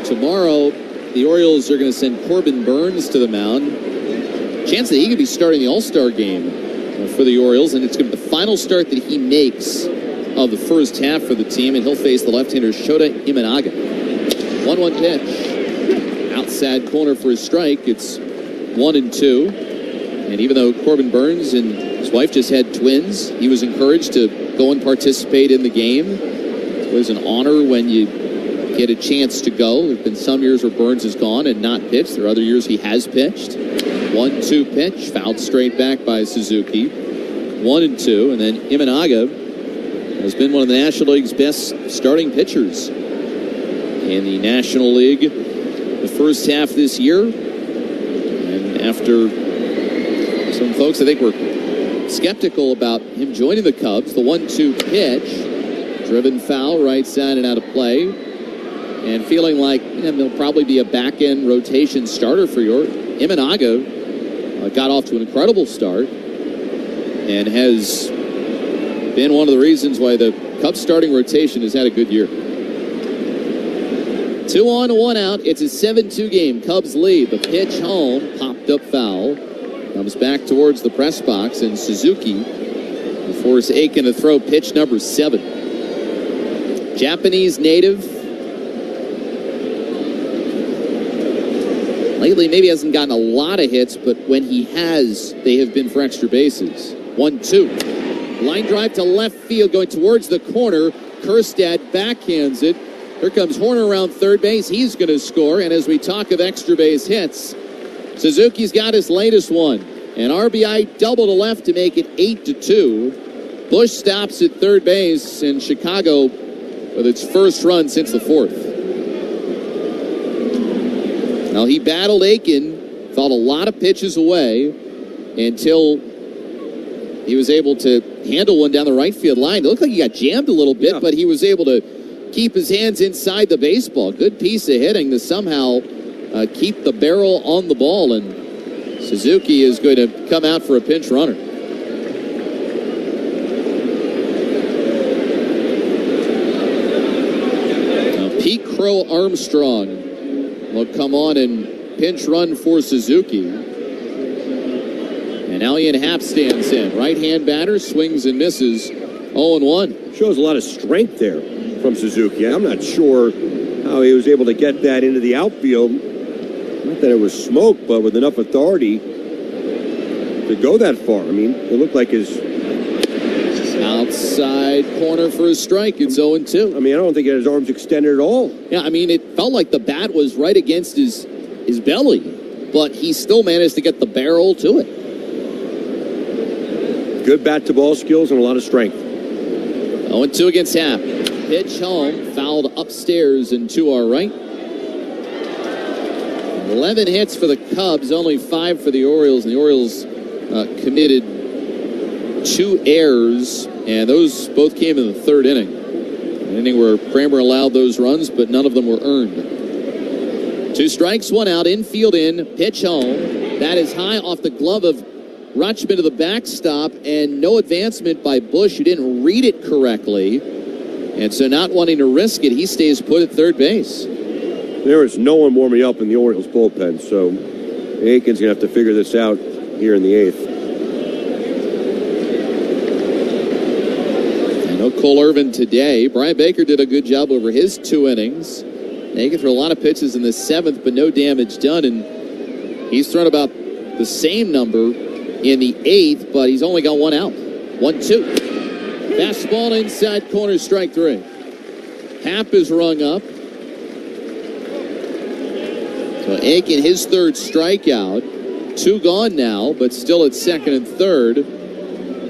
Tomorrow, the Orioles are going to send Corbin Burns to the mound. Chance that he could be starting the All-Star game for the Orioles, and it's going to be the final start that he makes of the first half for the team, and he'll face the left-hander Shota Imanaga. 1-1 pitch. Outside corner for a strike. It's 1-2. And even though Corbin Burns and his wife just had twins, he was encouraged to go and participate in the game. It was an honor when you get a chance to go. There have been some years where Burns has gone and not pitched. There are other years he has pitched. 1-2 pitch, fouled straight back by Suzuki. 1-2, and then Imanaga has been one of the National League's best starting pitchers in the National League the first half this year. And after some folks, I think, were skeptical about him joining the Cubs, the 1-2 pitch, driven foul, right side and out of play, and feeling like he'll probably be a back-end rotation starter for your Imanaga. Got off to an incredible start and has been one of the reasons why the Cubs starting rotation has had a good year. 2 on, 1 out. It's a 7-2 game. Cubs lead. The pitch home, popped up foul. Comes back towards the press box, and Suzuki will force Aiken to throw pitch number 7. Japanese native. Lately, maybe hasn't gotten a lot of hits, but when he has, they have been for extra bases. 1-2. Line drive to left field going towards the corner. Kjerstad backhands it. Here comes Horner around third base. He's going to score. And as we talk of extra base hits, Suzuki's got his latest one. An RBI double to left to make it 8-2. Bush stops at third base, and Chicago with its first run since the 4th. Now, he battled Aiken, fought a lot of pitches away until he was able to handle one down the right field line. It looked like he got jammed a little bit, but he was able to keep his hands inside the baseball. Good piece of hitting to somehow keep the barrel on the ball, and Suzuki is going to come out for a pinch runner. Now, Pete Crow Armstrong will come on and pinch run for Suzuki. And Allian Happ stands in. Right-hand batter, swings and misses. 0-1. Shows a lot of strength there from Suzuki. I'm not sure how he was able to get that into the outfield. Not that it was smoke, but with enough authority to go that far. I mean, it looked like his outside corner for a strike. It's 0-2. I mean, I don't think he had his arms extended at all. Yeah, I mean, it felt like the bat was right against his belly, but he still managed to get the barrel to it. Good bat-to-ball skills and a lot of strength. 0-2 against Happ. Pitch home, fouled upstairs and to our right. 11 hits for the Cubs, only 5 for the Orioles, and the Orioles committed 2 errors, and those both came in the 3rd inning. An inning where Kramer allowed those runs, but none of them were earned. 2 strikes, 1 out, infield in, pitch home. That is high off the glove of Rutschman to the backstop, and no advancement by Bush, who didn't read it correctly. And so not wanting to risk it, he stays put at third base. There is no one warming up in the Orioles bullpen, so Aiken's going to have to figure this out here in the 8th. And no Cole Irvin today. Brian Baker did a good job over his 2 innings. Aiken threw a lot of pitches in the 7th, but no damage done, and he's thrown about the same number in the 8th, but he's only got 1 out. 1-2. Fastball inside corner, strike 3. Happ is rung up. So Aiken, his 3rd strikeout. 2 gone now, but still at 2nd and 3rd.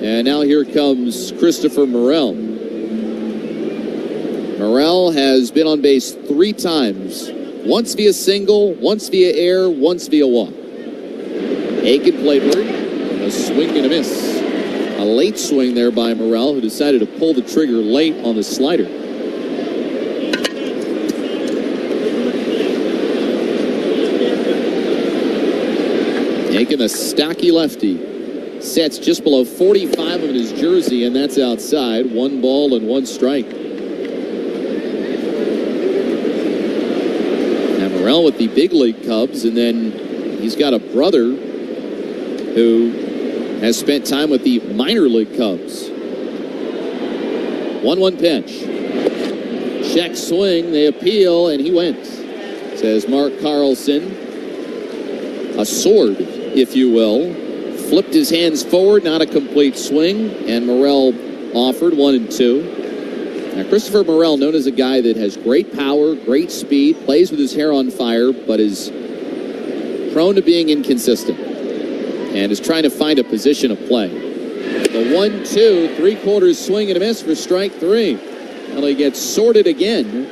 And now here comes Christopher Morel. Morel has been on base 3 times. Once via single, once via air, once via walk. Aiken played hard. A swing and a miss. A late swing there by Morel, who decided to pull the trigger late on the slider. Taking the stocky lefty. Sets just below 45 of his jersey, and that's outside. 1 ball and 1 strike. Now Morel with the big league Cubs, and then he's got a brother who has spent time with the minor league Cubs. 1-1 pitch. Check swing, they appeal, and he went. Says Mark Carlson. A sword, if you will. Flipped his hands forward, not a complete swing, and Morel offered 1-2. Now, Christopher Morel, known as a guy that has great power, great speed, plays with his hair on fire, but is prone to being inconsistent and is trying to find a position of play. The 1-2, 3/4 swing and a miss for strike 3. Well, he gets sorted again.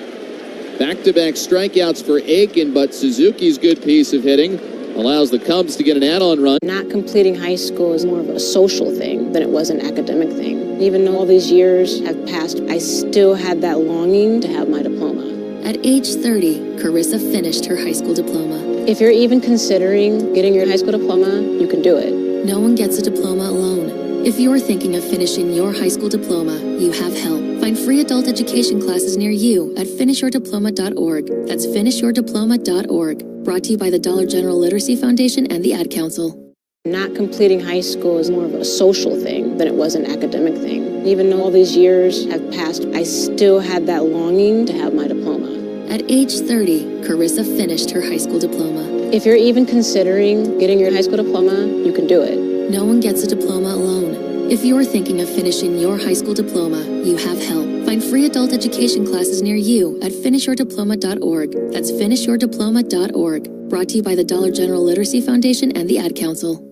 Back-to-back strikeouts for Aiken, but Suzuki's good piece of hitting allows the Cubs to get an add-on run. Not completing high school is more of a social thing than it was an academic thing. Even though all these years have passed, I still had that longing to have my diploma. At age 30, Carissa finished her high school diploma. If you're even considering getting your high school diploma, you can do it. No one gets a diploma alone. If you're thinking of finishing your high school diploma, you have help. Find free adult education classes near you at finishyourdiploma.org. That's finishyourdiploma.org. Brought to you by the Dollar General Literacy Foundation and the Ad Council. Not completing high school is more of a social thing than it was an academic thing. Even though all these years have passed, I still had that longing to have my diploma. At age 30, Carissa finished her high school diploma. If you're even considering getting your high school diploma, you can do it. No one gets a diploma alone. If you're thinking of finishing your high school diploma, you have help. Find free adult education classes near you at finishyourdiploma.org. That's finishyourdiploma.org. Brought to you by the Dollar General Literacy Foundation and the Ad Council.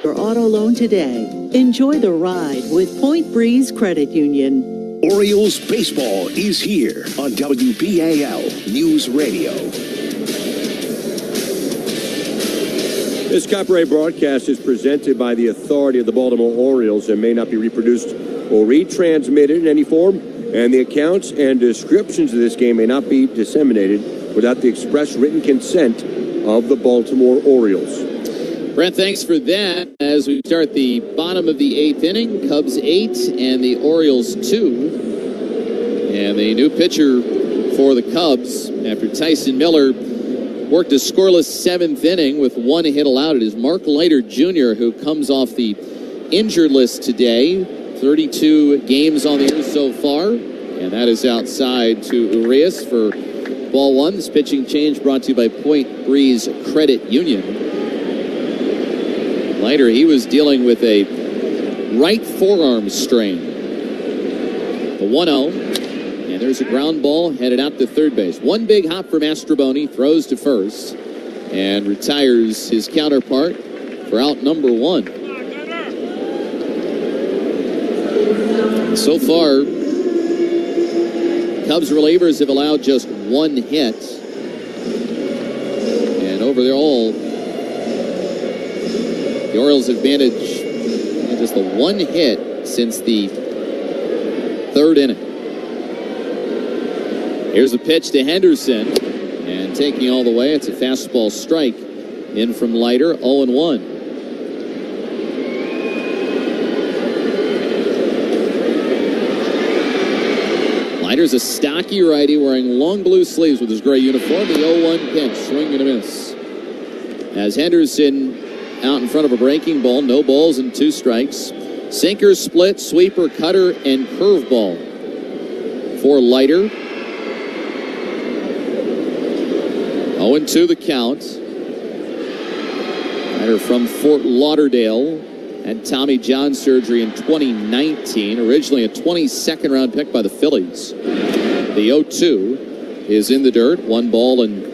Your auto loan today. Enjoy the ride with Point Breeze Credit Union. Orioles baseball is here on WBAL News Radio. This copyright broadcast is presented by the authority of the Baltimore Orioles and may not be reproduced or retransmitted in any form, and the accounts and descriptions of this game may not be disseminated without the express written consent of the Baltimore Orioles. Brent, thanks for that. As we start the bottom of the 8th inning, Cubs 8 and the Orioles 2. And the new pitcher for the Cubs, after Tyson Miller worked a scoreless 7th inning with 1 hit allowed, it is Mark Leiter Jr. who comes off the injured list today. 32 games on the year so far. And that is outside to Urias for ball 1. This pitching change brought to you by Point Breeze Credit Union. Leiter, he was dealing with a right forearm strain. The 1-0, and there's a ground ball headed out to third base. One big hop for Mastroboni, throws to first, and retires his counterpart for out number 1. So far, Cubs relievers have allowed just 1 hit, and overall, the Orioles have managed just the 1 hit since the 3rd inning. Here's a pitch to Henderson, and taking all the way, it's a fastball strike in from Leiter, 0-1. Leiter's a stocky righty wearing long blue sleeves with his gray uniform. The 0-1 pitch, swing and a miss. As Henderson out in front of a breaking ball, no balls and 2 strikes. Sinker, split, sweeper, cutter, and curveball for Leiter. 0-2 the count. Leiter from Fort Lauderdale had Tommy John surgery in 2019, originally a 22nd round pick by the Phillies. The 0-2 is in the dirt, 1 ball and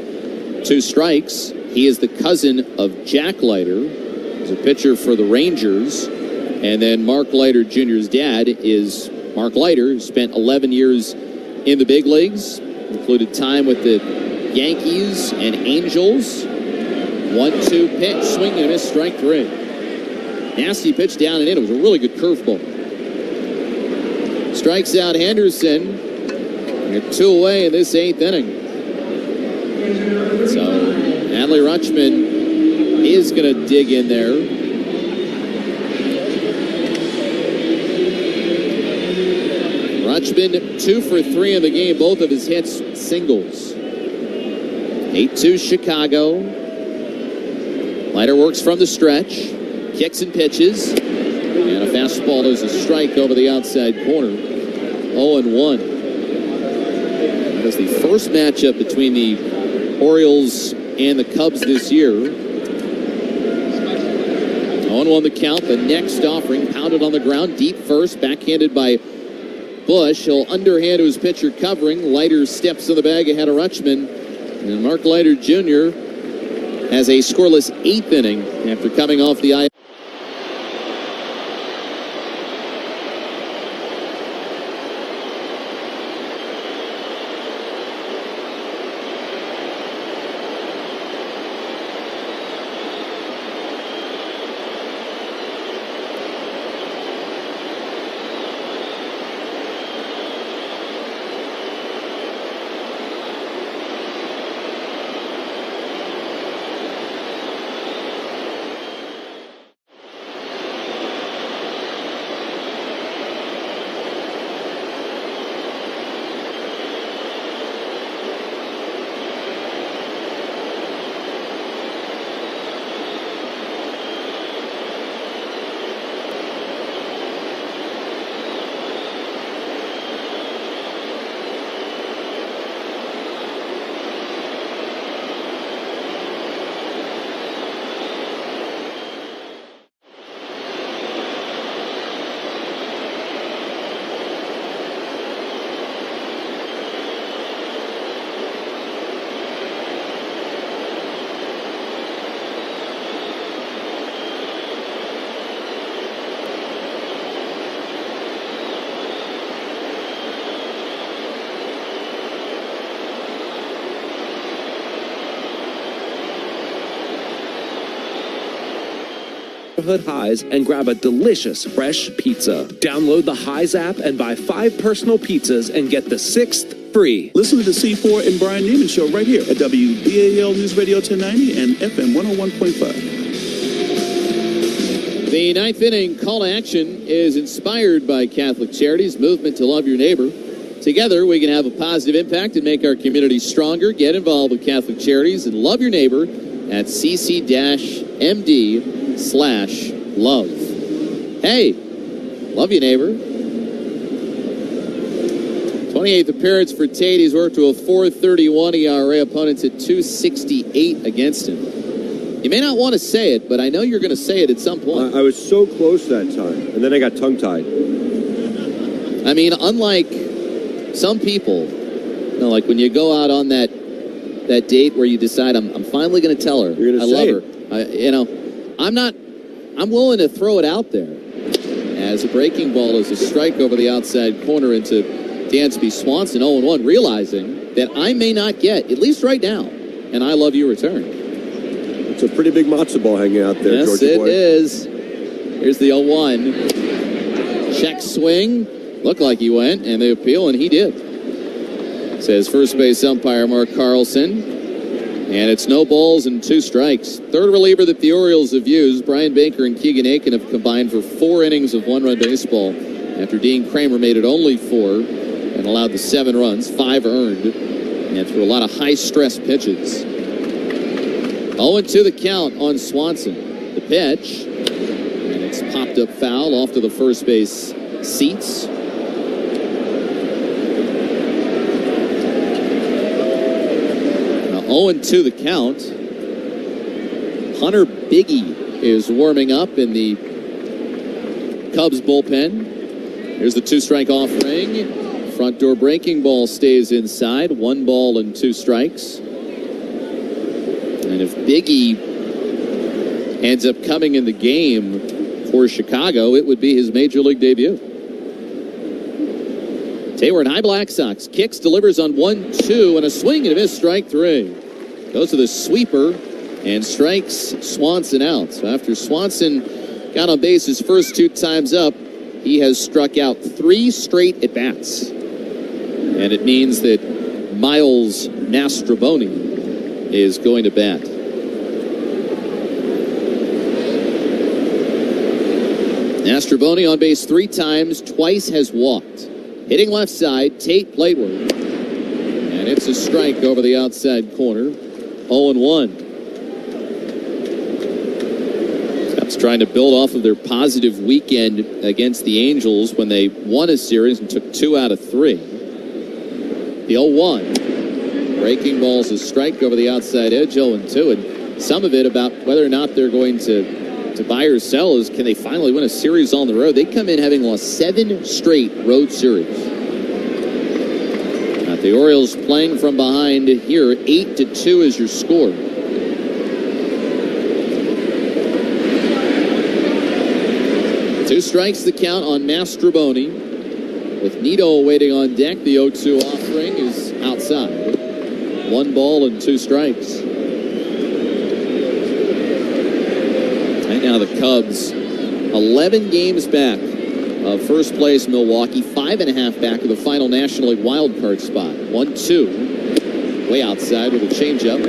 2 strikes. He is the cousin of Jack Leiter, He's a pitcher for the Rangers. And then Mark Leiter Jr.'s dad is Mark Leiter, who spent 11 years in the big leagues, included time with the Yankees and Angels. 1-2 pitch, swing and a miss, strike 3. Nasty pitch down and in. It was a really good curveball. Strikes out Henderson. Get 2 away in this 8th inning. So Adley Rutschman is going to dig in there. Rutschman 2 for 3 in the game. Both of his hits singles. 8-2 Chicago. Leiter works from the stretch. Kicks and pitches. And a fastball is a strike over the outside corner. 0-1. That is the first matchup between the Orioles and the Cubs this year. 0-1 the count. The next offering pounded on the ground. Deep first. Backhanded by Bush. He'll underhand to his pitcher covering. Leiter steps in the bag ahead of Rutschman. And Mark Leiter Jr. has a scoreless 8th inning after coming off the IL. Highs and grab a delicious fresh pizza. Download the Highs app and buy 5 personal pizzas and get the 6th free. Listen to the C4 and Brian Neiman Show right here at WBAL News Radio 1090 and FM 101.5. The 9th inning call to action is inspired by Catholic Charities' movement to love your neighbor. Together, we can have a positive impact and make our community stronger. Get involved with Catholic Charities and love your neighbor at cc-md/love. Hey, love you, neighbor. 28th appearance for Tate. He's worked to a 4.31 ERA. Opponents at 2.68 against him. You may not want to say it, but I know you're going to say it at some point. I was so close that time, and then I got tongue-tied. I mean, unlike some people, you know, like when you go out on that date where you decide, I'm finally going to tell her. You're going to say love her. I'm willing to throw it out there. As a breaking ball is a strike over the outside corner into Dansby Swanson, 0-1, realizing that I may not get, at least right now, an I love you return. It's a pretty big matzo ball hanging out there, yes, Georgia boy. Yes, it is. Here's the 0-1. Check swing. Looked like he went, and they appeal, and he did. Says first base umpire Mark Carlson. And it's no balls and 2 strikes. Third reliever that the Orioles have used, Brian Baker and Keegan Aiken have combined for 4 innings of 1-run baseball after Dean Kramer made it only 4 and allowed the 7 runs, 5 earned, and threw a lot of high-stress pitches. 0-2 the count on Swanson. The pitch, and it's popped up foul off to the first base seats. Now 0-2 the count. Hunter Biggie is warming up in the Cubs bullpen. Here's the 2-strike offering. Front door breaking ball stays inside. 1 ball and 2 strikes. And if Biggie ends up coming in the game for Chicago, it would be his major league debut. Taylor High Black Sox kicks, delivers on 1-2, and a swing and a miss, strike 3. Goes to the sweeper and strikes Swanson out. So after Swanson got on base his first 2 times up, he has struck out 3 straight at-bats. And it means that Miles Mastrobuoni is going to bat. Mastrobuoni on base 3 times, twice has walked. Hitting left side, Tate plateward. And it's a strike over the outside corner. 0-1. Cubs trying to build off of their positive weekend against the Angels when they won a series and took 2 out of 3. The 0-1. Breaking ball's a strike over the outside edge, 0-2. And some of it about whether or not they're going to buy or sell is, can they finally win a series on the road? They come in having lost 7 straight road series. The Orioles playing from behind here. 8-2 is your score. Two strikes the count on Mastrobuoni. With Nito waiting on deck, the 0-2 offering is outside. 1 ball and 2 strikes. Right now the Cubs 11 games back of first place Milwaukee, 5.5 back of the final National League wild card spot. 1-2, way outside with a changeup.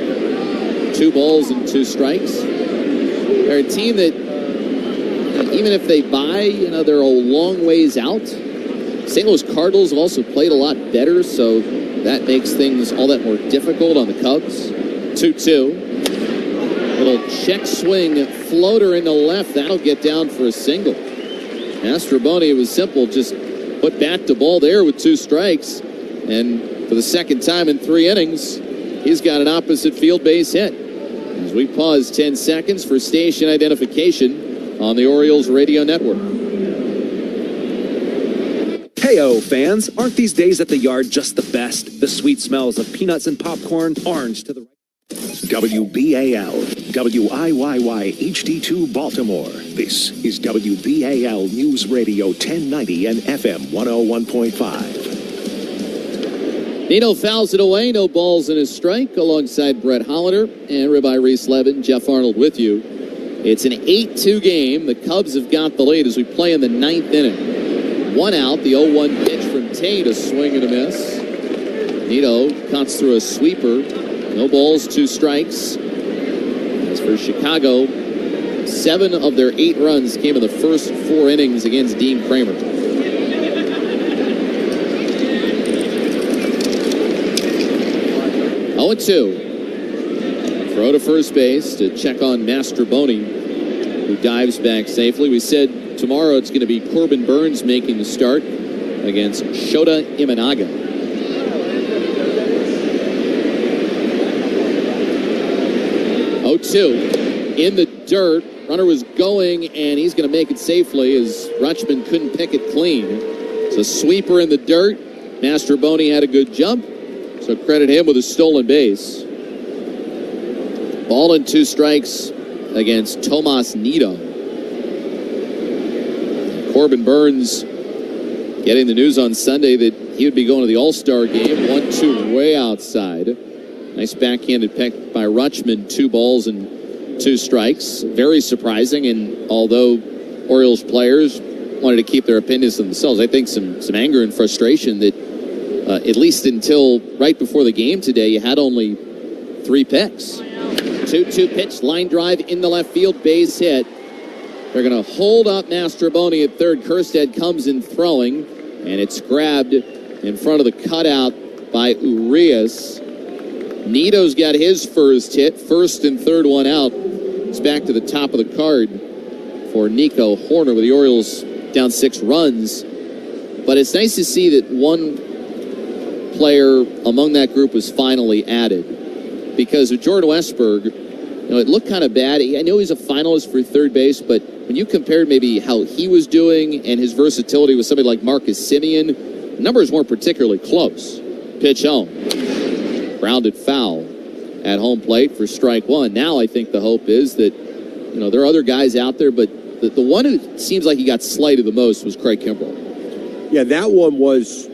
2 balls and 2 strikes. They're a team that, even if they buy, they're a long ways out. St. Louis Cardinals have also played a lot better, so that makes things all that more difficult on the Cubs. 2-2. Little check swing floater into left. That'll get down for a single. Mastrobuoni, it was simple. Just put bat to ball there with 2 strikes. And for the second time in 3 innings, he's got an opposite field base hit. As we pause 10 seconds for station identification on the Orioles radio network. Hey-o, fans, aren't these days at the yard just the best? The sweet smells of peanuts and popcorn, orange to the right. WBAL, WIYY HD2 Baltimore. This is WBAL News Radio 1090 and FM 101.5. Nino fouls it away. No balls and a strike alongside Brett Hollander and Ribeye Reese Levin. Jeff Arnold with you. It's an 8-2 game. The Cubs have got the lead as we play in the 9th inning. 1 out. The 0-1 pitch from Tate. A swing and a miss. Nino cuts through a sweeper. No balls, 2 strikes. As for Chicago, 7 of their 8 runs came in the first 4 innings against Dean Kramer. Oh, 2. Throw to first base to check on Mastrobuoni, who dives back safely. We said tomorrow it's going to be Corbin Burns making the start against Shota Imanaga. 0-2 in the dirt. Runner was going, and he's going to make it safely as Rutschman couldn't pick it clean. It's a sweeper in the dirt. Mastrobuoni had a good jump, so credit him with a stolen base. Ball and 2 strikes against Tomas Nito. Corbin Burns getting the news on Sunday that he would be going to the All-Star game. 1-2 way outside. Nice backhanded peck by Rutschman. 2 balls and 2 strikes. Very surprising, and although Orioles players wanted to keep their opinions to themselves, I think some anger and frustration that at least until right before the game today, you had only 3 picks. 2-2 pitch, line drive in the left field, base hit. They're going to hold up Mastrobuoni at third. Kerstead comes in throwing, and it's grabbed in front of the cutout by Urias. Nito's got his first hit. First and third one out. It's back to the top of the card for Nico Horner with the Orioles down 6 runs. But it's nice to see that one player among that group was finally added. Because with Jordan Westberg, it looked kind of bad. I know he's a finalist for third base, but when you compared maybe how he was doing and his versatility with somebody like Marcus Semien, numbers weren't particularly close. Pitch home. Grounded foul at home plate for strike 1. Now I think the hope is that there are other guys out there, but the one who seems like he got slighted the most was Craig Kimbrell. Yeah, that one was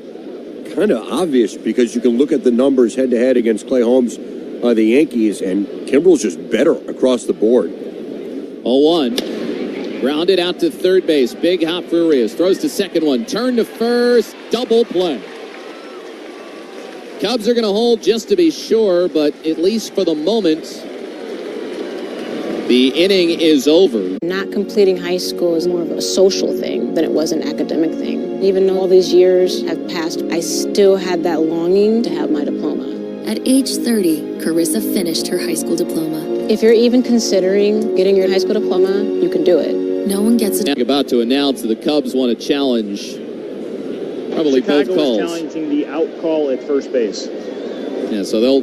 kind of obvious because you can look at the numbers head-to-head against Clay Holmes, the Yankees, and Kimbrell's just better across the board. 0-1. Grounded out to third base. Big hop for Urias. Throws to second one. Turn to first. Double play. Cubs are going to hold just to be sure, but at least for the moment, the inning is over. Not completing high school is more of a social thing than it was an academic thing. Even though all these years have passed, I still had that longing to have my diploma. At age 30, Carissa finished her high school diploma. If you're even considering getting your high school diploma, you can do it. No one gets it. About to announce that the Cubs want to challenge probably Chicago both calls. Is challenging the out call at first base. Yeah, so they'll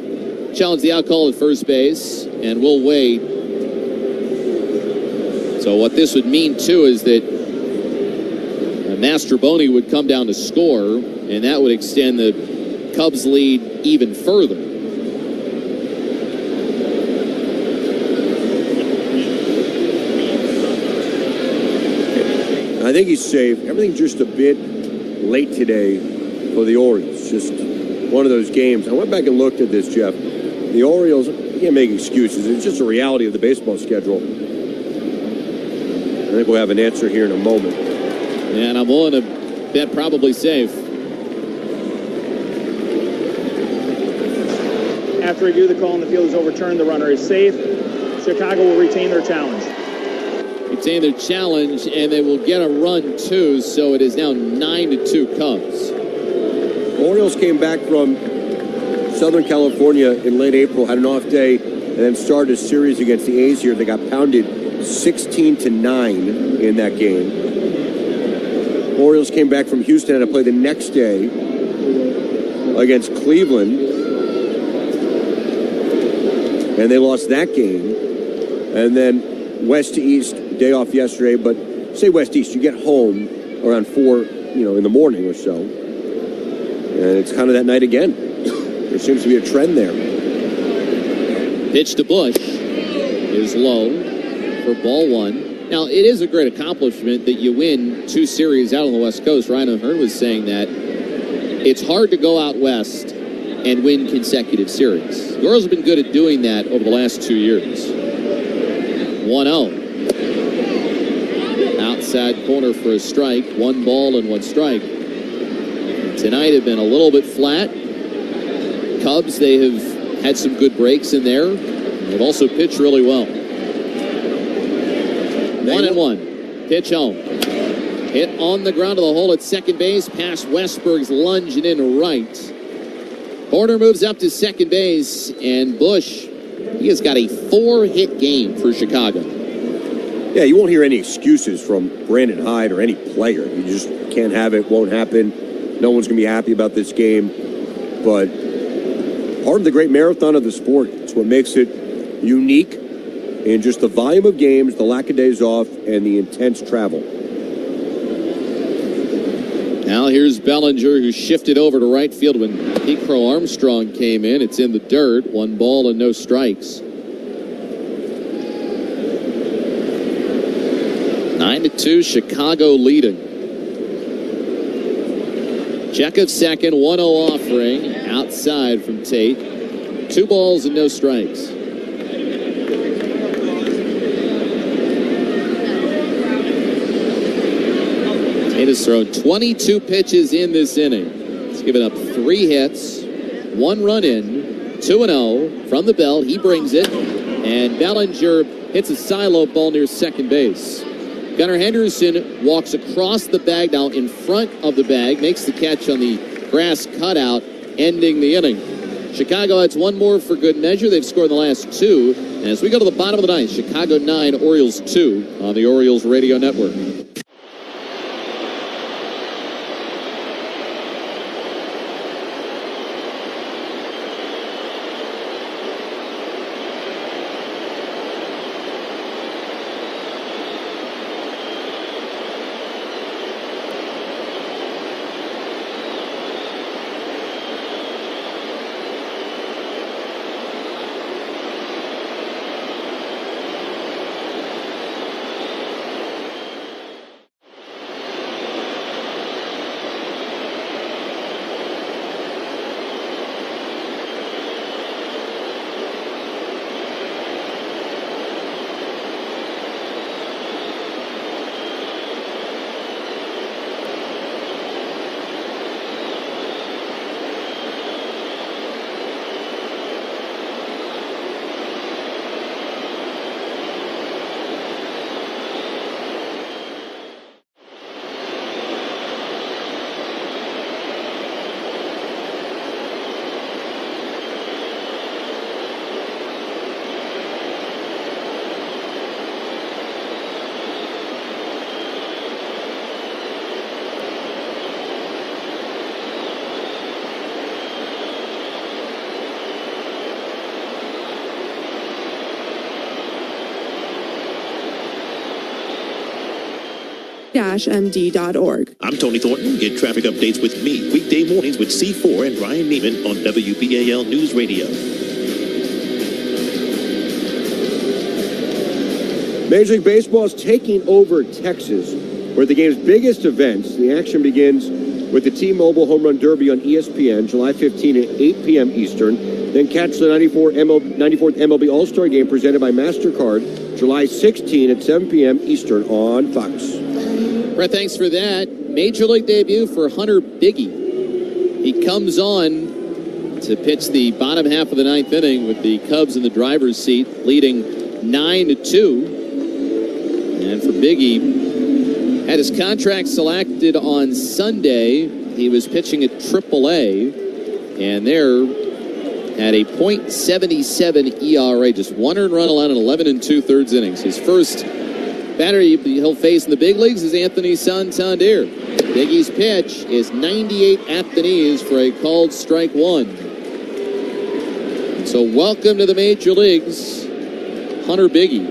challenge the out call at first base, and we'll wait. So what this would mean, too, is that Mastroboni would come down to score, and that would extend the Cubs lead even further. I think he's safe. Everything just a bit late today for the Orioles. Just one of those games. I went back and looked at this, Jeff. The Orioles, you can't make excuses. It's just a reality of the baseball schedule. I think we'll have an answer here in a moment. And I'm willing to bet probably safe. After review, the call on the field is overturned. The runner is safe. Chicago will retain their challenge. Retain their challenge, and they will get a run, too, so it is now 9-2 Cubs. Orioles came back from Southern California in late April, had an off day, and then started a series against the A's here. They got pounded 16-9 in that game. Orioles came back from Houston and had to play the next day against Cleveland, and they lost that game. And then west to east, day off yesterday, but say west east, you get home around 4, in the morning or so, and it's kind of that night again. There seems to be a trend there. Pitch to Bush is low for ball one. Now, it is a great accomplishment that you win 2 series out on the West Coast. Ryan O'Hearn was saying that it's hard to go out west and win consecutive series. The Orioles have been good at doing that over the last 2 years. 1-0. Outside corner for a strike. 1 ball and 1 strike. Tonight have been a little bit flat. Cubs, they have had some good breaks in there. They've also pitched really well. 1-1. Pitch home. Hit on the ground to the hole at second base. Past Westberg's lunge and in right. Horner moves up to second base. And Bush, he has got a 4-hit game for Chicago. Yeah, you won't hear any excuses from Brandon Hyde or any player. You just can't have it, won't happen. No one's going to be happy about this game. But part of the great marathon of the sport, it's what makes it unique in just the volume of games, the lack of days off, and the intense travel. Now here's Bellinger, who shifted over to right field when Pete Crow Armstrong came in. It's in the dirt. 1 ball and no strikes. 9-2, Chicago leading. Check of second, 1-0 offering. Outside from Tate. 2 balls and no strikes. Tate has thrown 22 pitches in this inning. He's given up 3 hits, 1 run in, 2-0 from the belt. He brings it, and Bellinger hits a silo ball near second base. Gunnar Henderson walks across the bag now in front of the bag, makes the catch on the grass cutout, ending the inning. Chicago adds 1 more for good measure. They've scored the last 2. And as we go to the bottom of the ninth, Chicago 9, Orioles 2 on the Orioles Radio Network. md.org. I'm Tony Thornton. Get traffic updates with me weekday mornings with C4 and Ryan Neiman on WBAL News Radio. Major League Baseball is taking over Texas, where the game's biggest events. The action begins with the T-Mobile Home Run Derby on ESPN, July 15 at 8 p.m. Eastern. Then catch the 94th MLB All-Star Game presented by MasterCard, July 16 at 7 p.m. Eastern on Fox. Brett, thanks for that. Major League debut for Hunter Biggie. He comes on to pitch the bottom half of the ninth inning with the Cubs in the driver's seat, leading 9-2. And for Biggie, had his contract selected on Sunday. He was pitching at AAA, and there had a .77 ERA, just one earned run allowed in 11 2/3 innings. His first batter he'll face in the big leagues is Anthony Santander. Biggie's pitch is 98 at the knees for a called strike one. So welcome to the major leagues, Hunter Biggie.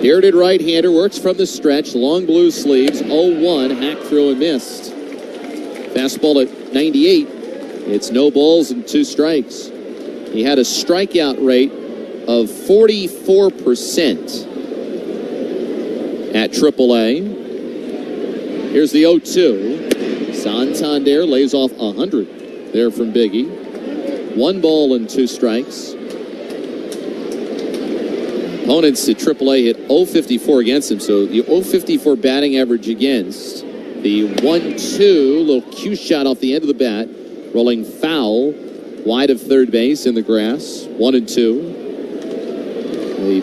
Bearded right-hander, works from the stretch, long blue sleeves, 0-1, hack through and missed. Fastball at 98. It's no balls and 2 strikes. He had a strikeout rate of 44% at AAA. Here's the 0-2. Santander lays off 100 there from Biggie. 1 ball and 2 strikes. Opponents at AAA hit .054 against him, so the .054 batting average against. The 1-2, little cue shot off the end of the bat, rolling foul, wide of third base in the grass, 1-2. The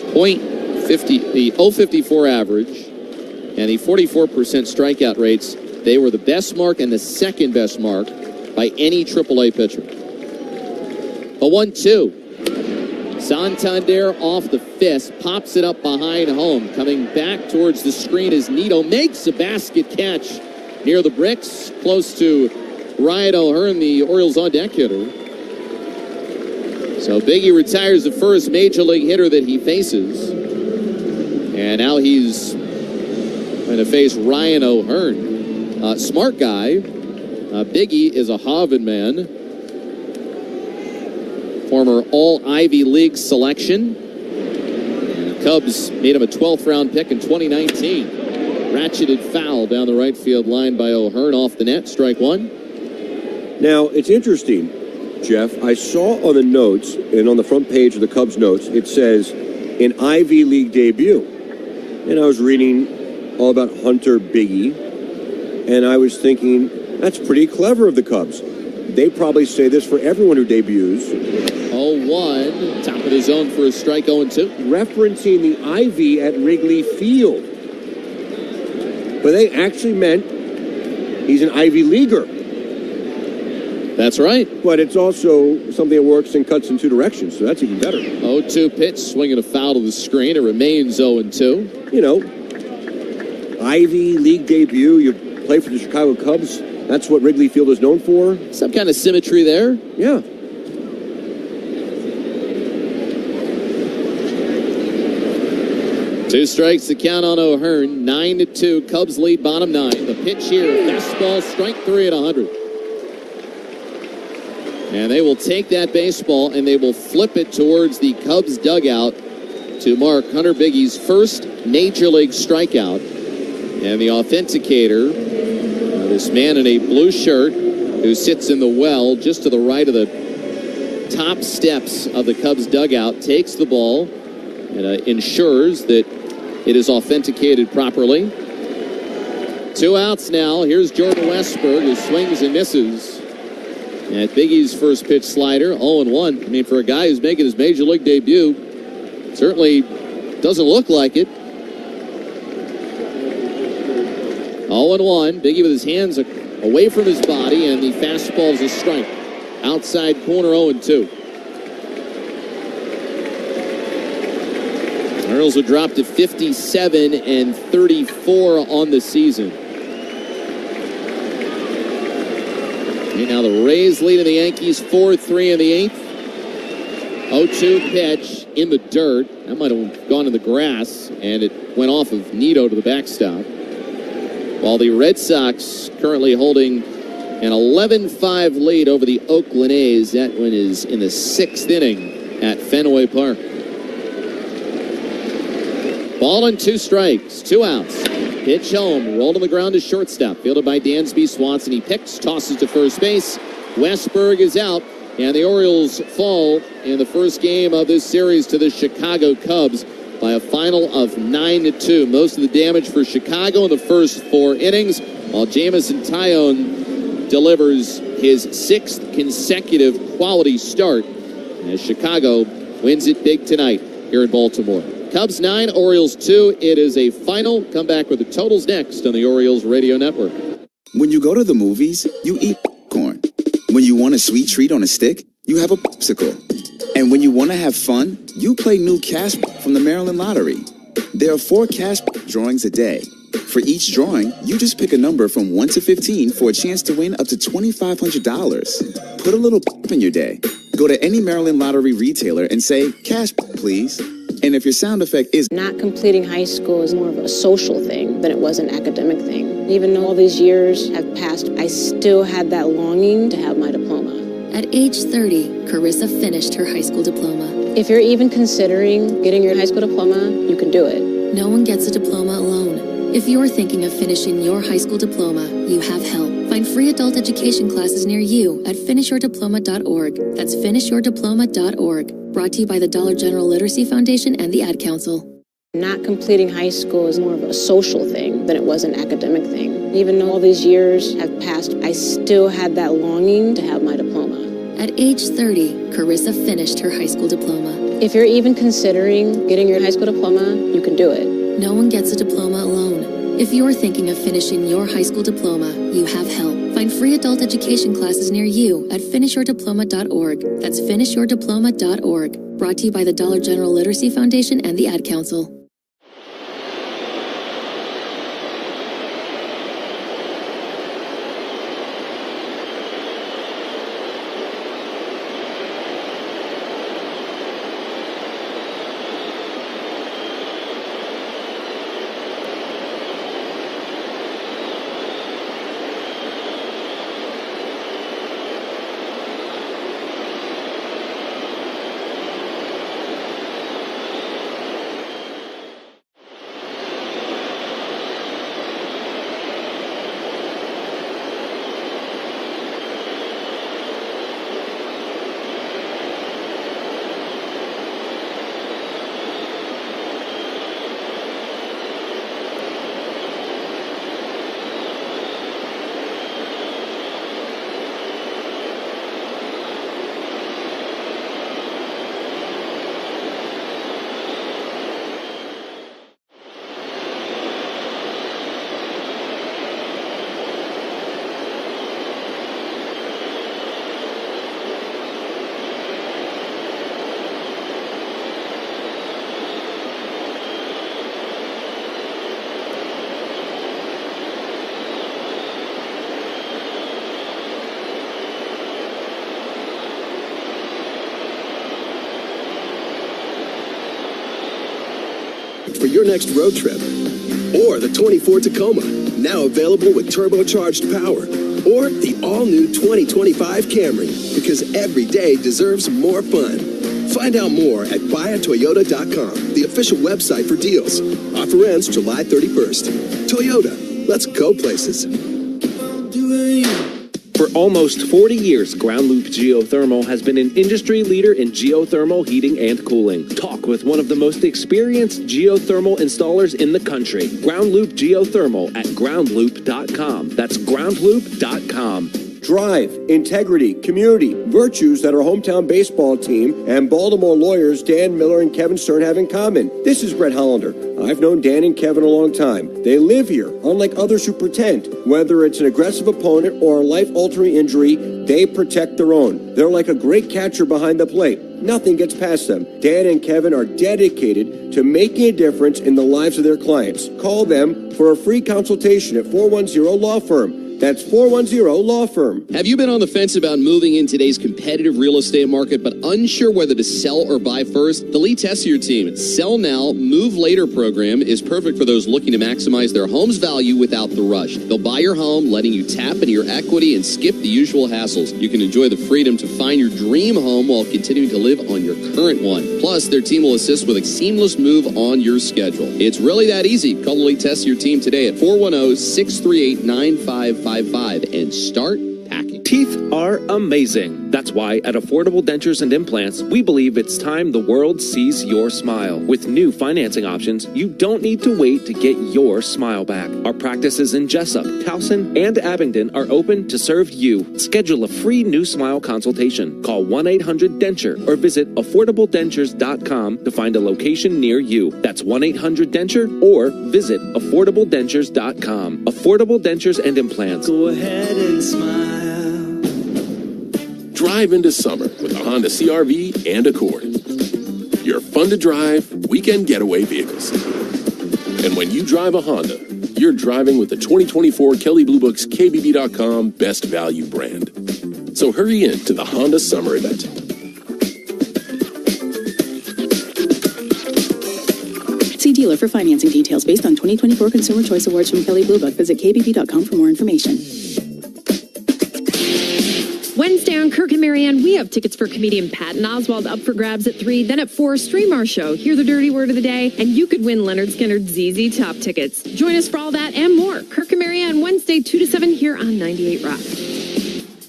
the .054 average and the 44% strikeout rates, they were the best mark and the second best mark by any AAA pitcher. A 1-2. Santander off the fist, pops it up behind home. Coming back towards the screen as Nito makes a basket catch near the bricks, close to Ryan O'Hearn, the Orioles on-deck hitter. So Biggie retires the first major league hitter that he faces. And now he's going to face Ryan O'Hearn. Smart guy. Biggie is a Harvard man. Former All-Ivy League selection. And the Cubs made him a 12th round pick in 2019. Ratcheted foul down the right field line by O'Hearn off the net. Strike one. Now, it's interesting, Jeff. I saw on the notes and on the front page of the Cubs notes, it says an Ivy League debut. And I was reading all about Hunter Biggie. And I was thinking, that's pretty clever of the Cubs. They probably say this for everyone who debuts. 0-1, top of the zone for a strike, 0-2. Referencing the Ivy at Wrigley Field. But they actually meant he's an Ivy Leaguer. That's right. But it's also something that works and cuts in 2 directions, so that's even better. 0-2 pitch, swinging a foul to the screen. It remains 0-2. You know, Ivy League debut, you play for the Chicago Cubs. That's what Wrigley Field is known for. Some kind of symmetry there. Yeah. Two strikes to count on O'Hearn. 9-2. Cubs lead bottom 9. The pitch here, fastball, strike 3 at 100. And they will take that baseball and they will flip it towards the Cubs dugout to mark Hunter Biggie's first major league strikeout. And the authenticator, this man in a blue shirt who sits in the well just to the right of the top steps of the Cubs dugout, takes the ball and ensures that it is authenticated properly. 2 outs now. Here's Jordan Westberg, who swings and misses at Biggie's first pitch slider, 0-1. I mean, for a guy who's making his major league debut, certainly doesn't look like it. 0-1. Biggie with his hands away from his body, and the fastball is a strike. Outside corner, 0-2. Orioles have dropped to 57-34 on the season. Okay, now the Rays lead in the Yankees 4-3 in the 8th. 0-2 pitch. in the dirt. That might have gone in the grass, and it went off of Nito to the backstop. While the Red Sox currently holding an 11-5 lead over the Oakland A's. That one is in the 6th inning at Fenway Park. Ball and 2 strikes, 2 outs. Pitch home, rolled on the ground to shortstop. Fielded by Dansby. Swanson, he picks, tosses to first base. Westberg is out, and the Orioles fall in the first game of this series to the Chicago Cubs by a final of 9-2. Most of the damage for Chicago in the first 4 innings, while Jamison Tyone delivers his 6th consecutive quality start as Chicago wins it big tonight here in Baltimore. Cubs 9, Orioles 2. It is a final. Come back with the totals next on the Orioles Radio Network. When you go to the movies, you eat popcorn. When you want a sweet treat on a stick, you have a popsicle. And when you want to have fun, you play new cash from the Maryland Lottery. There are 4 cash drawings a day. For each drawing, you just pick a number from 1 to 15 for a chance to win up to $2,500. Put a little in your day. Go to any Maryland Lottery retailer and say, "Cash, please." And if your sound effect is not completing high school is more of a social thing than it was an academic thing. Even though all these years have passed, I still had that longing to have my diploma. At age 30, Carissa finished her high school diploma. If you're even considering getting your high school diploma, you can do it. No one gets a diploma alone. If you're thinking of finishing your high school diploma, you have help. Find free adult education classes near you at finishyourdiploma.org. That's finishyourdiploma.org. Brought to you by the Dollar General Literacy Foundation and the Ad Council. Not completing high school is more of a social thing than it was an academic thing. Even though all these years have passed, I still had that longing to have my diploma. At age 30, Carissa finished her high school diploma. If you're even considering getting your high school diploma, you can do it. No one gets a diploma alone. If you're thinking of finishing your high school diploma, you have help. Find free adult education classes near you at finishyourdiploma.org. That's finishyourdiploma.org. Brought to you by the Dollar General Literacy Foundation and the Ad Council. For your next road trip, or the 24 Tacoma, now available with turbocharged power, or the all-new 2025 Camry, because every day deserves more fun. Find out more at buyatoyota.com, the official website for deals. Offer ends July 31st. Toyota, let's go places. For almost 40 years, Ground Loop Geothermal has been an industry leader in geothermal heating and cooling. Talk with one of the most experienced geothermal installers in the country. Ground Loop Geothermal at groundloop.com. That's groundloop.com. Drive, integrity, community, virtues that our hometown baseball team and Baltimore lawyers Dan Miller and Kevin Stern have in common. This is Brett Hollander. I've known Dan and Kevin a long time. They live here, unlike others who pretend. Whether it's an aggressive opponent or a life-altering injury, they protect their own. They're like a great catcher behind the plate. Nothing gets past them. Dan and Kevin are dedicated to making a difference in the lives of their clients. Call them for a free consultation at 410-LAW-FIRM. That's 410-LAW-FIRM. Have you been on the fence about moving in today's competitive real estate market but unsure whether to sell or buy first? The Lee Tessier team Sell Now, Move Later program is perfect for those looking to maximize their home's value without the rush. They'll buy your home, letting you tap into your equity and skip the usual hassles. You can enjoy the freedom to find your dream home while continuing to live on your current one. Plus, their team will assist with a seamless move on your schedule. It's really that easy. Call the Lee Tessier team today at 410-638-9555 and start packing. Teeth are amazing. That's why at Affordable Dentures and Implants, we believe it's time the world sees your smile. With new financing options, you don't need to wait to get your smile back. Our practices in Jessup, Towson, and Abingdon are open to serve you. Schedule a free new smile consultation. Call 1-800-DENTURE or visit affordabledentures.com to find a location near you. That's 1-800-DENTURE or visit affordabledentures.com. Affordable Dentures and Implants. Go ahead and smile. Drive into summer with a Honda CR-V and Accord. Your fun-to-drive, weekend getaway vehicles. And when you drive a Honda, you're driving with the 2024 Kelley Blue Book's KBB.com Best Value brand. So hurry in to the Honda Summer event. See dealer for financing details based on 2024 Consumer Choice Awards from Kelley Blue Book. Visit kbb.com for more information. Wednesday on Kirk and Marianne, we have tickets for comedian Patton Oswalt up for grabs at 3. Then at 4, Stream Our Show. Hear the dirty word of the day, and you could win Leonard Skinner's ZZ Top tickets. Join us for all that and more. Kirk and Marianne, Wednesday 2 to 7 here on 98 Rock.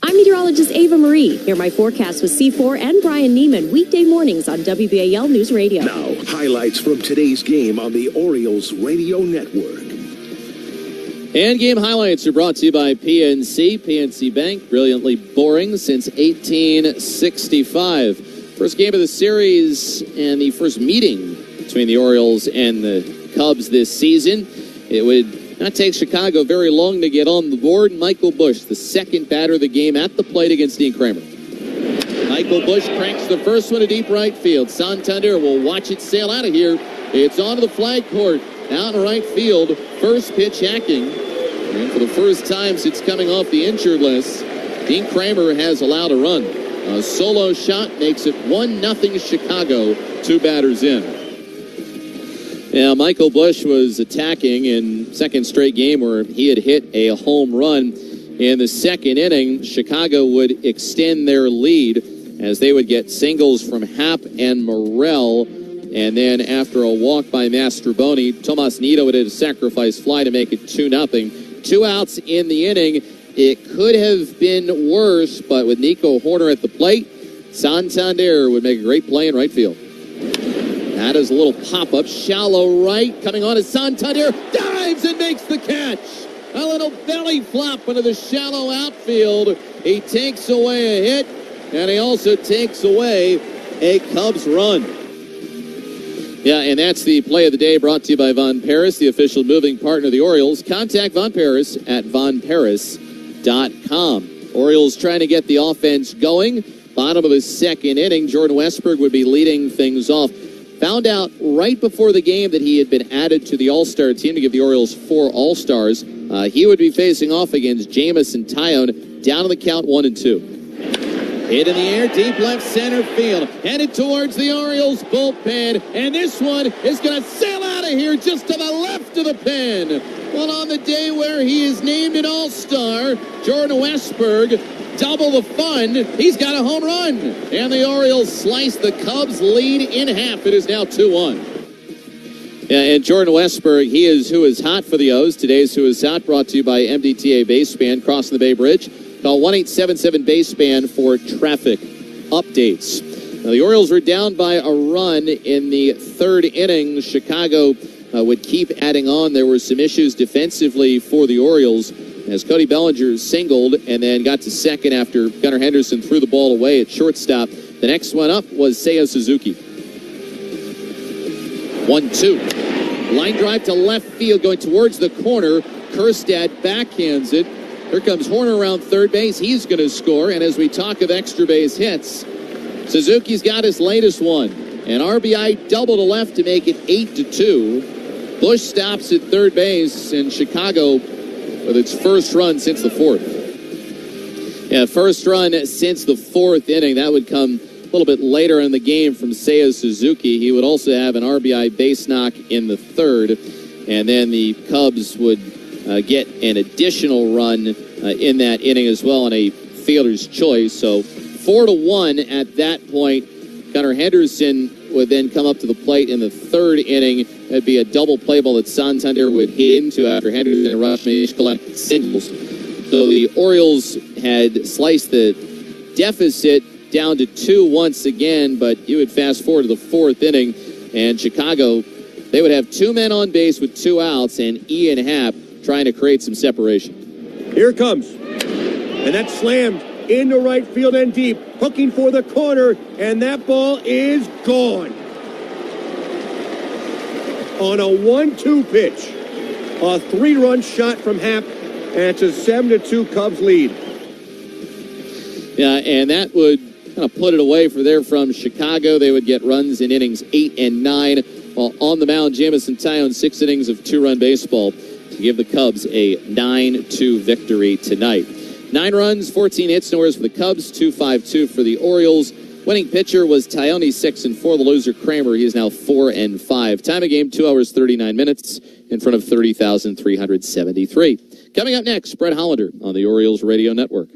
I'm meteorologist Ava Marie. Hear my forecast with C4 and Brian Neiman weekday mornings on WBAL News Radio. Now, highlights from today's game on the Orioles Radio Network. And game highlights are brought to you by PNC. PNC Bank, brilliantly boring since 1865. First game of the series and the first meeting between the Orioles and the Cubs this season. It would not take Chicago very long to get on the board. Michael Busch, the second batter of the game at the plate against Dean Kramer. Michael Busch cranks the first one to deep right field. Santander will watch it sail out of here. It's onto the flag court. Out in right field. First pitch hacking. And for the first time since coming off the injured list, Dean Kramer has allowed a run. A solo shot makes it 1-0 Chicago, 2 batters in. Now, Michael Busch was attacking in second straight game where he had hit a home run. In the second inning, Chicago would extend their lead as they would get singles from Happ and Morrell. And then after a walk by Mastroboni, Tomas Nido would hit a sacrifice fly to make it 2-0. 2 outs in the inning. It could have been worse, but with Nico Horner at the plate, Santander would make a great play in right field. That is a little pop-up, shallow right, coming on as Santander dives and makes the catch. A little belly flop into the shallow outfield. He takes away a hit, and he also takes away a Cubs run. Yeah, and that's the play of the day brought to you by Von Paris, the official moving partner of the Orioles. Contact Von Paris at vonparis.com. Orioles trying to get the offense going. Bottom of his second inning, Jordan Westberg would be leading things off. Found out right before the game that he had been added to the All-Star team to give the Orioles 4 All-Stars. He would be facing off against Jamison Tyone, down on the count 1-2. Hit in the air, deep left center field. Headed towards the Orioles bullpen. And this one is going to sail out of here just to the left of the pen. Well, on the day where he is named an All-Star, Jordan Westberg, double the fun. He's got a home run. And the Orioles slice the Cubs lead in half. It is now 2-1. Yeah, and Jordan Westberg, he is who is hot for the O's. Today's Who is Hot brought to you by MDTA Baseband, crossing the Bay Bridge. Call 1-877-BASEBAND for traffic updates. Now, the Orioles were down by a run in the third inning. Chicago would keep adding on. There were some issues defensively for the Orioles as Cody Bellinger singled and then got to second after Gunnar Henderson threw the ball away at shortstop. The next one up was Seiya Suzuki. 1-2. Line drive to left field going towards the corner. Kjerstad backhands it. Here comes Horner around third base. He's going to score. And as we talk of extra base hits, Suzuki's got his latest one. An RBI double to left to make it 8-2. Busch stops at third base, and Chicago with its first run since the fourth. Yeah, first run since the fourth inning. That would come a little bit later in the game from Seiya Suzuki. He would also have an RBI base knock in the third, and then the Cubs would get an additional run in that inning as well on a fielder's choice. So 4-1 at that point. Gunnar Henderson would then come up to the plate in the third inning. That'd be a double play ball that Santander would hit into after Henderson and Rush collected singles. So the Orioles had sliced the deficit down to 2 once again, but you would fast forward to the fourth inning, and Chicago, they would have 2 men on base with 2 outs, and Ian Happ trying to create some separation. Here it comes. And that's slammed into right field and deep, hooking for the corner, and that ball is gone. On a 1-2 pitch, a 3-run shot from Happ, and it's a 7-2 Cubs lead. Yeah, and that would kind of put it away from Chicago. They would get runs in innings 8 and 9, while on the mound, Jamison Tyone, 6 innings of 2-run baseball to give the Cubs a 9-2 victory tonight. 9 runs, 14 hits, no errors for the Cubs, 2.52 for the Orioles. Winning pitcher was Tyone, 6-4. The loser, Kramer, he is now 4-5. Time of game, 2 hours, 39 minutes, in front of 30,373. Coming up next, Brett Hollander on the Orioles Radio Network.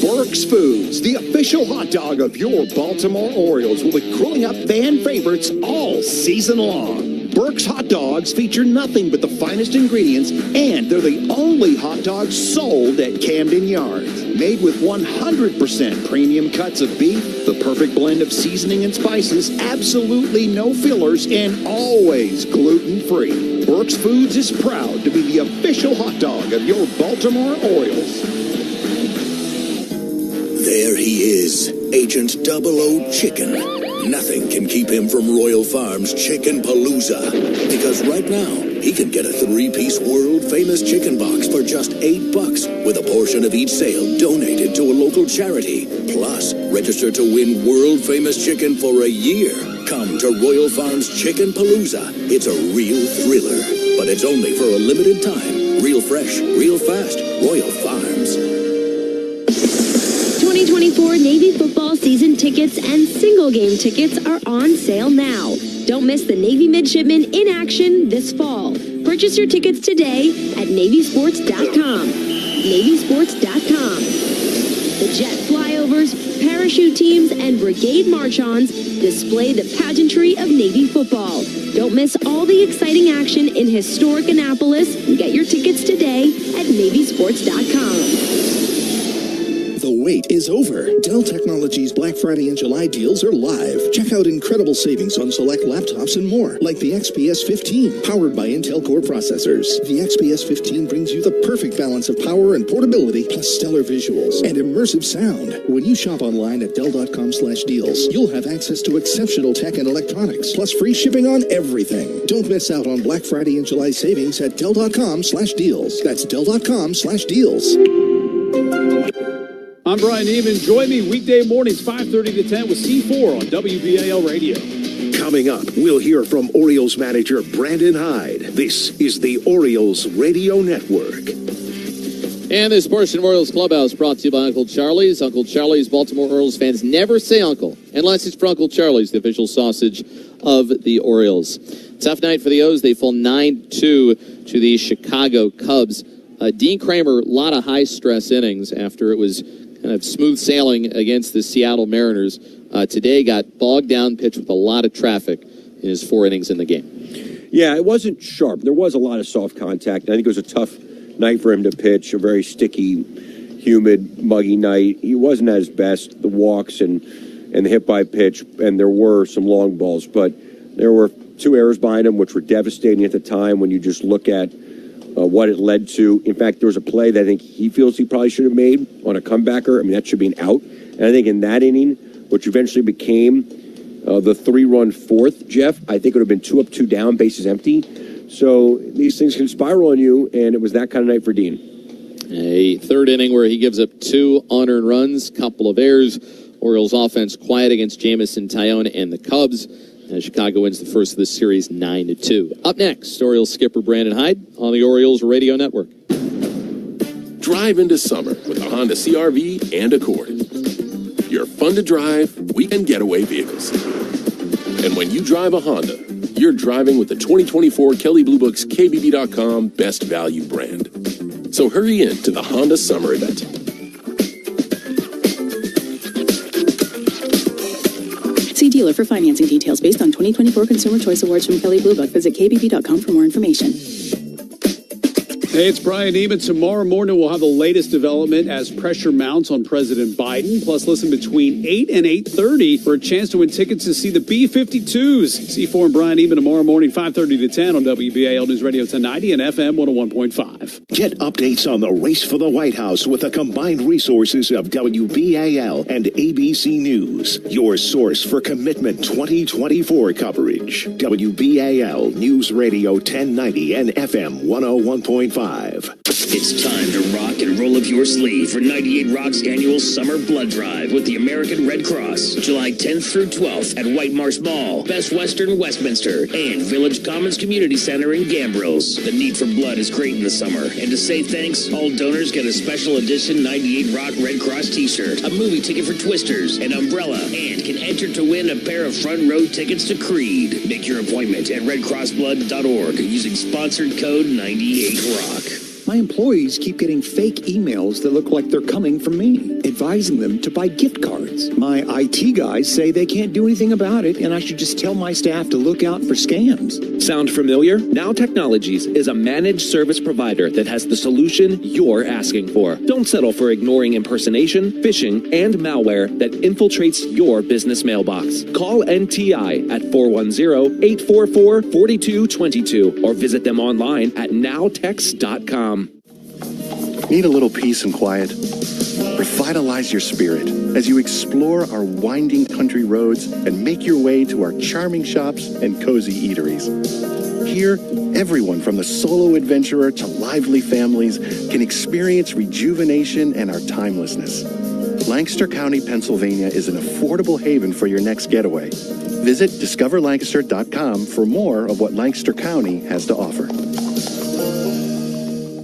Burke's Foods, the official hot dog of your Baltimore Orioles, will be grilling up fan favorites all season long. Burke's hot dogs feature nothing but the finest ingredients, and they're the only hot dogs sold at Camden Yards. Made with 100% premium cuts of beef, the perfect blend of seasoning and spices, absolutely no fillers, and always gluten-free. Burke's Foods is proud to be the official hot dog of your Baltimore Orioles. There he is, Agent 00 Chicken. Nothing can keep him from Royal Farms Chicken Palooza. Because right now, he can get a 3-piece world-famous chicken box for just $8, with a portion of each sale donated to a local charity. Plus, register to win world-famous chicken for a year. Come to Royal Farms Chicken Palooza. It's a real thriller, but it's only for a limited time. Real fresh, real fast. Royal Farms. 2024 Navy football season tickets and single game tickets are on sale now. Don't miss the Navy Midshipmen in action this fall. Purchase your tickets today at NavySports.com. NavySports.com. The jet flyovers, parachute teams, and brigade march-ons display the pageantry of Navy football. Don't miss all the exciting action in historic Annapolis. Get your tickets today at NavySports.com. The wait is over. Dell Technologies Black Friday and July deals are live. Check out incredible savings on select laptops and more, like the XPS 15, powered by Intel Core processors. The XPS 15 brings you the perfect balance of power and portability, plus stellar visuals and immersive sound. When you shop online at Dell.com/deals, you'll have access to exceptional tech and electronics, plus free shipping on everything. Don't miss out on Black Friday and July savings at Dell.com/deals. That's Dell.com/deals. I'm Brian Neiman. Join me weekday mornings 5:30 to 10 with C4 on WBAL Radio. Coming up, we'll hear from Orioles manager Brandon Hyde. This is the Orioles Radio Network. And this portion of Orioles Clubhouse brought to you by Uncle Charlie's. Uncle Charlie's, Baltimore Orioles fans never say uncle unless it's for Uncle Charlie's, the official sausage of the Orioles. Tough night for the O's. They fall 9-2 to the Chicago Cubs. Dean Kramer, a lot of high-stress innings after it was kind of smooth sailing against the Seattle Mariners. Today got bogged down, pitched with a lot of traffic in his 4 innings in the game. Yeah, it wasn't sharp. There was a lot of soft contact. I think it was a tough night for him to pitch, a very sticky, humid, muggy night. He wasn't at his best, the walks and the hit by pitch, and there were some long balls, but there were 2 errors behind him, which were devastating at the time when you just look at what it led to. In fact, there was a play that I think he feels he probably should have made on a comebacker. I mean, that should be an out. And I think in that inning, which eventually became the 3-run fourth, Jeff, I think it would have been 2 up, 2 down, bases empty. So these things can spiral on you, and it was that kind of night for Dean. A third inning where he gives up 2 unearned runs, couple of errors. Orioles offense quiet against Jamison Tyone and the Cubs. And Chicago wins the first of the series 9-2. Up next, Orioles skipper Brandon Hyde on the Orioles Radio Network. Drive into summer with a Honda CR-V and Accord. Your fun-to-drive, weekend getaway vehicles. And when you drive a Honda, you're driving with the 2024 Kelley Blue Book's KBB.com Best Value brand. So hurry in to the Honda Summer Event. See dealer for financing details based on 2024 Consumer Choice Awards from Kelley Blue Book. Visit kbb.com for more information. Hey, it's Brian Neiman. Tomorrow morning, we'll have the latest development as pressure mounts on President Biden. Plus, listen between 8 and 8:30 for a chance to win tickets to see the B-52s. C4 and Brian Neiman tomorrow morning, 5:30 to 10 on WBAL News Radio 1090 and FM 101.5. Get updates on the race for the White House with the combined resources of WBAL and ABC News. Your source for Commitment 2024 coverage. WBAL News Radio 1090 and FM 101.5. It's time to rock and roll up your sleeve for 98 Rock's annual Summer Blood Drive with the American Red Cross, July 10th through 12th at White Marsh Mall, Best Western Westminster, and Village Commons Community Center in Gambrills. The need for blood is great in the summer, and to say thanks, all donors get a special edition 98 Rock Red Cross t-shirt, a movie ticket for Twisters, an umbrella, and can enter to win a pair of front row tickets to Creed. Make your appointment at redcrossblood.org using sponsored code 98ROCK. My employees keep getting fake emails that look like they're coming from me, advising them to buy gift cards. My IT guys say they can't do anything about it, and I should just tell my staff to look out for scams. Sound familiar? Now Technologies is a managed service provider that has the solution you're asking for. Don't settle for ignoring impersonation, phishing, and malware that infiltrates your business mailbox. Call NTI at 410-844-4222 or visit them online at nowtex.com. Need a little peace and quiet? Revitalize your spirit as you explore our winding country roads and make your way to our charming shops and cozy eateries. Here, everyone from the solo adventurer to lively families can experience rejuvenation and our timelessness. Lancaster County, Pennsylvania is an affordable haven for your next getaway. Visit discoverlancaster.com for more of what Lancaster County has to offer.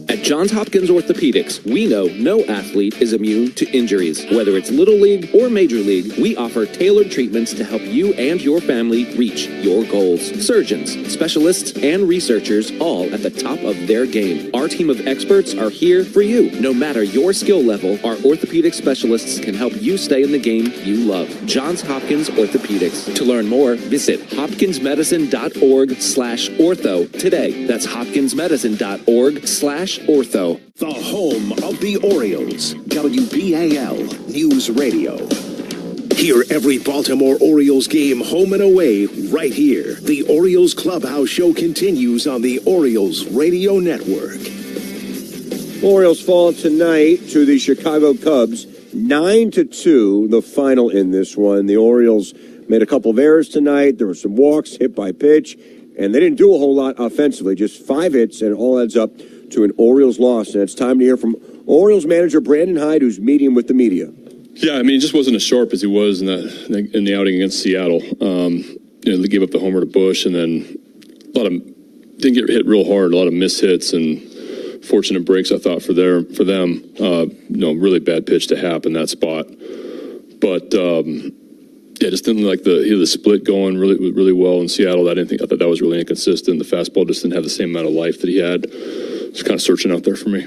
At Johns Hopkins Orthopedics, we know no athlete is immune to injuries. Whether it's Little League or Major League, we offer tailored treatments to help you and your family reach your goals. Surgeons, specialists, and researchers all at the top of their game. Our team of experts are here for you. No matter your skill level, our orthopedic specialists can help you stay in the game you love. Johns Hopkins Orthopedics. To learn more, visit hopkinsmedicine.org/ortho today. That's hopkinsmedicine.org/ortho. The home of the Orioles, WBAL News Radio. Hear every Baltimore Orioles game home and away right here. The Orioles Clubhouse Show continues on the Orioles Radio Network. Orioles fall tonight to the Chicago Cubs, 9-2, the final in this one. The Orioles made a couple of errors tonight. There were some walks, hit by pitch, and they didn't do a whole lot offensively, just 5 hits, and it all adds up to an Orioles loss. And it's time to hear from Orioles manager Brandon Hyde, who's meeting with the media. Yeah, I mean, he just wasn't as sharp as he was in the outing against Seattle. They gave up the homer to Bush, and then didn't get hit real hard. A lot of missed hits and fortunate breaks, I thought, for them. Really bad pitch to Happ in that spot. But just didn't like the split going really well in Seattle. I thought that was really inconsistent. The fastball just didn't have the same amount of life that he had. It's kind of searching out there for me.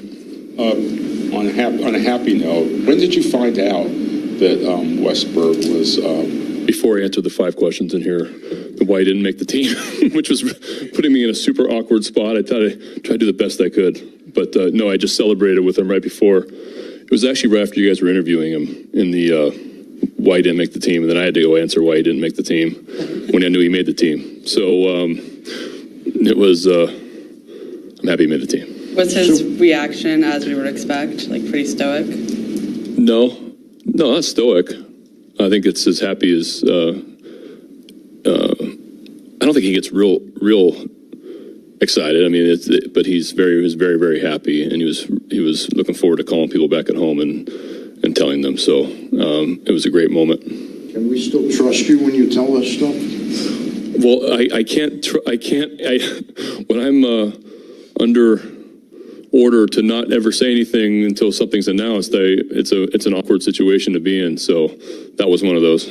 On a happy note, when did you find out that Westberg was? Before I answered the 5 questions in here, why he didn't make the team, which was putting me in a super awkward spot. I tried to do the best I could, but no, I just celebrated with him right before. It was actually right after you guys were interviewing him in the why he didn't make the team, and then I had to go answer why he didn't make the team when I knew he made the team. So it was. I'm happy he made the team. Was his reaction as we would expect, like pretty stoic? No, not stoic. I think it's as happy as. I don't think he gets real excited. I mean, but he was very, very happy, and he was looking forward to calling people back at home and telling them. So it was a great moment. Can we still trust you when you tell us stuff? Well, I can't. When I'm under order to not ever say anything until something's announced, it's an awkward situation to be in. So that was one of those.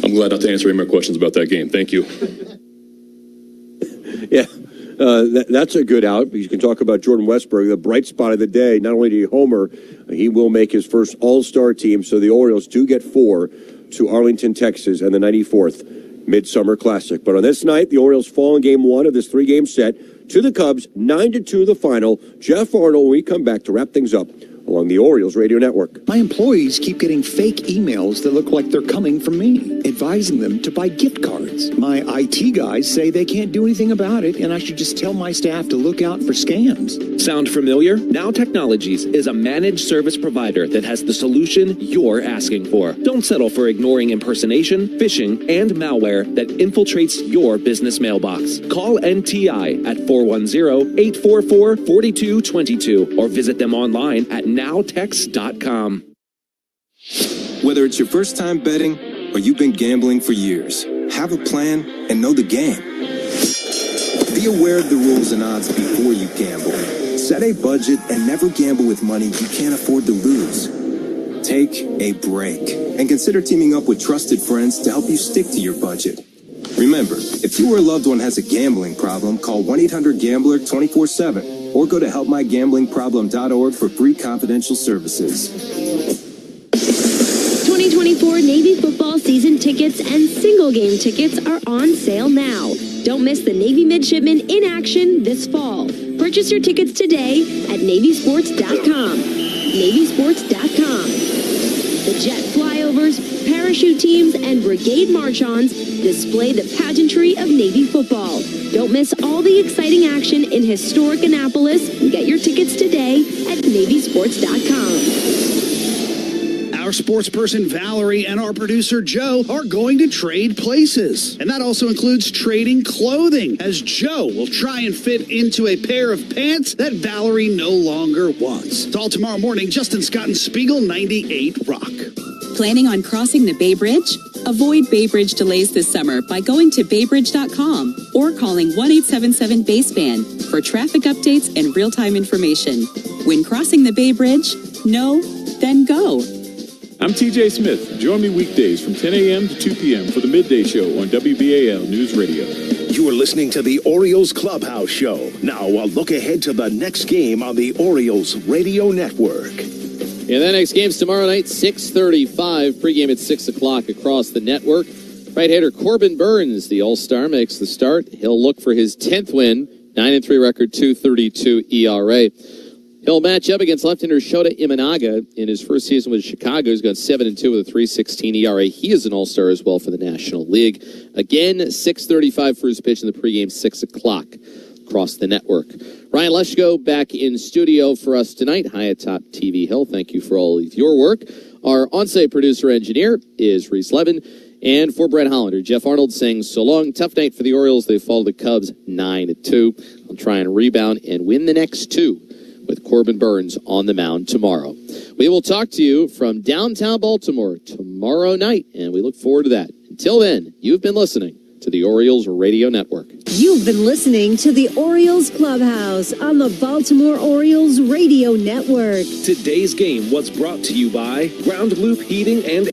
I'm glad not to answer any more questions about that game. Thank you. Yeah, that's a good out. You can talk about Jordan Westburg, the bright spot of the day. Not only did he homer, he will make his first All-Star team. So the Orioles do get 4 to Arlington, Texas, and the 94th Midsummer Classic. But on this night, the Orioles fall in Game 1 of this 3-game set to the Cubs, 9-2 the final. Jeff Arnold, when we come back to wrap things up along the Orioles Radio Network. My employees keep getting fake emails that look like they're coming from me, advising them to buy gift cards. My IT guys say they can't do anything about it, and I should just tell my staff to look out for scams. Sound familiar? Now Technologies is a managed service provider that has the solution you're asking for. Don't settle for ignoring impersonation, phishing, and malware that infiltrates your business mailbox. Call NTI at 410-844-4222 or visit them online at nowtex.com. Whether it's your first time betting or you've been gambling for years, have a plan and know the game. Be aware of the rules and odds before you gamble. Set a budget and never gamble with money you can't afford to lose. Take a break and consider teaming up with trusted friends to help you stick to your budget. Remember, if you or a loved one has a gambling problem, call 1-800-GAMBLER 24/7 or go to helpmygamblingproblem.org for free confidential services. 2024 Navy football season tickets and single game tickets are on sale now. Don't miss the Navy midshipmen in action this fall. Purchase your tickets today at NavySports.com. NavySports.com. The jet flyovers, parachute teams, and brigade march-ons display the pageantry of Navy football. Don't miss all the exciting action in historic Annapolis. Get your tickets today at NavySports.com. Our sports person Valerie and our producer Joe are going to trade places. And that also includes trading clothing, as Joe will try and fit into a pair of pants that Valerie no longer wants. It's all tomorrow morning. Justin Scott and Spiegel, 98 Rock. Planning on crossing the Bay Bridge? Avoid Bay Bridge delays this summer by going to baybridge.com or calling 1-877-BASEBAN for traffic updates and real-time information. When crossing the Bay Bridge, know, then go. I'm TJ Smith. Join me weekdays from 10 a.m. to 2 p.m. for the Midday Show on WBAL News Radio. You are listening to the Orioles Clubhouse Show. Now, a look ahead to the next game on the Orioles Radio Network. Yeah, that next game's tomorrow night, 6:35. Pregame at 6 o'clock across the network. Right-hander Corbin Burns, the All-Star, makes the start. He'll look for his 10th win, 9-3 record, 2.32 ERA. He'll match up against left-hander Shota Imanaga in his first season with Chicago. He's gone 7-2 with a 3.16 ERA. He is an All-Star as well for the National League. Again, 6:35 for his pitch in the pregame, 6 o'clock across the network. Ryan Leschko back in studio for us tonight, high atop TV Hill. Thank you for all of your work. Our on-site producer-engineer is Reese Levin. And for Brett Hollander, Jeff Arnold saying so long. Tough night for the Orioles. They fall to the Cubs 9-2. They'll try and rebound and win the next two with Corbin Burns on the mound tomorrow. We will talk to you from downtown Baltimore tomorrow night, and we look forward to that. Until then, you've been listening to the Orioles Radio Network. You've been listening to the Orioles Clubhouse on the Baltimore Orioles Radio Network. Today's game was brought to you by Ground Loop Heating and